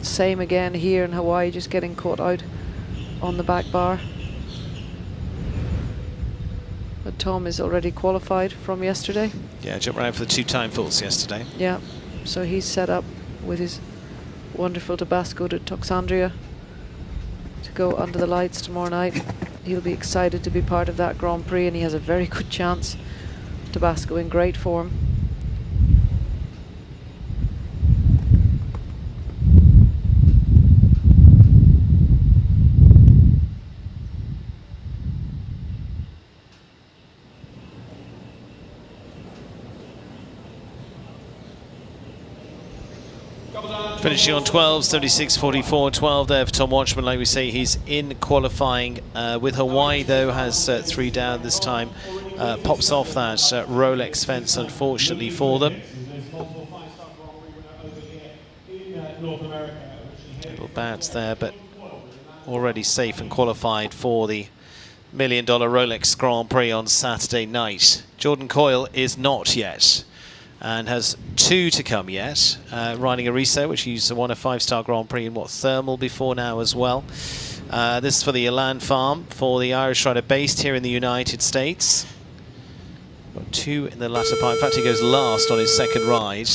Same again here in Hawaii, just getting caught out on the back bar. But Tom is already qualified from yesterday. Yeah, jumped around for the 2-time falls yesterday. Yeah, so he's set up with his wonderful Tabasco to Toxandria to go under the lights tomorrow night. He'll be excited to be part of that Grand Prix, and he has a very good chance. Tabasco in great form. Finishing on 12, 76.44, 12 there for Tom Watchman. Like we say, he's in qualifying with Hawaii, though, has 3 down this time. Pops off that Rolex fence, unfortunately for them. Little bounce there, but already safe and qualified for the $1 million Rolex Grand Prix on Saturday night. Jordan Coyle is not yet, and has 2 to come yet. Riding a Riso, which he's won a 5-star Grand Prix in thermal before now as well. This is for the Elan Farm, for the Irish rider based here in the United States. Got 2 in the latter part. In fact, he goes last on his second ride.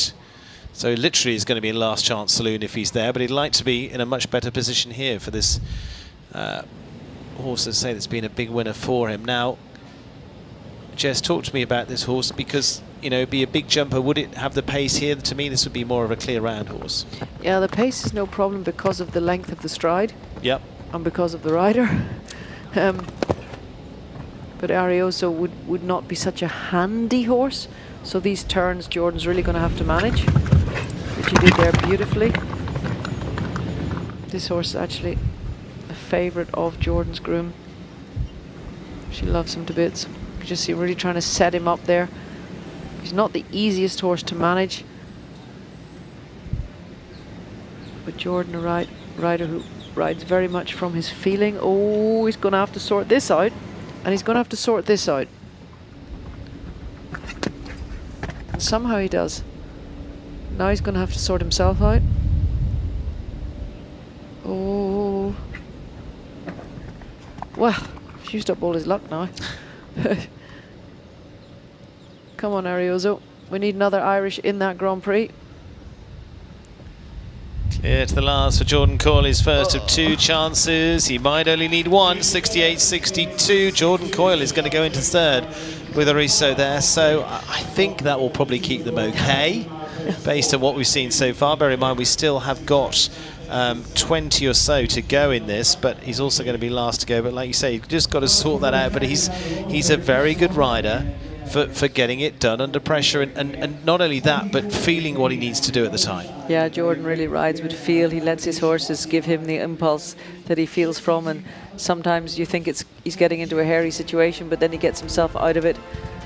So literally is going to be in last chance saloon if he's there, but he'd like to be in a much better position here for this horse, as I say, that's been a big winner for him. Now, Jess, talk to me about this horse, because, you know, be a big jumper. Would it have the pace here? To me, this would be more of a clear round horse. Yeah, the pace is no problem because of the length of the stride. Yep. And because of the rider. But Arioso would not be such a handy horse. So these turns Jordan's really going to have to manage, which he did there beautifully. This horse is actually a favourite of Jordan's groom. She loves him to bits. You just see really trying to set him up there. He's not the easiest horse to manage. But Jordan, a rider who rides very much from his feeling. Oh, he's going to have to sort this out. And he's going to have to sort this out. And somehow he does. Now he's going to have to sort himself out. Oh. Well, he's used up all his luck now. Come on, Arioso. We need another Irish in that Grand Prix. Clear to the last for Jordan Coyle, his first of 2 chances. He might only need 1. 68.62. Jordan Coyle is going to go into third with Ariso there. So I think that will probably keep them okay based on what we've seen so far. Bear in mind, we still have got 20 or so to go in this, but he's also going to be last to go. But like you say, you've just got to sort that out. But he's a very good rider for getting it done under pressure, and not only that, but feeling what he needs to do at the time. Yeah, Jordan really rides with feel. He lets his horses give him the impulse that he feels from, and sometimes you think he's getting into a hairy situation, but then he gets himself out of it.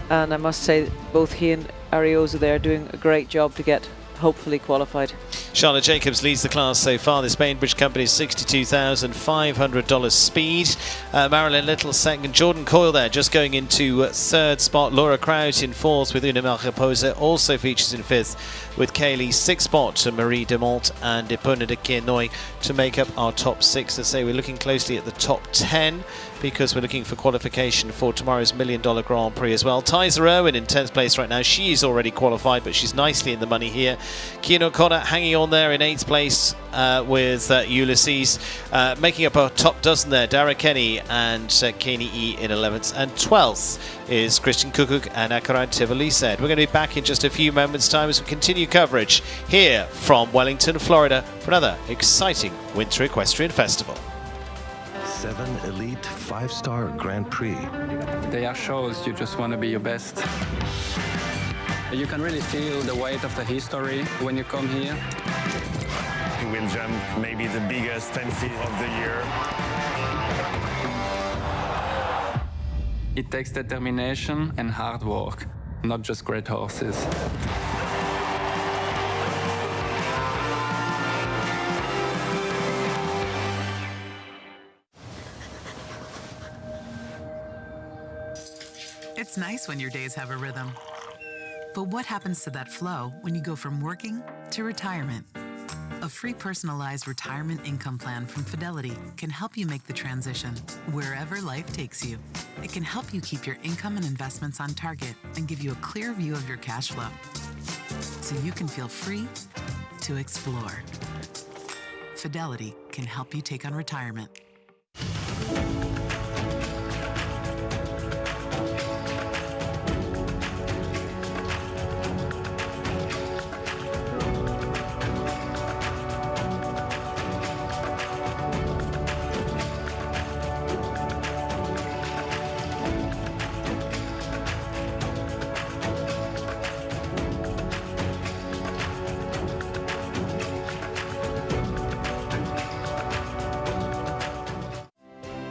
And I must say, both he and Arioso there are doing a great job to get hopefully qualified. Charlotte Jacobs leads the class so far. This Bainbridge company is $62,500 speed. Marilyn Little second. Jordan Coyle there just going into third spot. Laura Crouch in fourth with Una Mariposa. Also features in fifth with Kaylee. Sixth spot to Marie Demont and Epona de Kienoi to make up our top 6. As I say, we're looking closely at the top 10 because we're looking for qualification for tomorrow's $1 million Grand Prix as well. Tyser Irwin in 10th place right now. She is already qualified, but she's nicely in the money here. Keane O'Connor hanging on there in 8th place with Ulysses. Making up our top dozen there, Dara Kenny and Kenny E in 11th. And 12th is Christian Kukuk and Akaran Tivoli said. We're going to be back in just a few moments' time as we continue coverage here from Wellington, Florida for another exciting Winter Equestrian Festival. 7 elite 5-star Grand Prix. They are shows you just want to be your best. You can really feel the weight of the history when you come here. He will jump maybe the biggest 10 feet of the year. It takes determination and hard work, not just great horses. It's nice when your days have a rhythm. But what happens to that flow when you go from working to retirement? A free personalized retirement income plan from Fidelity can help you make the transition wherever life takes you. It can help you keep your income and investments on target and give you a clear view of your cash flow so you can feel free to explore. Fidelity can help you take on retirement.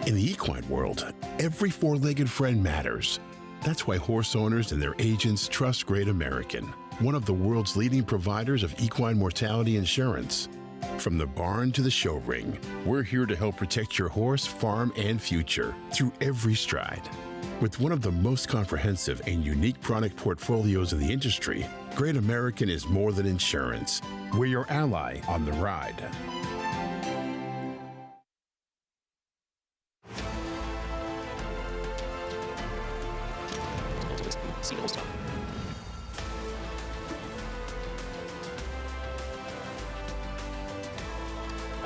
In the equine world, every four-legged friend matters. That's why horse owners and their agents trust Great American, one of the world's leading providers of equine mortality insurance. From the barn to the show ring, we're here to help protect your horse, farm, and future through every stride. With one of the most comprehensive and unique product portfolios in the industry, Great American is more than insurance. We're your ally on the ride.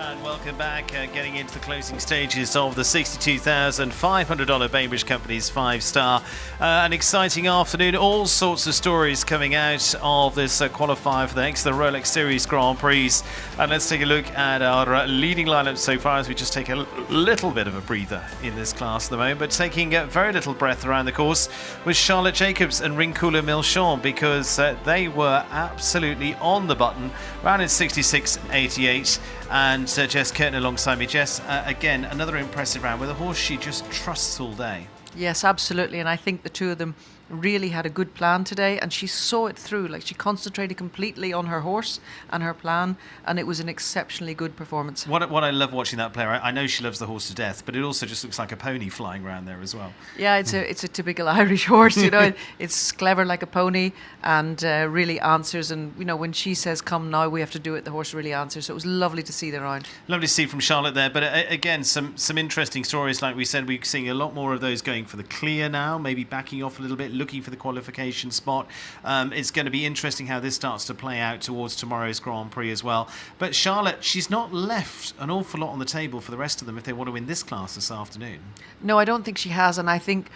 And welcome back, getting into the closing stages of the $62,500 Bainbridge Company's 5-star. An exciting afternoon, all sorts of stories coming out of this qualifier for the next, the Rolex Series Grand Prix. And let's take a look at our leading lineup so far as we just take a little bit of a breather in this class at the moment, but taking very little breath around the course was Charlotte Jacobs and Rinkula Milchon, because they were absolutely on the button, round in 66.88. And Jess Curtin alongside me. Jess, again, another impressive round with a horse she just trusts all day. Yes, absolutely. And I think the two of them really had a good plan today, and she saw it through. Like, she concentrated completely on her horse and her plan, and it was an exceptionally good performance. What I love watching that player, I know she loves the horse to death, but it also just looks like a pony flying around there as well. Yeah, it's a typical Irish horse, you know. It's clever like a pony and really answers. And, you know, when she says, come now, we have to do it, the horse really answers. So it was lovely to see the round. Lovely to see from Charlotte there. But again, some interesting stories. Like we said, we're seeing a lot more of those going for the clear now, maybe backing off a little bit, looking for the qualification spot. It's going to be interesting how this starts to play out towards tomorrow's Grand Prix as well. But Charlotte, she's not left an awful lot on the table for the rest of them if they want to win this class this afternoon. No, I don't think she has. And I think,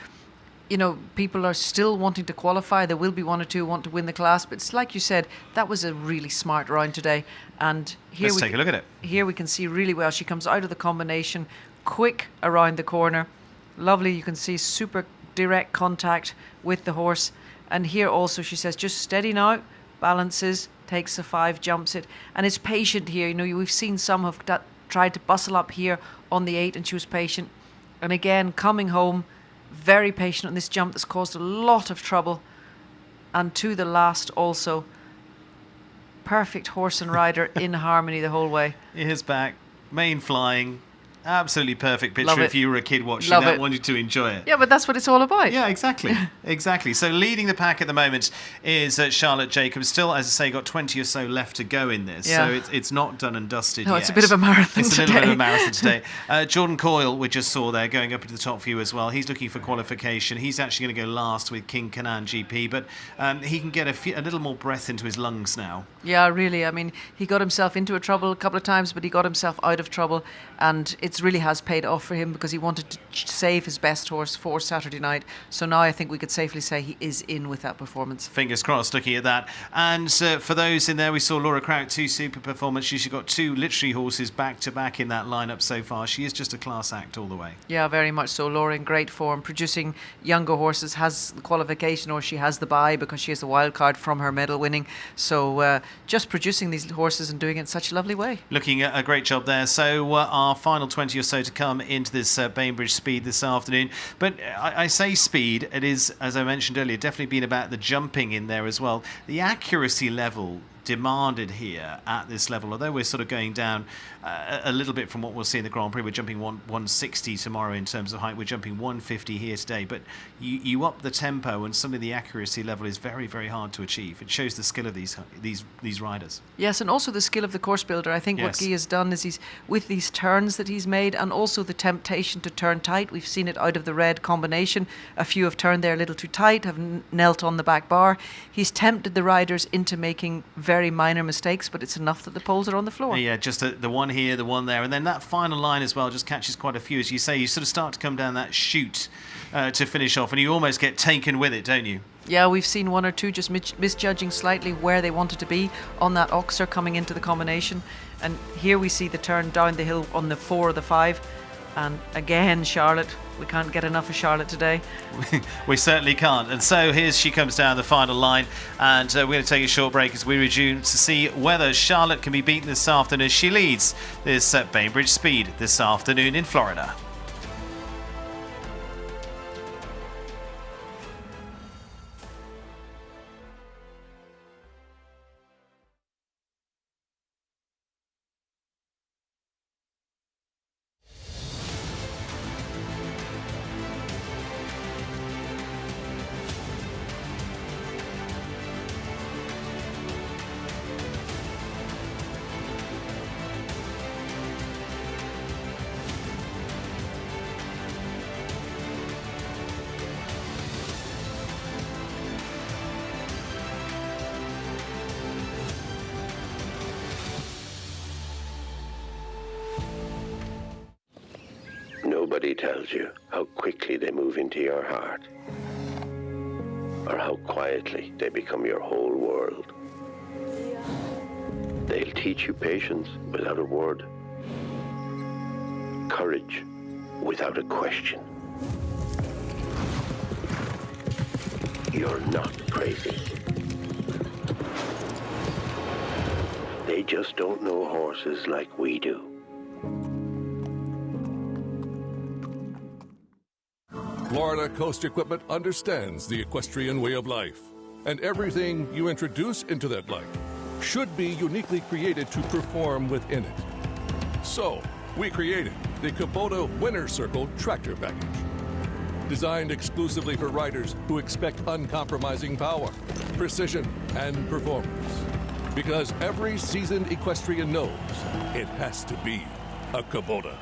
you know, people are still wanting to qualify. There will be one or two who want to win the class. But it's like you said, that was a really smart round today. And here let's take a look at it. Here we can see really well. She comes out of the combination, quick around the corner. Lovely. You can see super direct contact with the horse. And here also she says, just steady now, balances, takes the 5, jumps it, and is patient here. You know, we've seen some have tried to bustle up here on the 8, and she was patient. And again, coming home, very patient on this jump that's caused a lot of trouble. And to the last also, perfect horse and rider in harmony the whole way. Here's back, mane flying, Absolutely perfect picture Love if it. you were a kid watching Love that, it. wanted to enjoy it. Yeah, but that's what it's all about. Yeah, exactly. Exactly. So leading the pack at the moment is Charlotte Jacobs. Still, as I say, got 20 or so left to go in this. Yeah. So it's not done and dusted No, yet. it's a bit of a marathon It's a little bit of a today. marathon today. Jordan Coyle, we just saw there, going up into the top few as well. He's looking for qualification. He's actually going to go last with King Canaan GP, but he can get a little more breath into his lungs now. Yeah, really. I mean, he got himself into a trouble a couple of times, but he got himself out of trouble, and it really has paid off for him because he wanted to save his best horse for Saturday night. So now I think we could safely say he is in with that performance. Fingers crossed, looking at that. And for those in there, we saw Laura Crouch, 2 super performances. She's got 2 literary horses back-to-back in that lineup so far. She is just a class act all the way. Yeah, very much so. Laura in great form, producing younger horses, has the qualification or she has the bye because she has a wild card from her medal winning. So just producing these horses and doing it in such a lovely way. Looking at a great job there. So our final 20 or so to come into this Bainbridge speed this afternoon. But I say speed, it is, as I mentioned earlier, definitely been about the jumping in there as well. The accuracy level demanded here at this level, although we're sort of going down a little bit from what we'll see in the Grand Prix. We're jumping 160 tomorrow in terms of height. We're jumping 150 here today, but you up the tempo and some of the accuracy level is very, very hard to achieve. It shows the skill of these riders. Yes, and also the skill of the course builder. I think what Guy has done is he's, with these turns that he's made, and also the temptation to turn tight. We've seen it out of the red combination. A few have turned there a little too tight, have knelt on the back bar. He's tempted the riders into making very minor mistakes, but it's enough that the poles are on the floor. Yeah, just the one here, the one there, and then that final line as well just catches quite a few. As you say, you sort of start to come down that chute to finish off, and you almost get taken with it, don't you? Yeah, we've seen 1 or 2 just misjudging slightly where they wanted to be on that oxer coming into the combination. And here we see the turn down the hill on the 4 or the 5. And again, Charlotte. We can't get enough of Charlotte today. We certainly can't. And so here she comes down the final line. And we're going to take a short break as we resume to see whether Charlotte can be beaten this afternoon as she leads this Bainbridge Speed this afternoon in Florida. Nobody tells you how quickly they move into your heart, or how quietly they become your whole world. They'll teach you patience without a word, courage without a question. You're not crazy. They just don't know horses like we do. Florida Coast Equipment understands the equestrian way of life, and everything you introduce into that life should be uniquely created to perform within it. So, we created the Kubota Winner Circle Tractor Package, designed exclusively for riders who expect uncompromising power, precision, and performance. Because every seasoned equestrian knows it has to be a Kubota.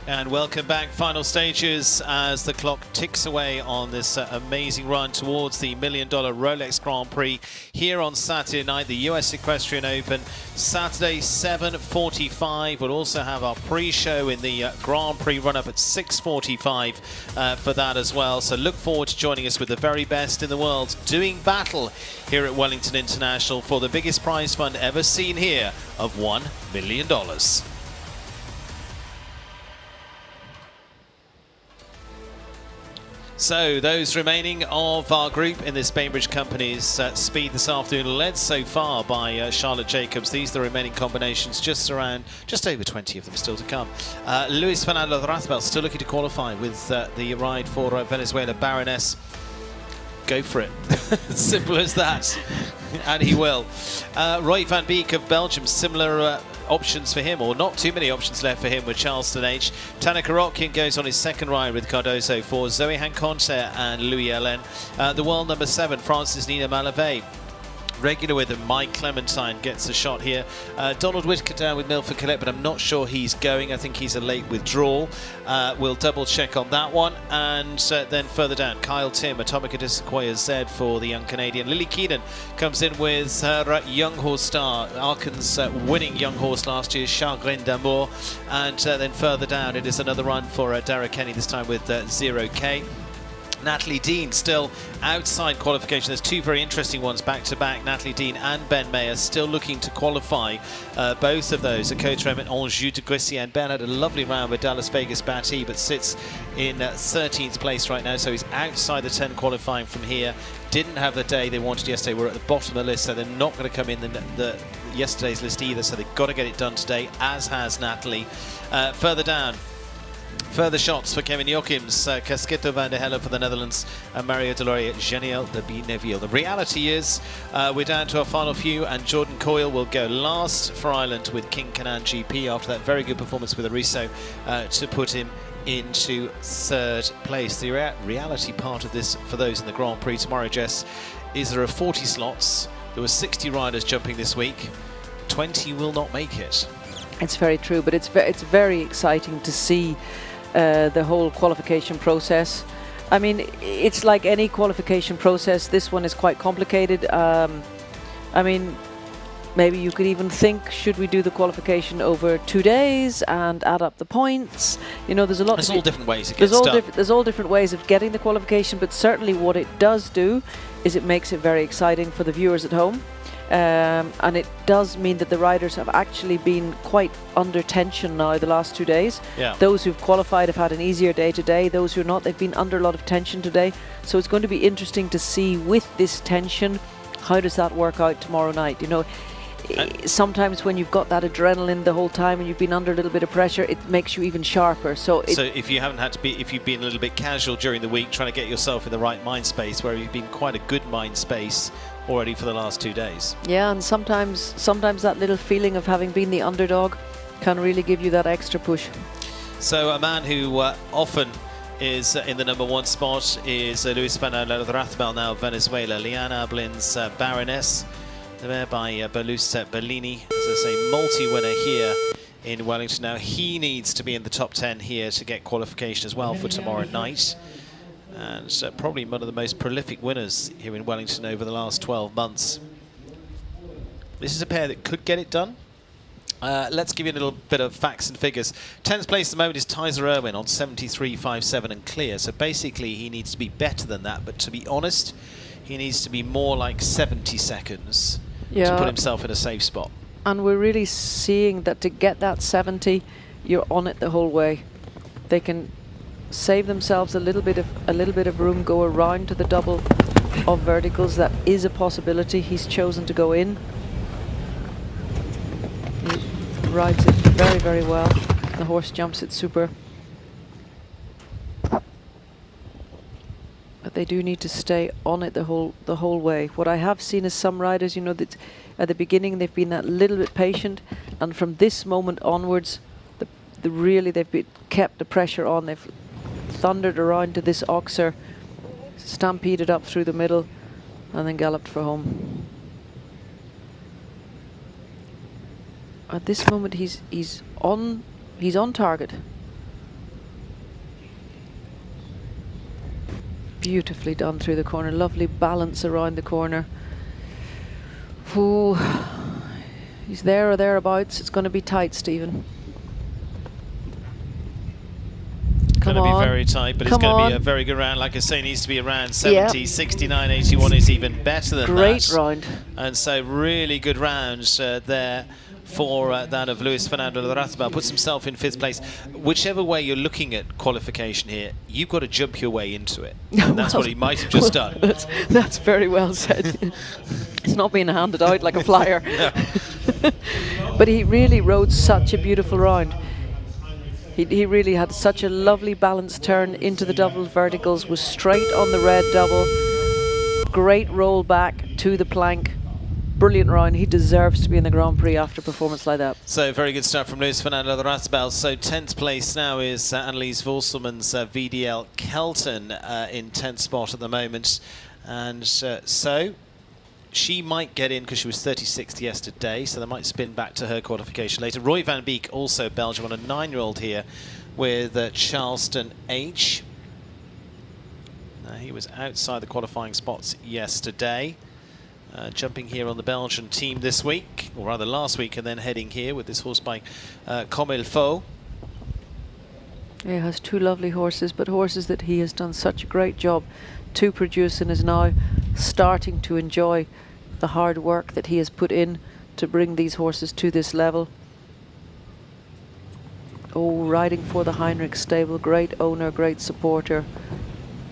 And welcome back. Final stages as the clock ticks away on this amazing run towards the $1 million Rolex Grand Prix here on Saturday night, the US Equestrian Open. Saturday, 7:45. We'll also have our pre-show in the Grand Prix run-up at 6:45 for that as well. So look forward to joining us with the very best in the world doing battle here at Wellington International for the biggest prize fund ever seen here of $1 million. So those remaining of our group in this Bainbridge Company's speed this afternoon, led so far by Charlotte Jacobs. These are the remaining combinations, just over 20 of them still to come. Luis Fernando Rathbel still looking to qualify with the ride for Venezuela. Baroness, go for it. Simple as that. And he will. Roy van Beek of Belgium, similar options for him, or not too many options left for him with Charleston H. Tanaka Rotkin goes on his second ride with Cardoso for Zoe Hanconte and Louis Ellen. The world number 7, Francis Nina Malave. Regular with him, Mike Clementine gets a shot here. Donald Whitaker down with Milford Collette, but I'm not sure he's going. I think he's a late withdrawal. We'll double check on that one. And then further down, Kyle Tim, Atomica de Sequoia Z for the young Canadian. Lily Keenan comes in with her young horse star, Arkan's winning young horse last year, Chagrin d'Amour. And then further down, it is another run for Dara Kenny, this time with 0K. Natalie Dean still outside qualification. There's two very interesting ones back to back. Natalie Dean and Ben Mayer still looking to qualify. Both of those. A co-trem Anjou de Grissy, and Ben had a lovely round with Dallas Vegas Batty, but sits in 13th place right now, so he's outside the 10 qualifying from here. Didn't have the day they wanted yesterday. We're at the bottom of the list, so they're not going to come in the yesterday's list either, so they've got to get it done today, as has Natalie. Further down, further shots for Kevin Jochims, Casquetto van der Helle for the Netherlands, and Mario Deloria, Geniel de Bineville. The reality is we're down to our final few, and Jordan Coyle will go last for Ireland with King Canaan GP after that very good performance with Ariso to put him into third place. The reality part of this for those in the Grand Prix tomorrow, Jess, is there are 40 slots. There were 60 riders jumping this week. 20 will not make it. It's very true, but it's very exciting to see the whole qualification process. I mean, it's like any qualification process. This one is quite complicated. I mean, maybe you could even think, should we do the qualification over 2 days and add up the points? You know, there's a lot. There's all different ways it gets done. There's all different ways of getting the qualification, but certainly what it does do is it makes it very exciting for the viewers at home. And it does mean that the riders have actually been quite under tension now the last 2 days. Yeah. Those who've qualified have had an easier day today. Those who are not, they've been under a lot of tension today. So it's going to be interesting to see with this tension, how does that work out tomorrow night? You know, sometimes when you've got that adrenaline the whole time and you've been under a little bit of pressure, it makes you even sharper. So if you haven't had to be, if you've been a little bit casual during the week, trying to get yourself in the right mind space, where you've been quite a good mind space already for the last 2 days. Yeah, and sometimes that little feeling of having been the underdog can really give you that extra push. So a man who often is in the number 1 spot is Luis Fernando Rathbel, now Venezuela. Liana Blin's Baroness, there by Belus Bellini, as I say, multi-winner here in Wellington. Now he needs to be in the top 10 here to get qualification as well for tomorrow night. And probably one of the most prolific winners here in Wellington over the last 12 months. This is a pair that could get it done. Let's give you a little bit of facts and figures. 10th place at the moment is Tyser Irwin on 73.57 and clear. So basically he needs to be better than that. But to be honest, he needs to be more like 70 seconds to put himself in a safe spot. And we're really seeing that to get that 70, you're on it the whole way. They can save themselves a little bit of room, go around to the double of verticals. That is a possibility. He's chosen to go in. He rides it very, very well. The horse jumps it super. But they do need to stay on it the whole way. What I have seen is some riders, you know, that at the beginning they've been that little bit patient, and from this moment onwards, they've kept the pressure on. They've thundered around to this oxer, stampeded up through the middle, and then galloped for home. At this moment, he's on target. Beautifully done through the corner. Lovely balance around the corner. Ooh, he's there or thereabouts. It's going to be tight, Stephen. Going to be very tight, but it's going to be a very good round. Like I say, needs to be around 70, 69, 81 is even better than that. Great round. And so really good rounds there for that of Luis Fernando Larrazabal. Puts himself in 5th place. Whichever way you're looking at qualification here, you've got to jump your way into it. And that's what he might have just done. That's very well said. It's not being handed out like a flyer. But he really rode such a beautiful round. He really had such a lovely balanced turn into the double verticals, was straight on the red double. Great roll back to the plank. Brilliant round. He deserves to be in the Grand Prix after a performance like that. So very good start from Luis Fernando Larrazabal. So 10th place now is Annelies Vorselman's VDL Kelton in 10th spot at the moment. And so she might get in because she was 36th yesterday, so they might spin back to her qualification later. Roy van Beek, also Belgium, on a 9-year-old here with Charleston H. He was outside the qualifying spots yesterday. Jumping here on the Belgian team this week, or rather last week, and then heading here with this horse by Comme Il Faut. He has 2 lovely horses, but horses that he has done such a great job to produce and is now starting to enjoy the hard work that he has put in to bring these horses to this level. Oh, riding for the Heinrich stable, great owner, great supporter,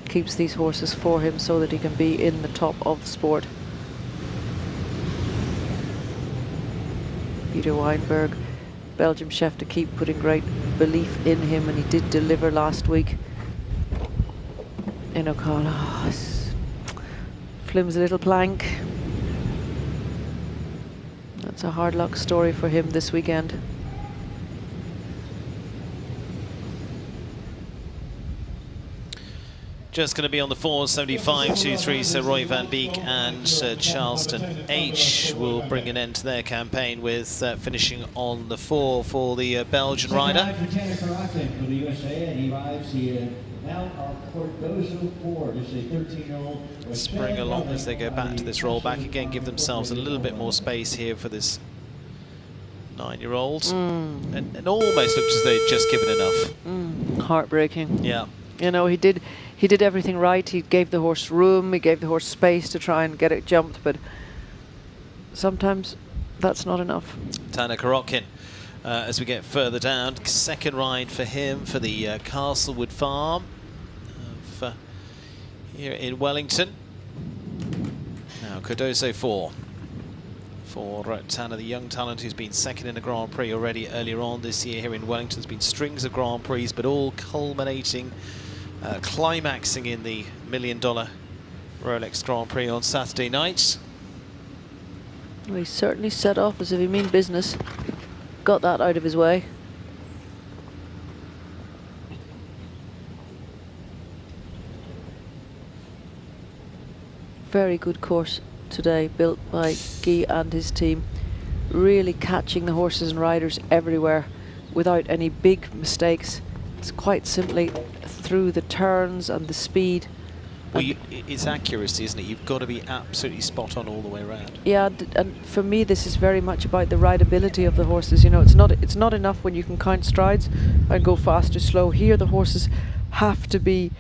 keeps these horses for him so that he can be in the top of the sport. Peter Weinberg, Belgium chef to keep putting great belief in him, and he did deliver last week in Ocala. Oh, flimsy little plank. That's a hard luck story for him this weekend. Just going to be on the 4.75.23, so Roy van Beek and Charleston H will bring an end to their campaign with finishing on the 4 for the Belgian rider. Spring along as they go back to this rollback again, give themselves a little bit more space here for this 9-year-old, and almost looked as though they'd just given enough. Heartbreaking. Yeah. You know, he did everything right. He gave the horse room, he gave the horse space to try and get it jumped, but sometimes that's not enough. Tanner Karotkin, as we get further down, 2nd ride for him for the Castlewood Farm here in Wellington. Now Cardozo 4 for Tanner, the young talent who's been 2nd in a Grand Prix already earlier on this year here in Wellington. There's been strings of Grand Prix, but all culminating, climaxing in the $1 million Rolex Grand Prix on Saturday night. Well, he certainly set off as if he meant business. Got that out of his way. Very good course today, built by Guy and his team. Really catching the horses and riders everywhere without any big mistakes. It's quite simply through the turns and the speed. Well, it's accuracy, isn't it? You've got to be absolutely spot on all the way around. Yeah, and for me this is very much about the rideability of the horses. You know, it's not enough when you can count strides and go fast or slow. Here the horses have to be,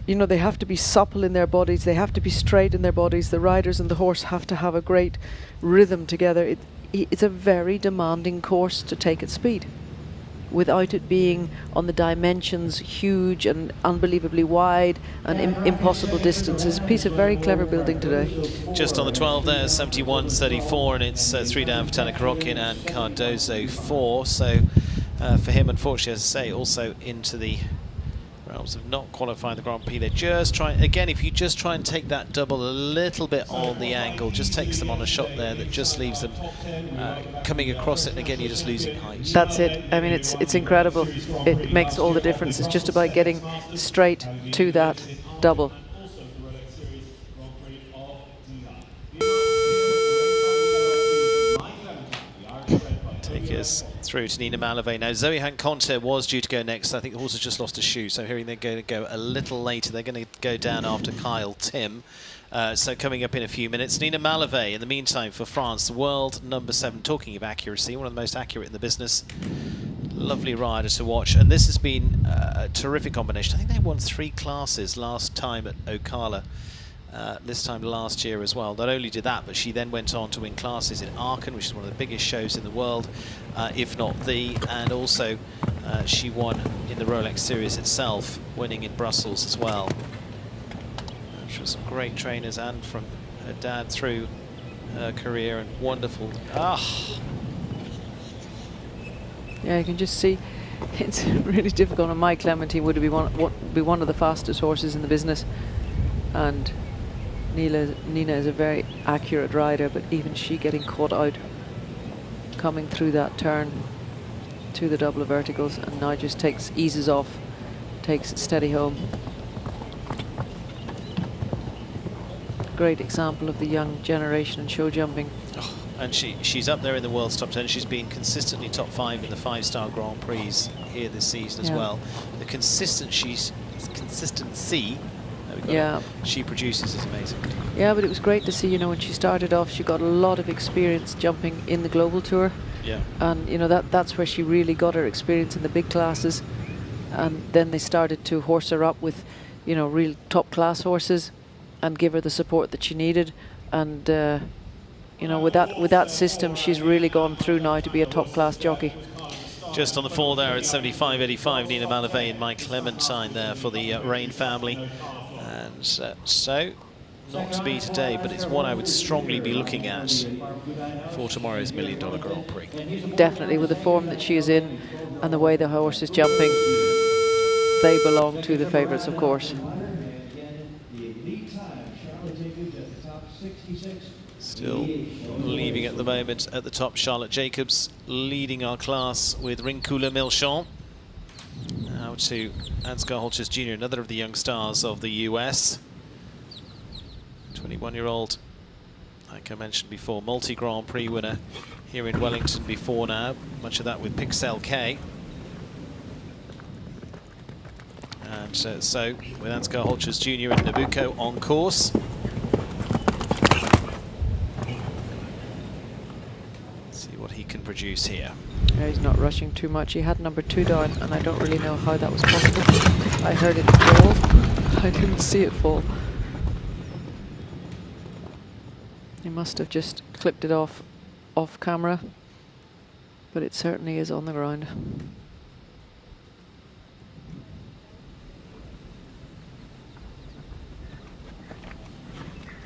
you know, they have to be supple in their bodies, they have to be straight in their bodies. The riders and the horse have to have a great rhythm together. It's a very demanding course to take at speed, without it being on the dimensions huge and unbelievably wide and impossible distances. A piece of very clever building today. Just on the 12 there, 71.34, and it's 3 down for Tanner Karotkin and Cardozo 4. So for him, unfortunately, as I say, also into the realms of not qualifying the Grand Prix. They're just trying, again, if you just try and take that double a little bit on the angle, just takes them on a shot there that just leaves them coming across it, and again, you're just losing height. That's it. I mean, it's incredible. It makes all the difference. It's just about getting straight to that double. Take us through to Nina Malave. Now, Zoe Hanconte was due to go next. I think the horse has just lost a shoe, so hearing they're going to go a little later. They're going to go down after Kyle Tim. So coming up in a few minutes. Nina Malave, in the meantime, for France, world number 7. Talking of accuracy, one of the most accurate in the business. Lovely rider to watch. And this has been a terrific combination. I think they won 3 classes last time at Ocala. this time last year as well. Not only did that, but she then went on to win classes in Aachen, which is one of the biggest shows in the world, if not the, and also she won in the Rolex Series itself, winning in Brussels as well. She was some great trainers, and from her dad through her career, and wonderful. Yeah, you can just see it's really difficult. And Mike Clementine would be one of the fastest horses in the business, and Nina is a very accurate rider, but even she getting caught out coming through that turn to the double verticals, and now just eases off, takes it steady home. Great example of the young generation in show jumping. And she's up there in the world's top 10. She's been consistently top 5 in the 5-star Grand Prix here this season as well. The consistency she produces is amazing. Yeah, but it was great to see, you know, when she started off, she got a lot of experience jumping in the global tour. Yeah. And you know, that's where she really got her experience in the big classes. And then they started to horse her up with, you know, real top class horses and give her the support that she needed. And you know, with that system, she's really gone through now to be a top class jockey. Just on the fall there at 75.85, Nina Malavey and Mike Clementine there for the Rain family. And so, not to be today, but it's one I would strongly be looking at for tomorrow's $1 Million Grand Prix. Definitely, with the form that she is in and the way the horse is jumping, they belong to the favourites, of course. Still leaving at the moment at the top, Charlotte Jacobs leading our class with Rinkula Milchamp. Now to Ansgar Holches Jr., another of the young stars of the US. 21-year-old, like I mentioned before, multi-Grand Prix winner here in Wellington before now. Much of that with Pixel K. And so with Ansgar Holches Jr. and Nabucco on course. He can produce here. Yeah, he's not rushing too much. He had number 2 down, and I don't really know how that was possible. I heard it fall. I didn't see it fall. He must have just clipped it off camera, but it certainly is on the ground.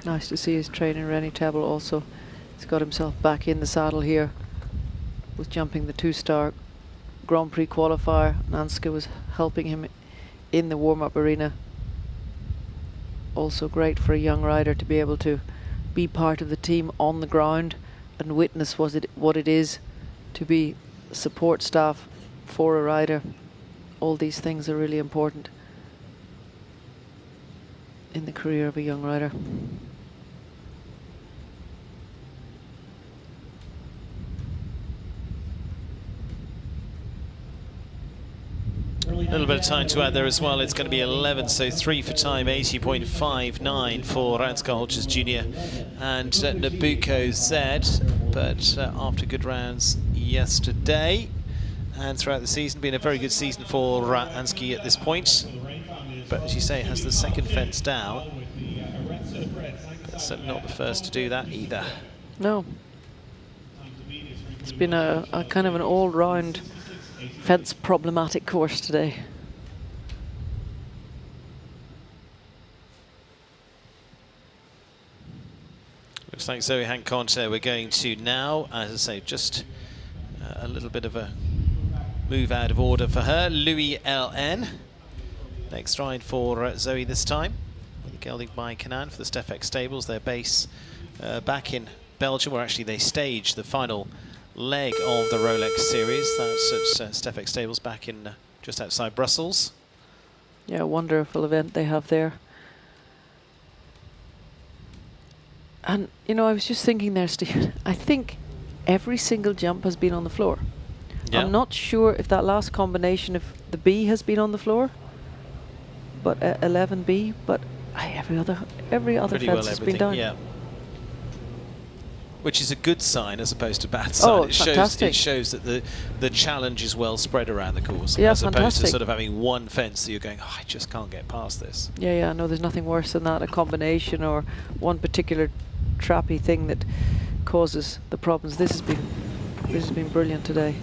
Nice to see his trainer Rennie Tebble also. He's got himself back in the saddle here. Was jumping the 2-star Grand Prix qualifier. Nanska was helping him in the warm-up arena. Also great for a young rider to be able to be part of the team on the ground and witness what it is to be support staff for a rider. All these things are really important in the career of a young rider. A little bit of time to add there as well. It's going to be 11, so 3 for time, 80.59 for Ansgar Holches Jr. and Nabucco Z. But after good rounds yesterday and throughout the season, been a very good season for Ansky at this point. But as you say, it has the second fence down. But certainly not the first to do that either. No. It's been a kind of an all-round fence problematic course today. Looks like Zoe Hanconte we're going to now. As I say, just a little bit of a move out of order for her. Louis LN. Next ride for Zoe this time. With gelding by Canaan for the Stefek Stables. Their base back in Belgium, where actually they staged the final leg of the Rolex series. That's at Stefek Stables back in just outside Brussels. Yeah, a wonderful event they have there. And you know, I was just thinking there, Steve, I think every single jump has been on the floor. Yeah. I'm not sure if that last combination of the B has been on the floor, but 11B, but every other fence has been done. Yeah. Which is a good sign as opposed to bad sign. Oh, fantastic. It shows that the challenge is well spread around the course, Yeah, as opposed fantastic. to sort of having one fence that you're going, oh, I just can't get past this. Yeah, no, there's nothing worse than that, a combination or one particular trappy thing that causes the problems. This has been brilliant today.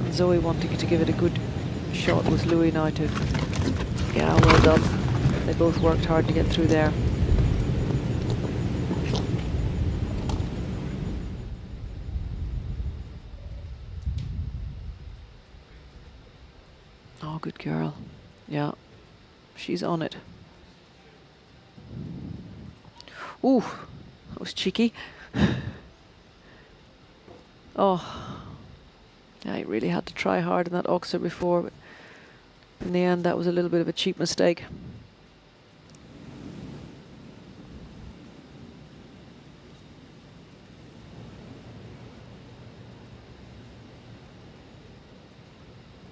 And Zoe wanting to give it a good shot with Louis now too. Yeah, well done. They both worked hard to get through there. Oh, good girl. Yeah, she's on it. Ooh, that was cheeky. Oh, I really had to try hard in that Oxer before, but in the end that was a little bit of a cheap mistake.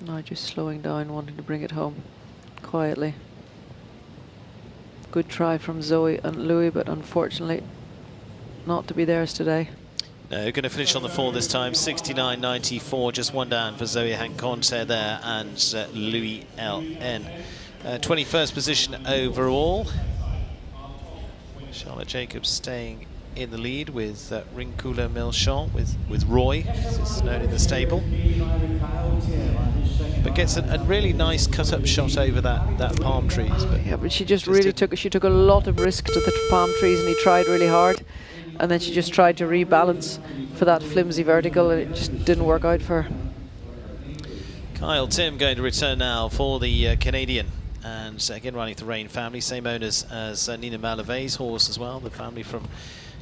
Now just slowing down, wanting to bring it home quietly. Good try from Zoe and Louis, but unfortunately not to be theirs today. No, going to finish on the 4 this time, 69.94, just one down for Zoe Hanconte there and Louis L.N. 21st position overall. Charlotte Jacobs staying in the lead with Rincula Milchon, with Roy, as is known in the stable. But gets a really nice cut-up shot over that palm trees. But yeah, but she just really took a lot of risk to the palm trees, and he tried really hard. And then she just tried to rebalance for that flimsy vertical, and it just didn't work out for her. Kyle Tim going to return now for the Canadian. And again, running the Rain family, same owners as Nina Malavet's horse as well, the family from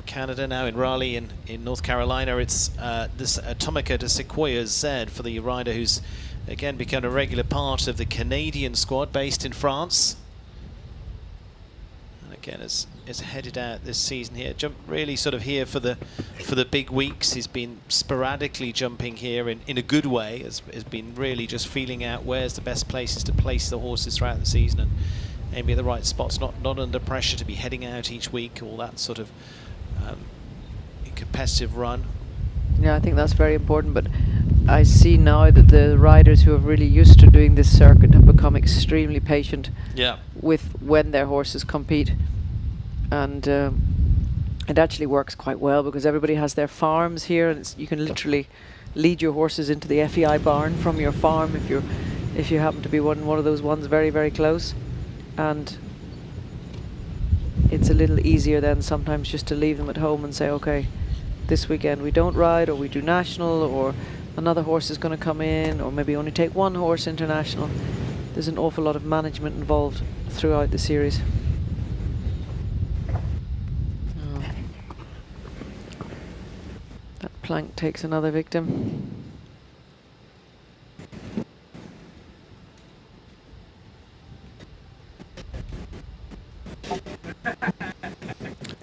Canada, now in Raleigh in North Carolina. It's this Atomica de Sequoia Z for the rider who's again become a regular part of the Canadian squad based in France. And again, is headed out this season here. Jump really sort of here for the big weeks. He's been sporadically jumping here in a good way. Has been really just feeling out where's the best places to place the horses throughout the season and aiming at the right spots. Not under pressure to be heading out each week. All that sort of competitive run. Yeah, I think that's very important. But I see now that the riders who are really used to doing this circuit have become extremely patient. Yeah. With when their horses compete. And it actually works quite well because everybody has their farms here, and you can literally lead your horses into the FEI barn from your farm if you happen to be one of those ones very, very close. And it's a little easier then sometimes just to leave them at home and say, okay, this weekend we don't ride, or we do national, or another horse is going to come in, or maybe only take one horse international. There's an awful lot of management involved throughout the series. Plank takes another victim.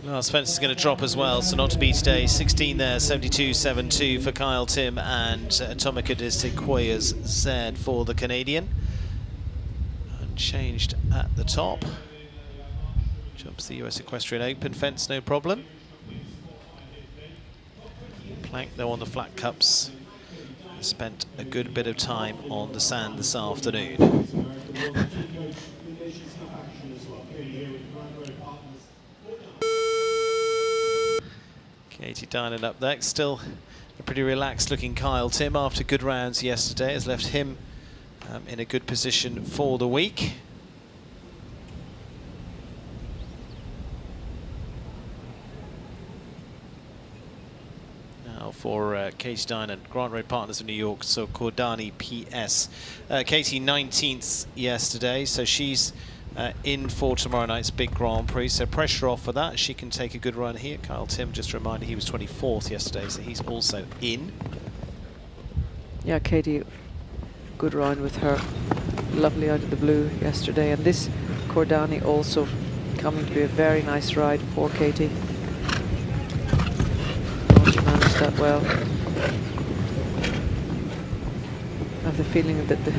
Last fence is going to drop as well, so not to beat today. 16 there, 72.72 for Kyle Tim, and Atomica de Sequoia's Z for the Canadian. Unchanged at the top. Jumps the US Equestrian Open fence, no problem. Plank though on the flat cups. Spent a good bit of time on the sand this afternoon. Katie Dinan up next. Still a pretty relaxed looking Kyle Tim after good rounds yesterday. Has left him in a good position for the week. For Katie Dinan, Grant Road Partners of New York, so Cordani PS. Katie 19th yesterday, so she's in for tomorrow night's big Grand Prix, so pressure off for that. She can take a good run here. Kyle Tim, just a reminder, he was 24th yesterday, so he's also in. Yeah, Katie, good run with her. Lovely out of the blue yesterday, and this Cordani also coming to be a very nice ride for Katie. That well. I have the feeling that the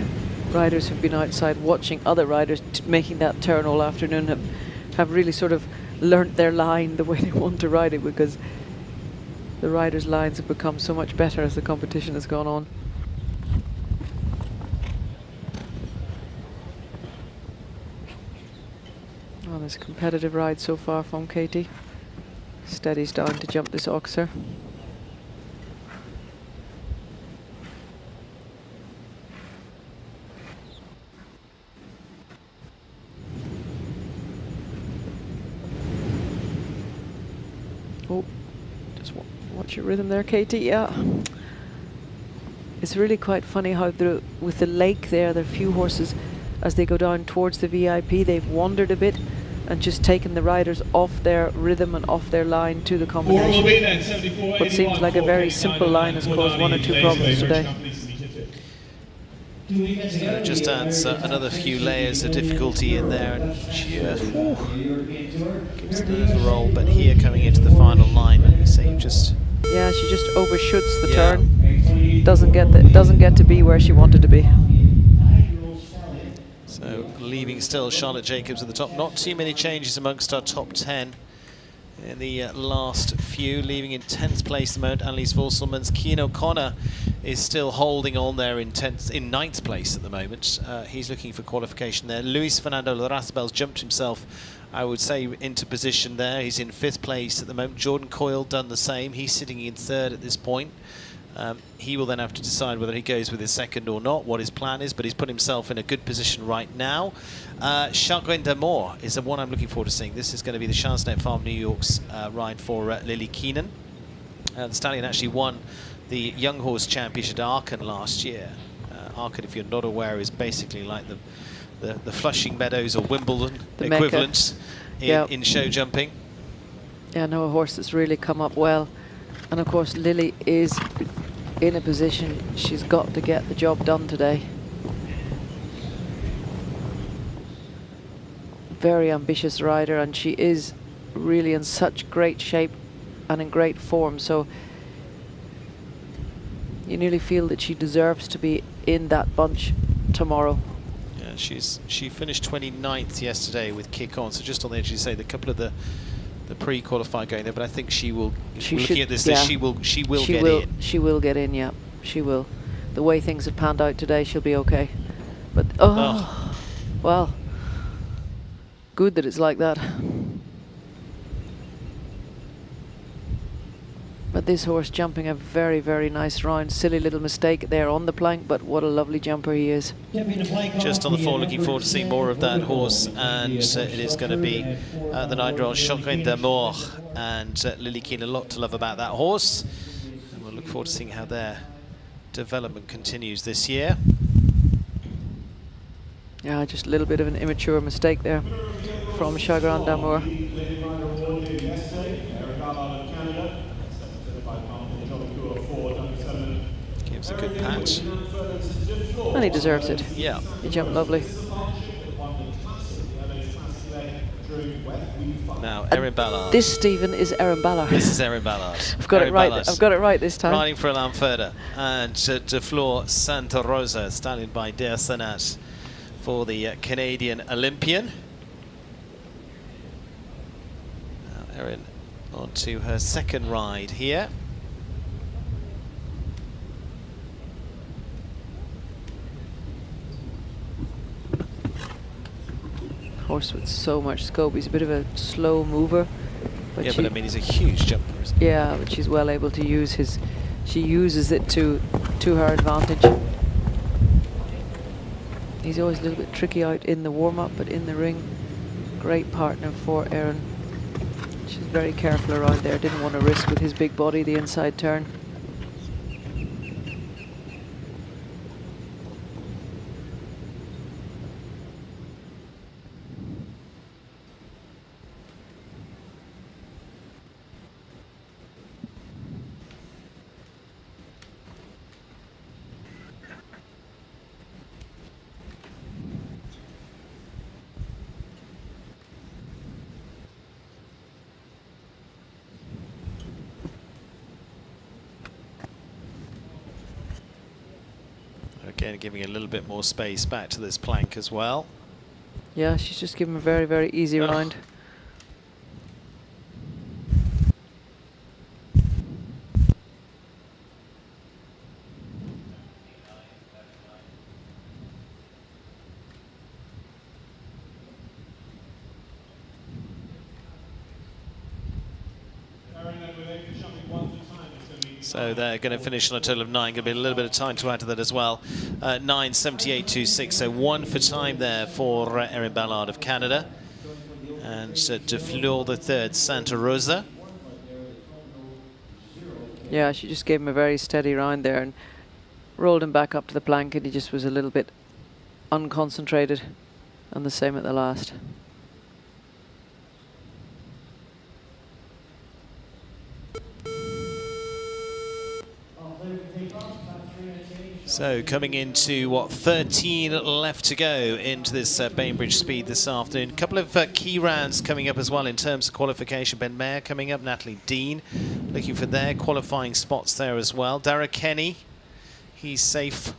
riders who've been outside watching other riders making that turn all afternoon have really sort of learnt their line the way they want to ride it, because the riders' lines have become so much better as the competition has gone on. Oh, there's a competitive ride so far from Katie. Steadies down to jump this oxer. Oh, just watch your rhythm there, Katie. Yeah. It's really quite funny how with the lake there are a few horses, as they go down towards the VIP, they've wandered a bit and just taken the riders off their rhythm and off their line to the competition. What seems like a very simple line has caused one or two problems today. So it just adds another few layers of difficulty in there, and just gives it a little roll. But here, coming into the final line, let me say, just she just overshoots the turn. Doesn't get to be where she wanted to be. So leaving still Charlotte Jacobs at the top. Not too many changes amongst our top 10 in the last few. Leaving in 10th place at the moment, Annelies Vorselmans. Cian O'Connor is still holding on there in 9th place at the moment. He's looking for qualification there. Luis Fernando Larrazabel's jumped himself, I would say, into position there. He's in 5th place at the moment. Jordan Coyle done the same. He's sitting in 3rd at this point. He will then have to decide whether he goes with his 2nd or not, what his plan is, but he's put himself in a good position right now. Chagrin d'Amour is the one I'm looking forward to seeing. This is going to be the Chansnet Farm New York's ride for Lily Keenan. The stallion actually won the Young Horse Championship at Aachen last year. Aachen, if you're not aware, is basically like the Flushing Meadows or Wimbledon equivalent in show jumping. Yeah, no, a horse that's really come up well. And of course, Lily is in a position she's got to get the job done today. Very ambitious rider, and she is really in such great shape and in great form, so you nearly feel that she deserves to be in that bunch tomorrow. Yeah, she finished 29th yesterday with Kick On, so just on the edge, you say the couple of the pre-qualified going there, but I think she will. Looking at this, she will get in. She will get in. Yeah, she will. The way things have panned out today, she'll be okay. But well, good that it's like that. But this horse jumping a very, very nice round. Silly little mistake there on the plank, but what a lovely jumper he is. Just on the floor, looking forward to seeing more of that horse, and it is going to be the 9-year-old Chagrin d'Amour and Lily Keenan. A lot to love about that horse, and we'll look forward to seeing how their development continues this year. Yeah, just a little bit of an immature mistake there from Chagrin d'Amour. Gives a good patch. And he deserves it. Yeah. He jumped lovely. Now, Erin Ballard. This, Stephen, is Erin Ballard. This is Erin Ballard. I've got it right. I've got it right this time. Riding for Alain Ferder. And De Fleur Santa Rosa, stallion by Der Sanat for the Canadian Olympian. Now, Erin on to her 2nd ride here. Horse with so much scope. He's a bit of a slow mover. But yeah, but I mean, he's a huge jumper, isn't he? Yeah, but she's well able to use his. She uses it to her advantage. He's always a little bit tricky out in the warm-up, but in the ring, great partner for Erin. She's very careful around there. Didn't want to risk with his big body the inside turn. Again, giving a little bit more space back to this plank as well. Yeah, she's just given a very, very easy round. So they're going to finish on a total of 9. Going to be a little bit of time to add to that as well. 9:78.26. So 1 for time there for Erin Ballard of Canada. And De Fleur the third, Santa Rosa. Yeah, she just gave him a very steady round there and rolled him back up to the plank, and he just was a little bit unconcentrated, and the same at the last. So coming into, what, 13 left to go into this Bainbridge Speed this afternoon. A couple of key rounds coming up as well in terms of qualification. Ben Mayer coming up, Natalie Dean looking for their qualifying spots there as well. Dara Kenny, he's safe,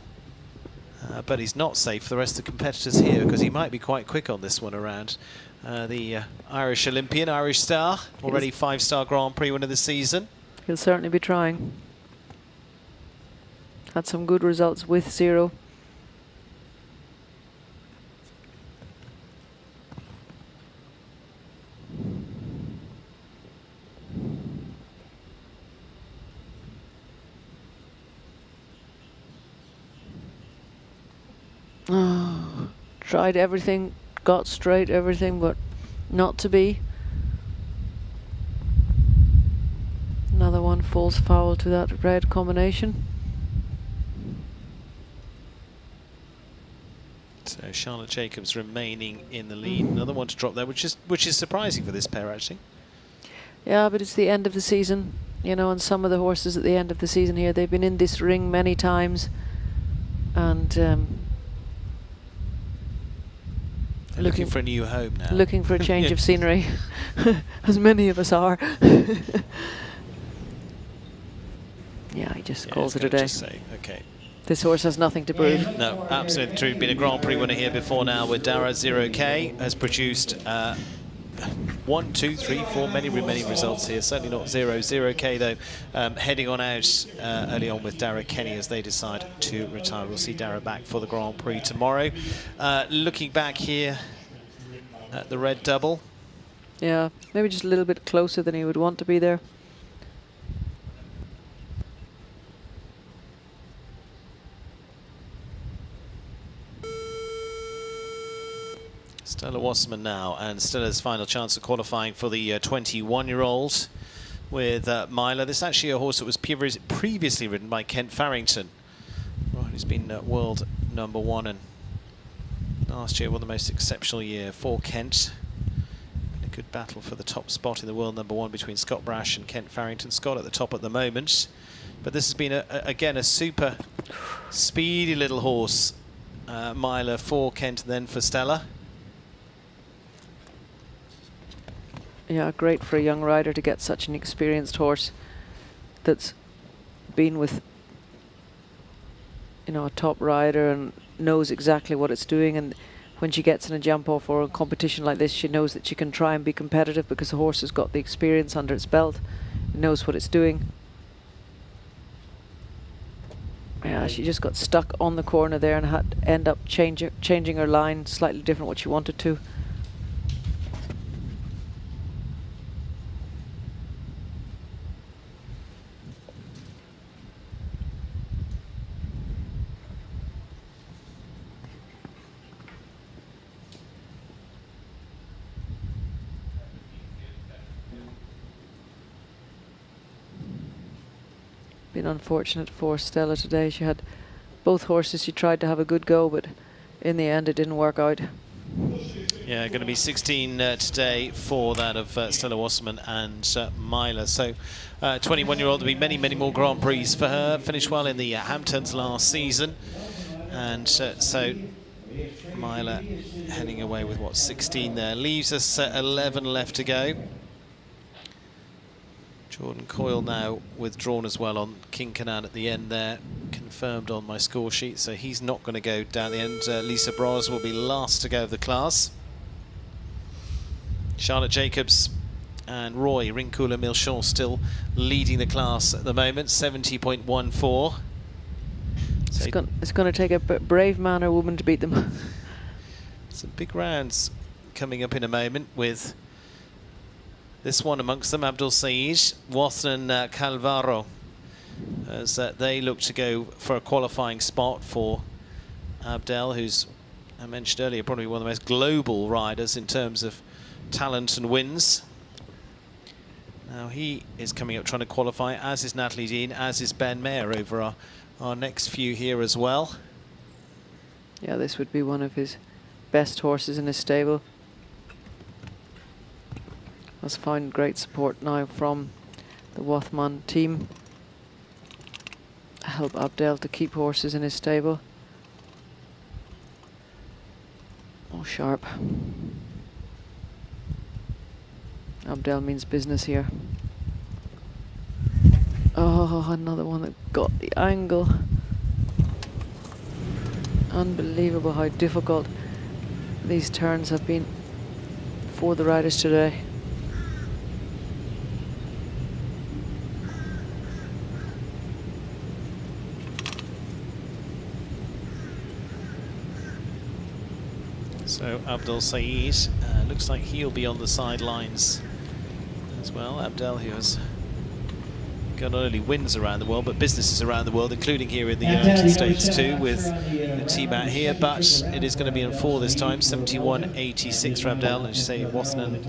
but he's not safe for the rest of the competitors here because he might be quite quick on this one around. The Irish Olympian, Irish star, already 5-star Grand Prix winner this season. He'll certainly be trying. Had some good results with 0. Oh, tried everything, got straight everything, but not to be. Another one falls foul to that red combination. So Charlotte Jacobs remaining in the lead. Another one to drop there, which is surprising for this pair, actually. Yeah, but it's the end of the season, you know, and some of the horses at the end of the season here, they've been in this ring many times, and they're looking for a new home now. Looking for a change of scenery, as many of us are. Yeah, he just calls it a day. Just say, okay. This horse has nothing to prove. No, absolutely true. Been a Grand Prix winner here before now with Dara 0K. Has produced 1, 2, 3, 4, many results here. Certainly not 0K though. Heading on out early on with Dara Kenny as they decide to retire. We'll see Dara back for the Grand Prix tomorrow. Looking back here at the red double. Yeah, maybe just a little bit closer than he would want to be there. Stella Wasserman now, and Stella's final chance of qualifying for the 21-year-old with Myla. This is actually a horse that was previously ridden by Kent Farrington. Right, he's been world #1, and last year was the most exceptional year for Kent. A good battle for the top spot in the world #1 between Scott Brash and Kent Farrington. Scott at the top at the moment, but this has been again a super speedy little horse. Myla for Kent, then for Stella. Yeah, great for a young rider to get such an experienced horse that's been with, you know, a top rider and knows exactly what it's doing. And when she gets in a jump off or a competition like this, she knows that she can try and be competitive because the horse has got the experience under its belt. It knows what it's doing. Yeah, she just got stuck on the corner there and had to end up changing her line slightly different what she wanted to. Been unfortunate for Stella today. She had both horses. She tried to have a good go, but in the end it didn't work out. Yeah, going to be 16 today for that of Stella Wasserman and Myla. So 21-year-old, there'll be many more Grand Prix for her. Finished well in the Hamptons last season. And so Myla heading away with, what, 16 there. Leaves us 11 left to go. Jordan Coyle now withdrawn as well on King Canaan at the end there, confirmed on my score sheet, so he's not going to go down the end. Lisa Bros will be last to go of the class. Charlotte Jacobs and Roy Rincula Milchon still leading the class at the moment, 70.14. So it's going to take a brave man or woman to beat them. Some big rounds coming up in a moment with this one amongst them, Abdul Saeed, Wathan Calvaro as they look to go for a qualifying spot for Abdel, who's, I mentioned earlier, probably one of the most global riders in terms of talent and wins. Now he is coming up trying to qualify, as is Natalie Dean, as is Ben Mayer over our next few here as well. Yeah, this would be one of his best horses in his stable. Has found great support now from the Wathman team. Help Abdel to keep horses in his stable. Oh, sharp. Abdel means business here. Oh, another one that got the angle. Unbelievable how difficult these turns have been for the riders today. So Abdel Saeed looks like he'll be on the sidelines as well. Abdel, who has got not only wins around the world, but businesses around the world, including here in the United States too, with the T-Bat here. But it is going to be on 4 this time, 71.86 for Abdel. And you say Wathman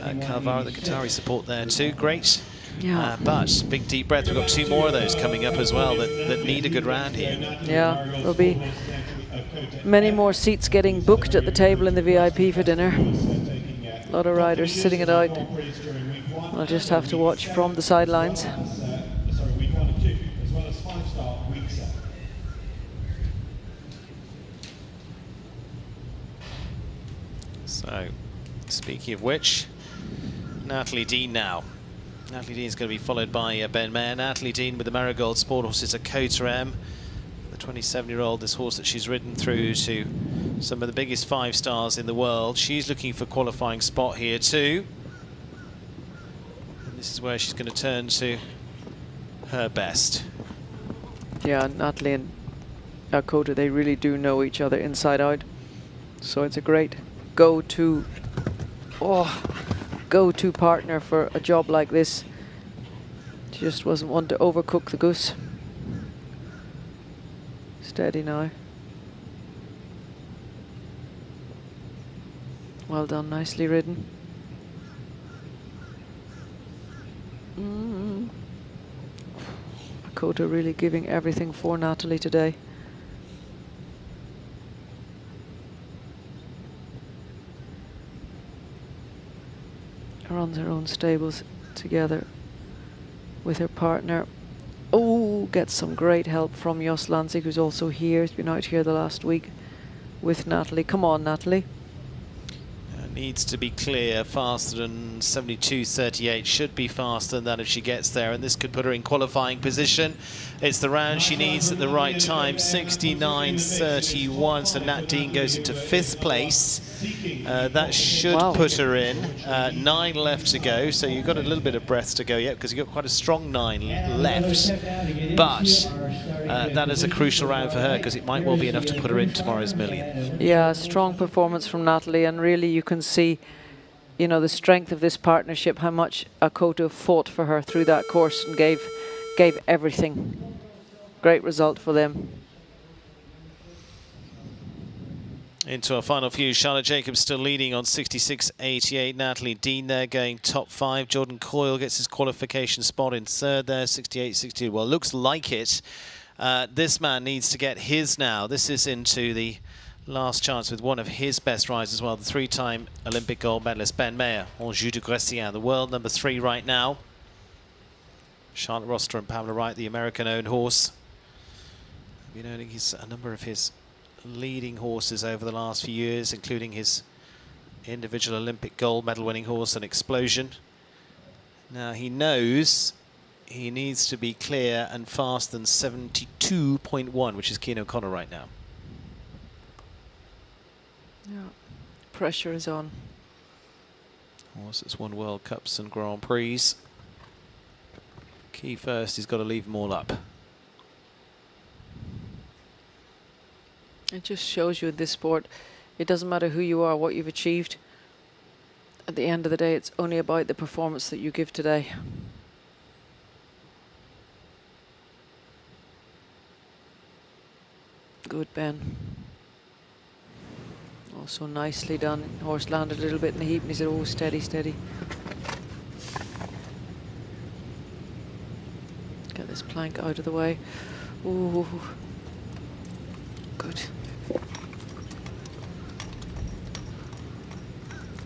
and Calvara, the Qatari support there too. Great. Yeah. But big deep breath. We've got 2 more of those coming up as well that need a good round here. Yeah, there'll be many more seats getting booked at the table in the VIP for dinner. A lot of riders sitting it out. I'll just have to watch from the sidelines. So, speaking of which, Natalie Dean now. Natalie Dean is going to be followed by Ben Mayer. Natalie Dean with the Marigold Sport horses, a Kota M. The 27-year-old, this horse that she's ridden through to some of the biggest 5 stars in the world. She's looking for qualifying spot here too. And this is where she's going to turn to her best. Yeah, Natalie and Kota, they really do know each other inside out. So it's a great go-to partner for a job like this. She just wasn't one to overcook the goose. Steady now. Well done, nicely ridden. Kota really giving everything for Natalie today. Runs her own stables together with her partner. Oh, gets some great help from Jos Lanzig, who's also here. He's been out here the last week with Natalie. Come on, Natalie. Needs to be clear, faster than 72.38, should be faster than that if she gets there, and this could put her in qualifying position. It's the round she needs at the right time, 69.31, so Nat Dean goes into 5th place. That should put her in. 9 left to go, so you've got a little bit of breath to go yet, because you've got quite a strong 9 left. But that is a crucial round for her, because it might well be enough to put her in tomorrow's million. Yeah, strong performance from Natalie, and really you can see, you know, the strength of this partnership, how much Kota fought for her through that course and gave everything. Great result for them. Into our final few, Charlotte Jacobs still leading on 66.88. Natalie Dean there going top 5. Jordan Coyle gets his qualification spot in 3rd there, 68.62. Well, looks like it. This man needs to get his now. This is into the last chance with one of his best riders as well, the 3-time Olympic gold medalist Ben Mayer, Anjou de Grécien, the world number 3 right now. Charlotte Roster and Pamela Wright, the American-owned horse. Been owning a number of his leading horses over the last few years, including his individual Olympic gold medal winning horse, an Explosion. Now he knows he needs to be clear and fast than 72.1, which is Keane O'Connor right now. Yeah, pressure is on. Horse that's won World Cups and Grand Prix. Key first, he's got to leave them all up. It just shows you in this sport, it doesn't matter who you are, what you've achieved. At the end of the day, it's only about the performance that you give today. Good, Ben. Also nicely done. Horse landed a little bit in the heap and he said, oh, steady, steady. Get this plank out of the way. Ooh. Good.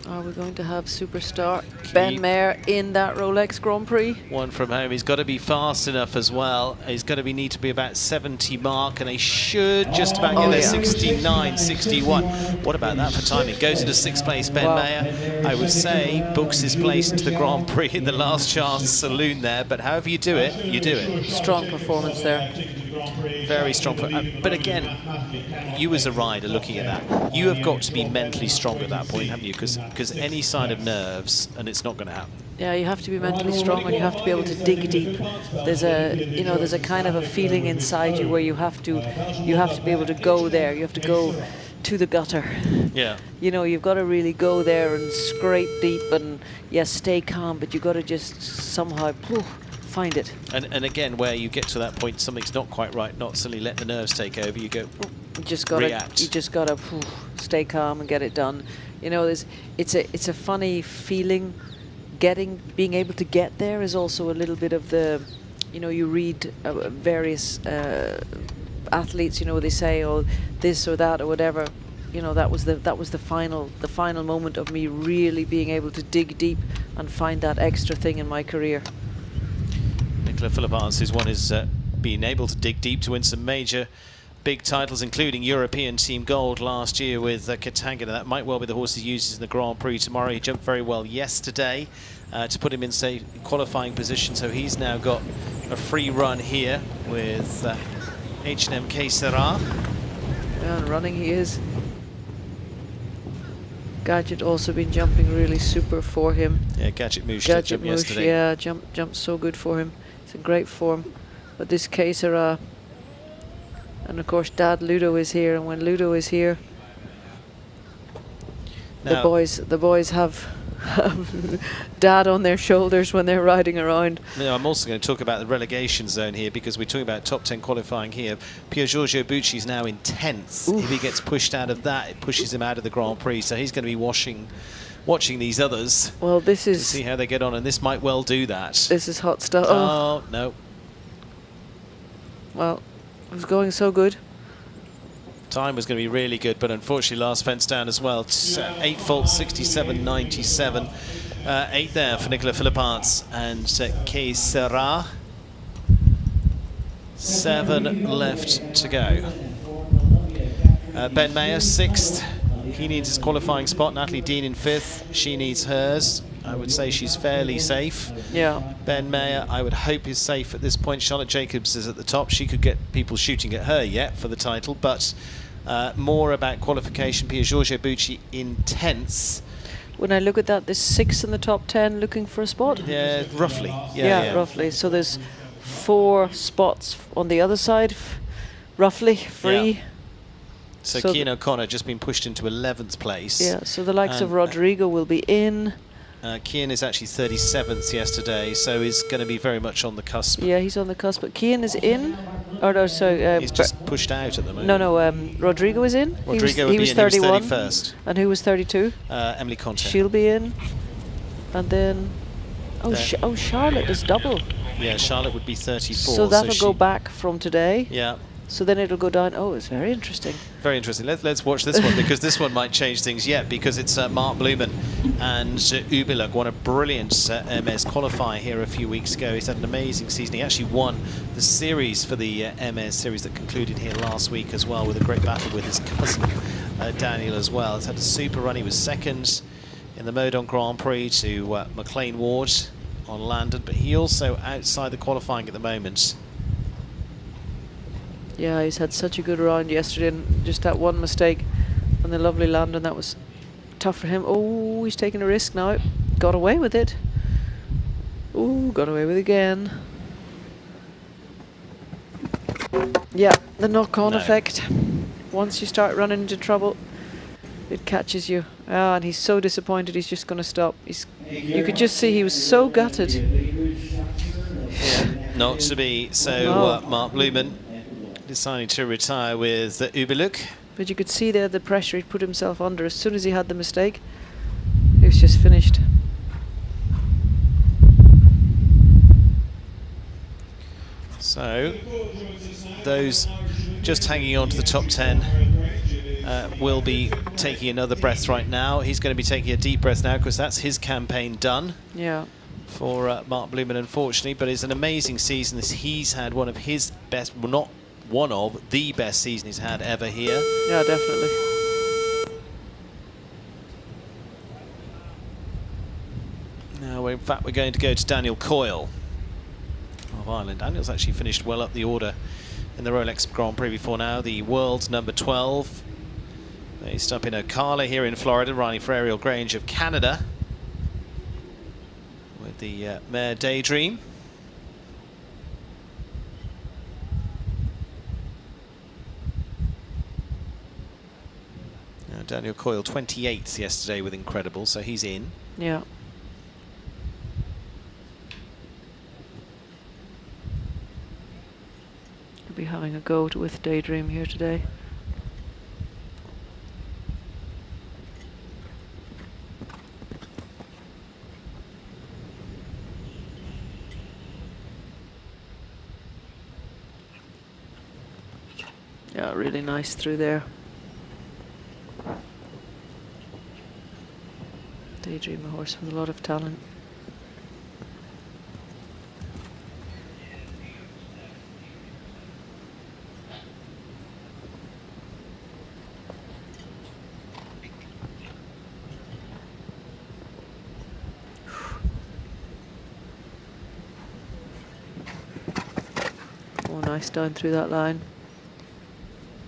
Are we going to have superstar Ben Mayer in that Rolex Grand Prix? One from home. He's got to be fast enough as well. He's got to need to be about 70 mark, and they should just about get there 69, 61. What about that for timing? Goes into 6th place, Ben Mayer. I would say books his place into the Grand Prix in the last chance saloon there, but however you do it, you do it. Strong performance there. Very strong. But again, you as a rider looking at that, you have got to be mentally strong at that point, haven't you? Because any sign of nerves, and it's not going to happen. Yeah, you have to be mentally strong and you have to be able to dig deep. There's a kind of a feeling inside you where you have to be able to go there. You have to go to the gutter. Yeah. You've got to really go there and scrape deep and yes, stay calm, but you've got to just somehow find it. And again, where you get to that point, something's not quite right, not suddenly let the nerves take over, you go, you just gotta stay calm and get it done. It's a funny feeling. Being able to get there is also a little bit of the, you read various athletes, they say, oh, this or that or whatever. That was the final moment of me really being able to dig deep and find that extra thing in my career. Nicola Philippons' one is being able to dig deep to win some major big titles, including European Team Gold last year with Katanga. That might well be the horse he uses in the Grand Prix tomorrow. He jumped very well yesterday to put him in safe qualifying position, so he's now got a free run here with H&M K Serra. Yeah, and running he is. Gadget also been jumping really super for him. Yeah, Gadget Mouche jumped yesterday. Yeah, jumped so good for him. It's in great form. But this K Serra, and of course Dad Ludo is here, and when Ludo is here, now, the boys have Dad on their shoulders when they're riding around. Now, I'm also going to talk about the relegation zone here, because we're talking about top 10 qualifying here. Pier Giorgio Bucci is now in 10th. If he gets pushed out of that, it pushes him out of the Grand Prix, so he's going to be watching these others. Well, this is to see how they get on, and this might well do that. This is hot stuff. Oh no. Well, it was going so good. Time was going to be really good, but unfortunately last fence down as well. 8 faults, 67.97. 8 there for Nicola Philippons and K Serra. 7 left to go. Ben Mayer 6th. He needs his qualifying spot. Natalie Dean in 5th. She needs hers. I would say she's fairly safe. Yeah. Ben Mayer, I would hope, is safe at this point. Charlotte Jacobs is at the top. She could get people shooting at her yet for the title, but more about qualification. Pier Giorgio Bucci in 10th. When I look at that, there's 6 in the top 10 looking for a spot. Yeah, roughly. Yeah, roughly. So there's 4 spots on the other side, roughly free. Yeah. So Cian O'Connor just been pushed into 11th place. Yeah, so the likes of Rodrigo will be in. Cian is actually 37th yesterday, so he's going to be very much on the cusp. Yeah, he's on the cusp, but Cian is in. Or no, sorry. He's just pushed out at the moment. No, Rodrigo is in. Rodrigo he was 31. He was 31st. And who was 32? Emily Conte. She'll be in. And then, Charlotte is double. Yeah, Charlotte would be 34. So that'll go back from today. Yeah. So then it'll go down. Oh, it's very interesting. Very interesting. Let's watch this one, because this one might change things yet, because it's Mark Blumen and Ubiluk won a brilliant MS qualifier here a few weeks ago. He's had an amazing season. He actually won the series for the MS series that concluded here last week as well, with a great battle with his cousin Daniel as well. He's had a super run. He was 2nd in the Modon Grand Prix to McLean Ward on Landon, but he also outside the qualifying at the moment. Yeah, he's had such a good round yesterday, and just that one mistake on the lovely Landon, that was tough for him. Oh, he's taking a risk now. Got away with it. Oh, got away with it again. Yeah, the knock-on effect. Once you start running into trouble, it catches you. Ah, and he's so disappointed, he's just going to stop. You could just see he was so gutted. Not to be. So Mark Blumen deciding to retire with Ubeluk. But you could see there the pressure he'd put himself under as soon as he had the mistake. He was just finished. So those just hanging on to the top 10 will be taking another breath right now. He's going to be taking a deep breath now because that's his campaign done. Yeah. For Mark Blumen, unfortunately, but it's an amazing season. He's had one of his best, well, not one of, the best season he's had ever here. Yeah, definitely. Now, in fact, we're going to go to Daniel Coyle of Ireland. Daniel's actually finished well up the order in the Rolex Grand Prix before now. The world's number 12. Based up in Ocala here in Florida, riding for Ariel Grange of Canada with the mare Daydream. Now Daniel Coyle 28th yesterday with Incredible, so he's in. Yeah. He'll be having a go with Daydream here today. Yeah, really nice through there. Daydream, a horse with a lot of talent. Oh, nice down through that line.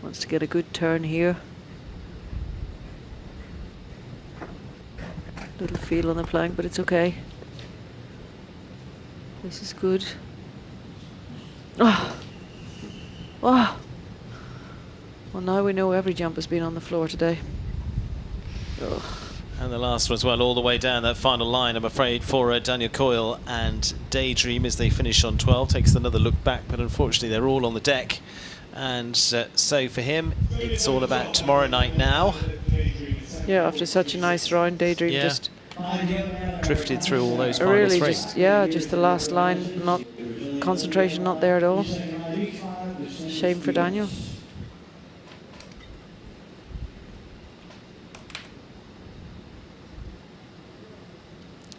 Wants to get a good turn here. Little feel on the plank, but it's okay. This is good. Oh. Oh. Well, now we know every jump has been on the floor today. Oh. And the last one as well, all the way down that final line, I'm afraid, for Daniel Coyle and Daydream as they finish on 12. Takes another look back, but unfortunately they're all on the deck. And so for him, it's all about tomorrow night now. Yeah, after such a nice round, Daydream just drifted through all those final really three. just the last line, not concentration, not there at all. Shame for Daniel.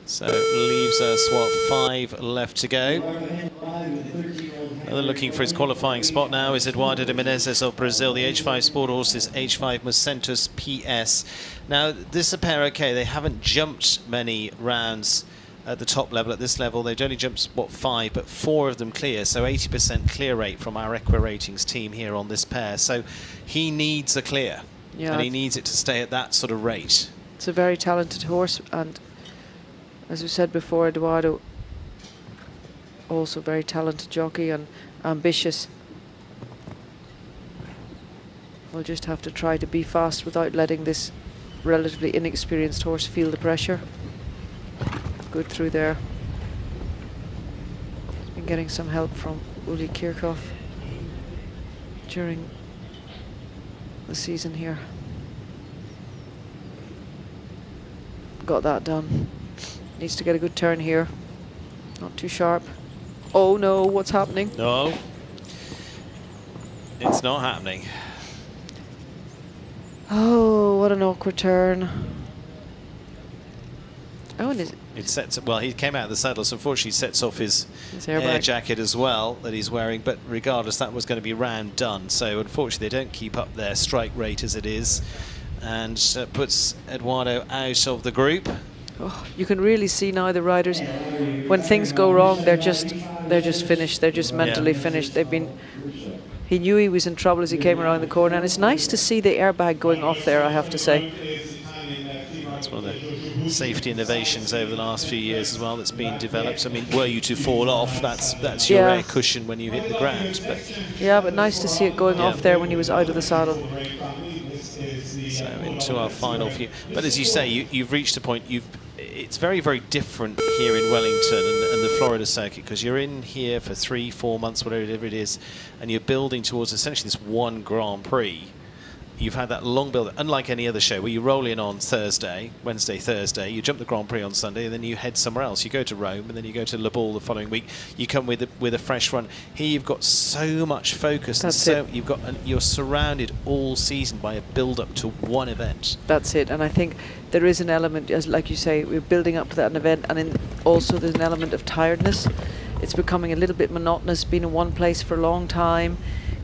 So leaves us, what, 5 left to go. Looking for his qualifying spot now is Eduardo de Menezes of Brazil. The H5 Sport Horses, H5 Mocentus PS. Now, this is a pair, okay, they haven't jumped many rounds at the top level. At this level, they've only jumped, what, 5, but 4 of them clear. So 80% clear rate from our Equa Ratings team here on this pair. So he needs a clear, and he needs it to stay at that sort of rate. It's a very talented horse, and as we said before, Eduardo, also very talented jockey and ambitious. We'll just have to try to be fast without letting this relatively inexperienced horse feel the pressure. Good through there. Been getting some help from Uli Kirchhoff during the season here. Got that done. Needs to get a good turn here. Not too sharp. Oh no, what's happening? No, it's not happening. Oh, what an awkward turn. Oh, and it sets, well, he came out of the saddle, so unfortunately sets off his air airbag jacket as well that he's wearing, but regardless, that was going to be round done. So unfortunately they don't keep up their strike rate as it is, and puts Eduardo out of the group. Oh, you can really see now the riders, when things go wrong, they're just finished. They're just mentally finished. He knew he was in trouble as he came around the corner, and it's nice to see the airbag going off there, I have to say. That's one of the safety innovations over the last few years as well that's been developed. I mean, were you to fall off, that's your air cushion when you hit the ground. But nice to see it going off there when he was out of the saddle. So into our final few. But as you say, you've reached a point, it's very, very different here in Wellington and the Florida circuit, because you're in here for 3-4 months, whatever it is, and you're building towards essentially this one Grand Prix. You've had that long build, unlike any other show, where you roll in on Wednesday, Thursday, you jump the Grand Prix on Sunday, and then you head somewhere else. You go to Rome, and then you go to Le Ball the following week. You come with a fresh run. Here you've got so much focus. That's and it. You've got you're surrounded all season by a build-up to one event. That's it. And I think there is an element, as like you say, we're building up to that event, and also there's an element of tiredness. It's becoming a little bit monotonous, being in one place for a long time.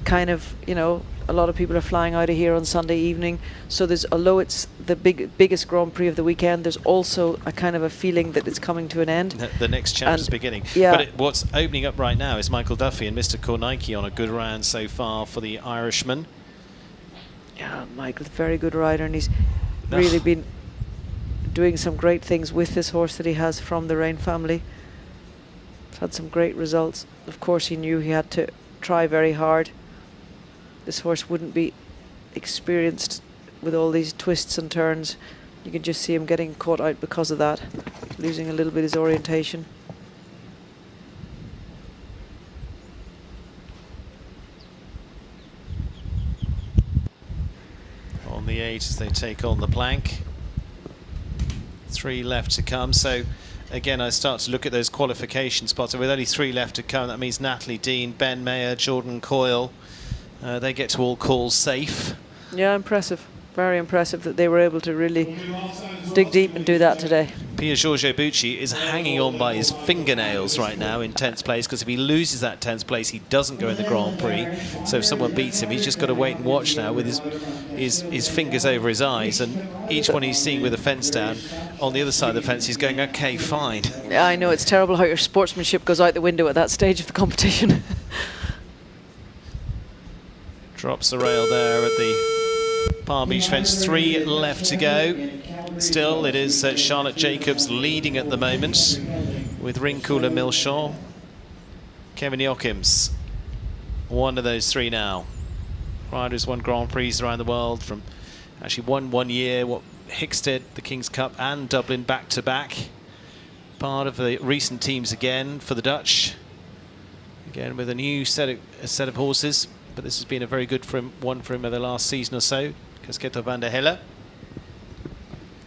Kind of, you know, a lot of people are flying out of here on Sunday evening. So there's, although it's the biggest Grand Prix of the weekend, there's also a kind of a feeling that it's coming to an end. The next chapter's beginning. Yeah. But what's opening up right now is Michael Duffy and Mr. Kornacki on a good round so far for the Irishman. Yeah, Michael's a very good rider, and he's really been doing some great things with this horse that he has from the Rain family. He's had some great results. Of course, he knew he had to try very hard. This horse wouldn't be experienced with all these twists and turns. You can just see him getting caught out because of that, losing a little bit his orientation. On the 8 as they take on the plank. 3 left to come. So again, I start to look at those qualification spots. And with only 3 left to come, that means Natalie Dean, Ben Mayer, Jordan Coyle. They get to all calls safe. Yeah, impressive. Very impressive that they were able to really dig deep and do that today. Pier Giorgio Bucci is hanging on by his fingernails right now in 10th place, because if he loses that 10th place, he doesn't go in the Grand Prix. So if someone beats him, he's just got to wait and watch now with his fingers over his eyes, and each one he's seeing with a fence down on the other side of the fence, he's going, okay, fine. Yeah, I know, it's terrible how your sportsmanship goes out the window at that stage of the competition. Drops the rail there at the Palm Beach fence. 3 left to go. Still, it is Charlotte Jacobs leading at the moment with Rincula Milchon. Kevin Jochims, one of those 3 now. Riders won Grand Prix around the world, from actually won 1 year, Hickstead, the King's Cup, and Dublin back to back. Part of the recent teams again for the Dutch. Again with a new set of horses. But this has been a very good one for him over the last season or so. Casquetto van der Helle.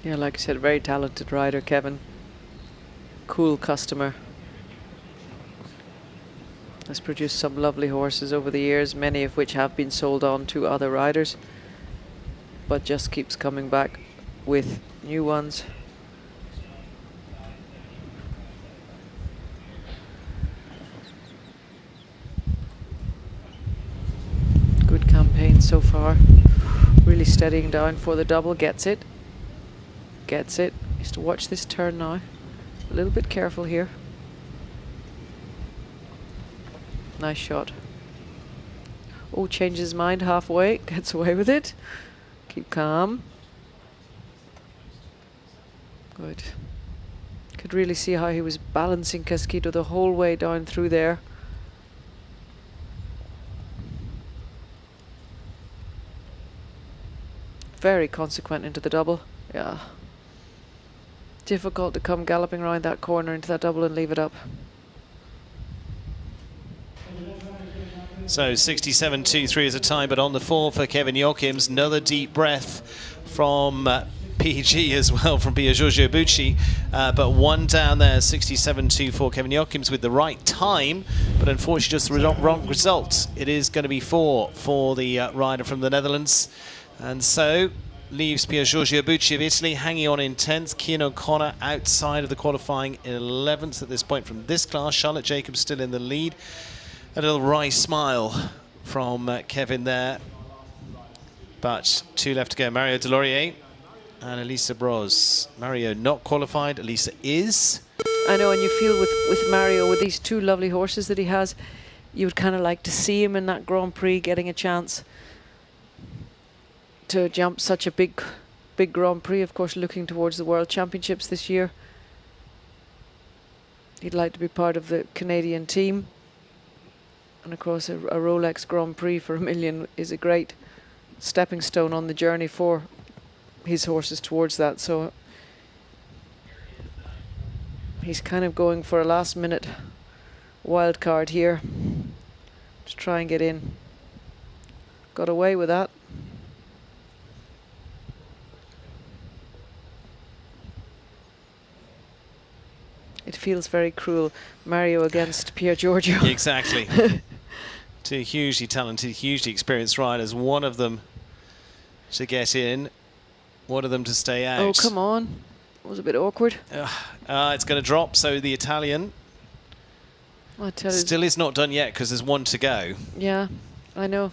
Yeah, like I said, very talented rider, Kevin. Cool customer. Has produced some lovely horses over the years, many of which have been sold on to other riders, but just keeps coming back with new ones. Good campaign so far. Really steadying down for the double. Gets it. Gets it. Has to watch this turn now. A little bit careful here. Nice shot. Oh, changes his mind halfway. Gets away with it. Keep calm. Good. Could really see how he was balancing Casquito the whole way down through there. Very consequent into the double. Yeah. Difficult to come galloping around that corner into that double and leave it up. So 67.23 is a time, but on the 4 for Kevin Jochims. Another deep breath from PG as well, from Pier Giorgio Bucci. But 1 down there, 67.24. Kevin Jochims with the right time, but unfortunately just the wrong result. It is going to be 4 for the rider from the Netherlands. And so leaves Pier Giorgio Bucci of Italy hanging on in 10th. Cian O'Connor outside of the qualifying in 11th at this point from this class. Charlotte Jacobs still in the lead. A little wry smile from Kevin there. But 2 left to go. Mario Delorier and Elisa Bros. Mario not qualified. Elisa is. I know, and you feel with Mario, with these 2 lovely horses that he has, you would kind of like to see him in that Grand Prix getting a chance to jump such a big Grand Prix, of course, looking towards the World Championships this year. He'd like to be part of the Canadian team. And of course, a Rolex Grand Prix for $1 million is a great stepping stone on the journey for his horses towards that. So He's kind of going for a last-minute wild card here to try and get in. Got away with that. It feels very cruel. Mario against Pier Giorgio. Exactly. Two hugely talented, hugely experienced riders. One of them to get in, one of them to stay out. Oh, come on. It was a bit awkward. It's going to drop, so the Italian I tell you. still is not done yet because there's one to go. Yeah, I know.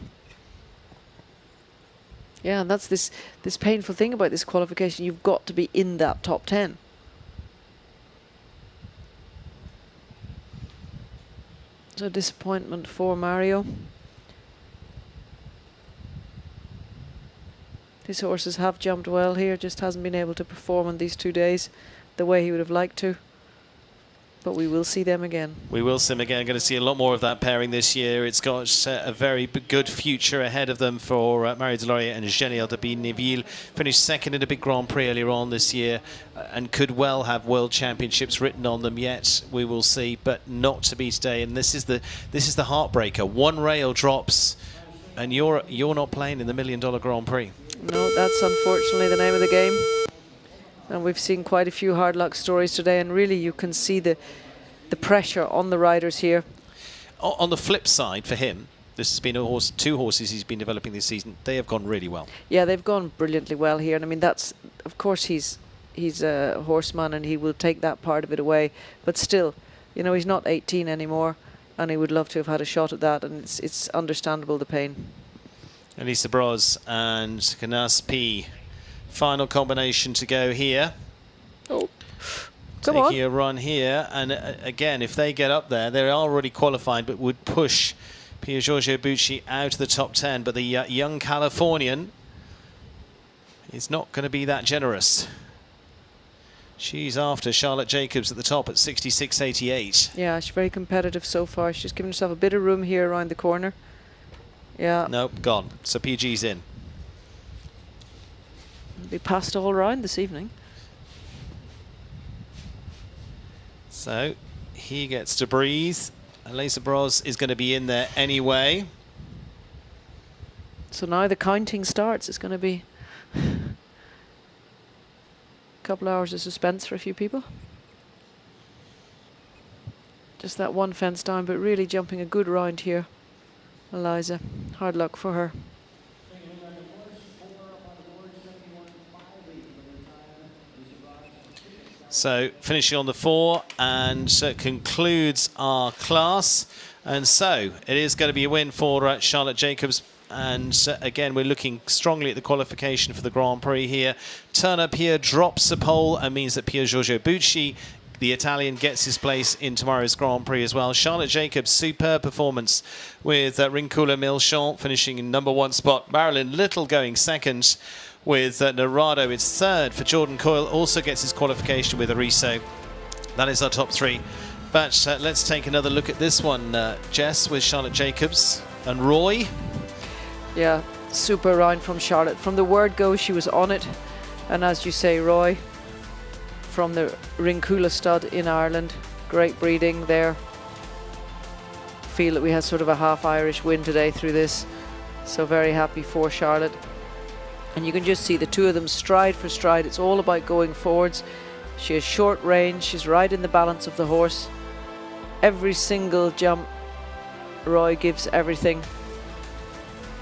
Yeah, and that's this painful thing about this qualification. You've got to be in that top 10. So disappointment for Mario. His horses have jumped well here, just hasn't been able to perform on these 2 days the way he would have liked to. But we will see them again. We will see them again. Going to see a lot more of that pairing this year. It's got a very good future ahead of them for Mario Deslauriers and Genial de Bineville. Finished second in a big Grand Prix earlier on this year and could well have World Championships written on them yet. We will see, but not to be today. And this is the heartbreaker. One rail drops, and you're not playing in the $1 million Grand Prix. No, that's unfortunately the name of the game. And we've seen quite a few hard luck stories today, and really you can see the pressure on the riders here. On the flip side, for him, this has been two horses he's been developing this season. They have gone really well. Yeah, they've gone brilliantly well here, and I mean that's, of course, he's a horseman and he will take that part of it away. But still, you know, he's not 18 anymore, and he would love to have had a shot at that, and it's understandable, the pain. Elisa Bros and Canas P. Final combination to go here. Oh, come on. Taking a run here, and again, if they get up there, they're already qualified, but would push Pier Giorgio Bucci out of the top 10. But the young Californian is not going to be that generous. She's after Charlotte Jacobs at the top at 66.88. Yeah, she's very competitive so far. She's given herself a bit of room here around the corner. Yeah. Nope, gone. So PG's in. Be passed all round this evening. So he gets to breathe. Elisa Bros is going to be in there anyway. So now the counting starts. It's going to be a couple hours of suspense for a few people. Just that one fence down, but really jumping a good round here. Eliza, hard luck for her. So finishing on the 4 and concludes our class. And so it is going to be a win for Charlotte Jacobs. And again, we're looking strongly at the qualification for the Grand Prix here. Turner Pier drops a pole and means that Pier Giorgio Bucci, the Italian, gets his place in tomorrow's Grand Prix as well. Charlotte Jacobs, superb performance with Rincula Milchamp finishing in #1 spot. Marilyn Little going second, with Narado is third. For Jordan Coyle, also gets his qualification with Ariso. That is our top 3. But let's take another look at this one, Jess, with Charlotte Jacobs and Roy. Yeah, super round from Charlotte. From the word go, she was on it. And as you say, Roy, from the Rincula stud in Ireland, great breeding there. Feel that we had sort of a half Irish win today through this. So very happy for Charlotte. And you can just see the two of them stride for stride. It's all about going forwards. She has short range. She's right in the balance of the horse. Every single jump, Roy gives everything.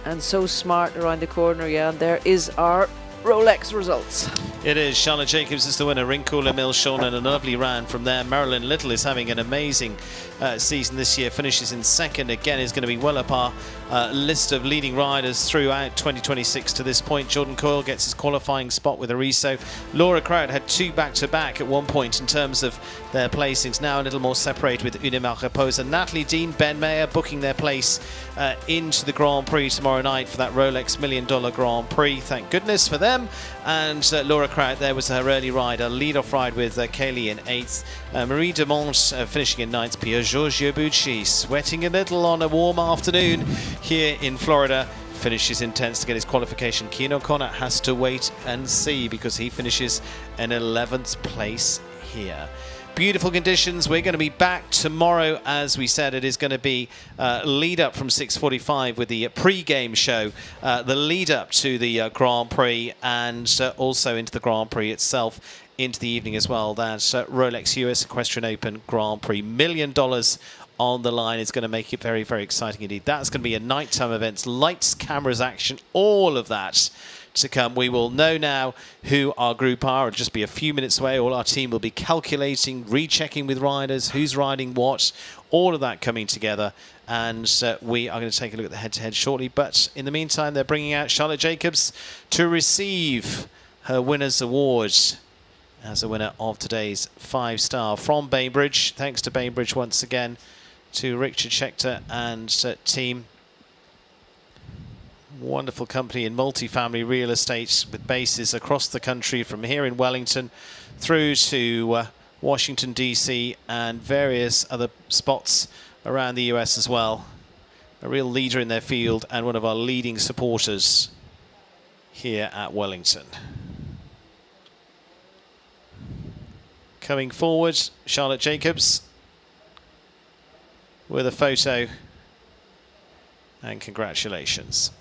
And so smart around the corner. Yeah, and there is our Rolex results. It is. Charlotte Jacobs is the winner. Rincula Milchamp, and a lovely round from there. Marilyn Little is having an amazing season this year. Finishes in second. Again, is going to be well up our list of leading riders throughout 2026 to this point. Jordan Coyle gets his qualifying spot with Ariso. Laura Crowd had 2 back-to-back at one point in terms of their placings. Now a little more separated with Unimar Raposa. Natalie Dean, Ben Mayer booking their place into the Grand Prix tomorrow night for that Rolex $1 million Grand Prix. Thank goodness for them. And Laura Kraut, there was her early ride, a lead-off ride with Kaylee in 8th. Marie Demont finishing in 9th. Pier Giorgio Bucci sweating a little on a warm afternoon here in Florida. Finishes in 10th to get his qualification. Keane O'Connor has to wait and see because he finishes in 11th place here. beautiful conditions. We're going to be back tomorrow. As we said, it is going to be lead up from 6:45 with the pre-game show, the lead up to the Grand Prix, and also into the Grand Prix itself into the evening as well. That's Rolex US Equestrian Open Grand Prix. $1 million on the line is going to make it very, very exciting indeed. That's going to be a nighttime event. Lights, cameras, action, all of that to come. We will know now who our group are. It'll just be a few minutes away. All our team will be calculating, rechecking with riders, who's riding what, all of that coming together. And we are going to take a look at the head-to-head shortly. But in the meantime, they're bringing out Charlotte Jacobs to receive her winner's award as a winner of today's 5-star from Bainbridge. Thanks to Bainbridge once again, to Richard Schechter and team. Wonderful company in multifamily real estate with bases across the country, from here in Wellington through to Washington, D.C. and various other spots around the US as well. A real leader in their field and one of our leading supporters here at Wellington. Coming forward, Charlotte Jacobs with a photo, and congratulations.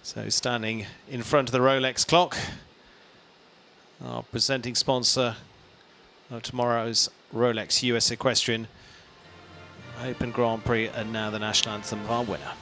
So standing in front of the Rolex clock, our presenting sponsor of tomorrow's Rolex US Equestrian Open Grand Prix, and now the national anthem of our winner.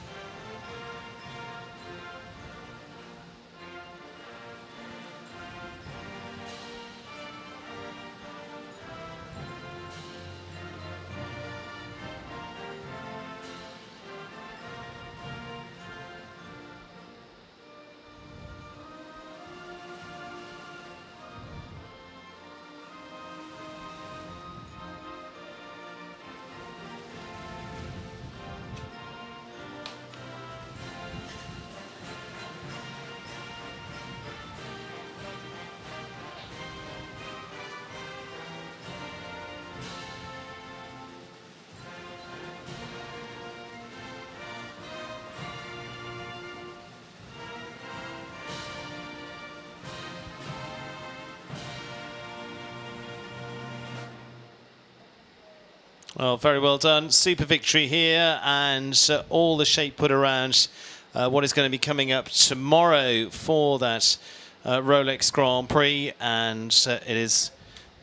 Well, very well done. Super victory here, and all the shape put around what is going to be coming up tomorrow for that Rolex Grand Prix, and it is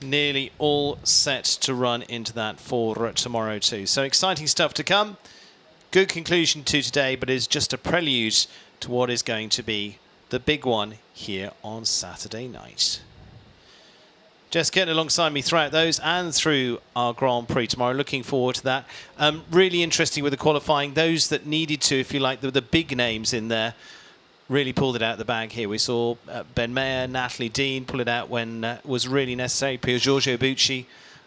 nearly all set to run into that for tomorrow too. So exciting stuff to come. Good conclusion to today, but it's just a prelude to what is going to be the big one here on Saturday night. Just getting alongside me throughout those and through our Grand Prix tomorrow. Looking forward to that. Really interesting with the qualifying. Those that needed to, if you like, the big names in there, really pulled it out of the bag here. We saw Ben Mayer, Natalie Dean pull it out when it was really necessary. Pier Giorgio Bucci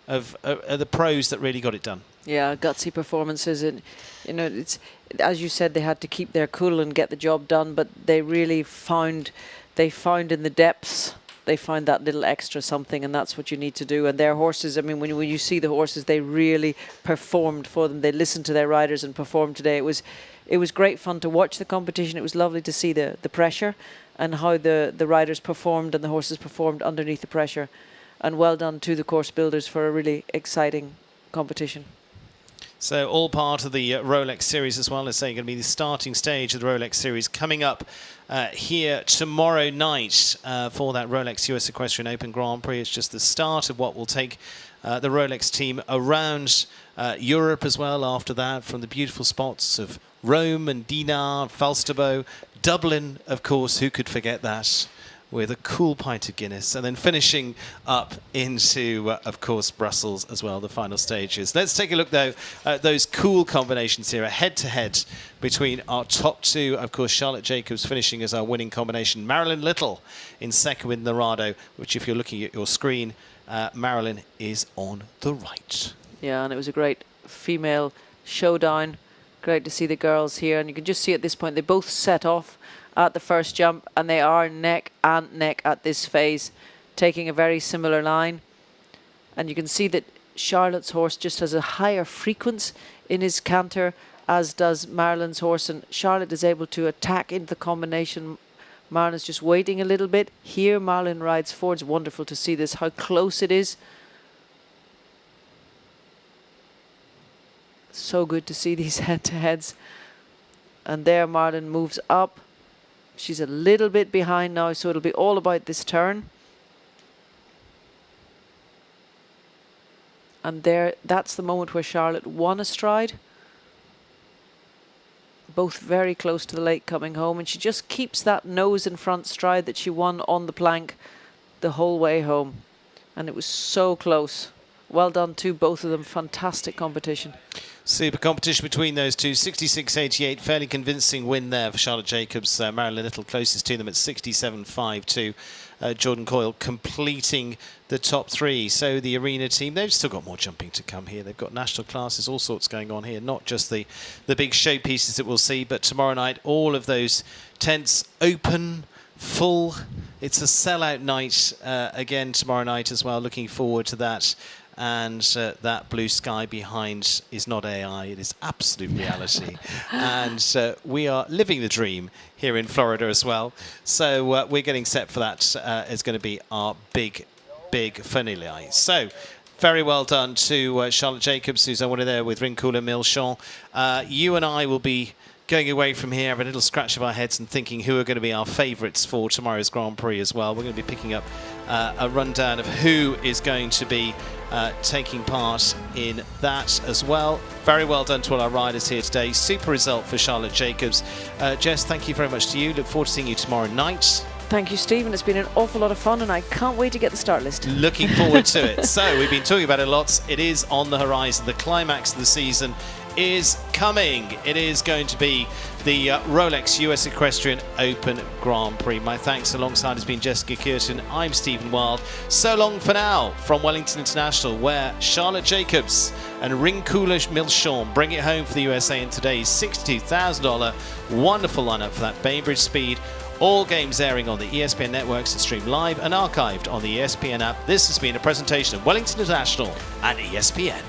of the pros that really got it done. Yeah, gutsy performances, and you know, it's as you said, they had to keep their cool and get the job done, but they really found in the depths. They find that little extra something, and that's what you need to do. And their horses, I mean, when you see the horses, they really performed for them. They listened to their riders and performed today. It was great fun to watch the competition. It was lovely to see the pressure and how the riders performed and the horses performed underneath the pressure. And well done to the course builders for a really exciting competition. So all part of the Rolex Series as well. As saying, going to be the starting stage of the Rolex Series coming up here tomorrow night for that Rolex US Equestrian Open Grand Prix. It's just the start of what will take the Rolex team around Europe as well after that, from the beautiful spots of Rome and Dinard, Falsterbo, Dublin, of course, who could forget that, with a cool pint of Guinness, and then finishing up into, of course, Brussels as well, the final stages. Let's take a look, though, at those cool combinations here, a head-to-head between our top two. Of course, Charlotte Jacobs finishing as our winning combination. Marilyn Little in second with Narado, which, if you're looking at your screen, Marilyn is on the right. Yeah, and it was a great female showdown. Great to see the girls here, and you can just see at this point they both set off at the first jump, and they are neck and neck at this phase, taking a very similar line. And you can see that Charlotte's horse just has a higher frequency in his canter, as does Marilyn's horse, and Charlotte is able to attack into the combination. Marilyn's just waiting a little bit. Here Marilyn rides forward. It's wonderful to see this, how close it is. So good to see these head-to-heads. And there Marilyn moves up. She's a little bit behind now, so it'll be all about this turn. And there, that's the moment where Charlotte won a stride. Both very close to the lake coming home, and she just keeps that nose in front stride that she won on the plank the whole way home. And it was so close. Well done to both of them. Fantastic competition. Super competition between those two. 66.88, fairly convincing win there for Charlotte Jacobs. Marilyn Little closest to them at 67.52. Jordan Coyle completing the top three. So the arena team, they've still got more jumping to come here. They've got national classes, all sorts going on here. Not just the big showpieces that we'll see, but tomorrow night, all of those tents open, full. It's a sellout night again tomorrow night as well. Looking forward to that. And that blue sky behind is not AI, it is absolute reality. And we are living the dream here in Florida as well. So we're getting set for that. It's going to be our big finale. So very well done to Charlotte Jacobs, who's on there with Rincoula Milchon. You and I will be going away from here, have a little scratch of our heads and thinking who are going to be our favourites for tomorrow's Grand Prix as well. We're going to be picking up a rundown of who is going to be taking part in that as well. Very well done to all our riders here today. Super result for Charlotte Jacobs. Jess, thank you very much to you. Look forward to seeing you tomorrow night. Thank you, Stephen. It's been an awful lot of fun, and I can't wait to get the start list. Looking forward to it. So we've been talking about it lots. It is on the horizon. The climax of the season is coming. It is going to be the Rolex US Equestrian Open Grand Prix. My thanks alongside has been Jessica Curtin. I'm Stephen Wild. So long for now from Wellington International, where Charlotte Jacobs and Rincoula Milchon bring it home for the USA in today's $62,000 wonderful lineup for that Bainbridge Speed. All games airing on the ESPN networks that stream live and archived on the ESPN app. This has been a presentation of Wellington International and ESPN.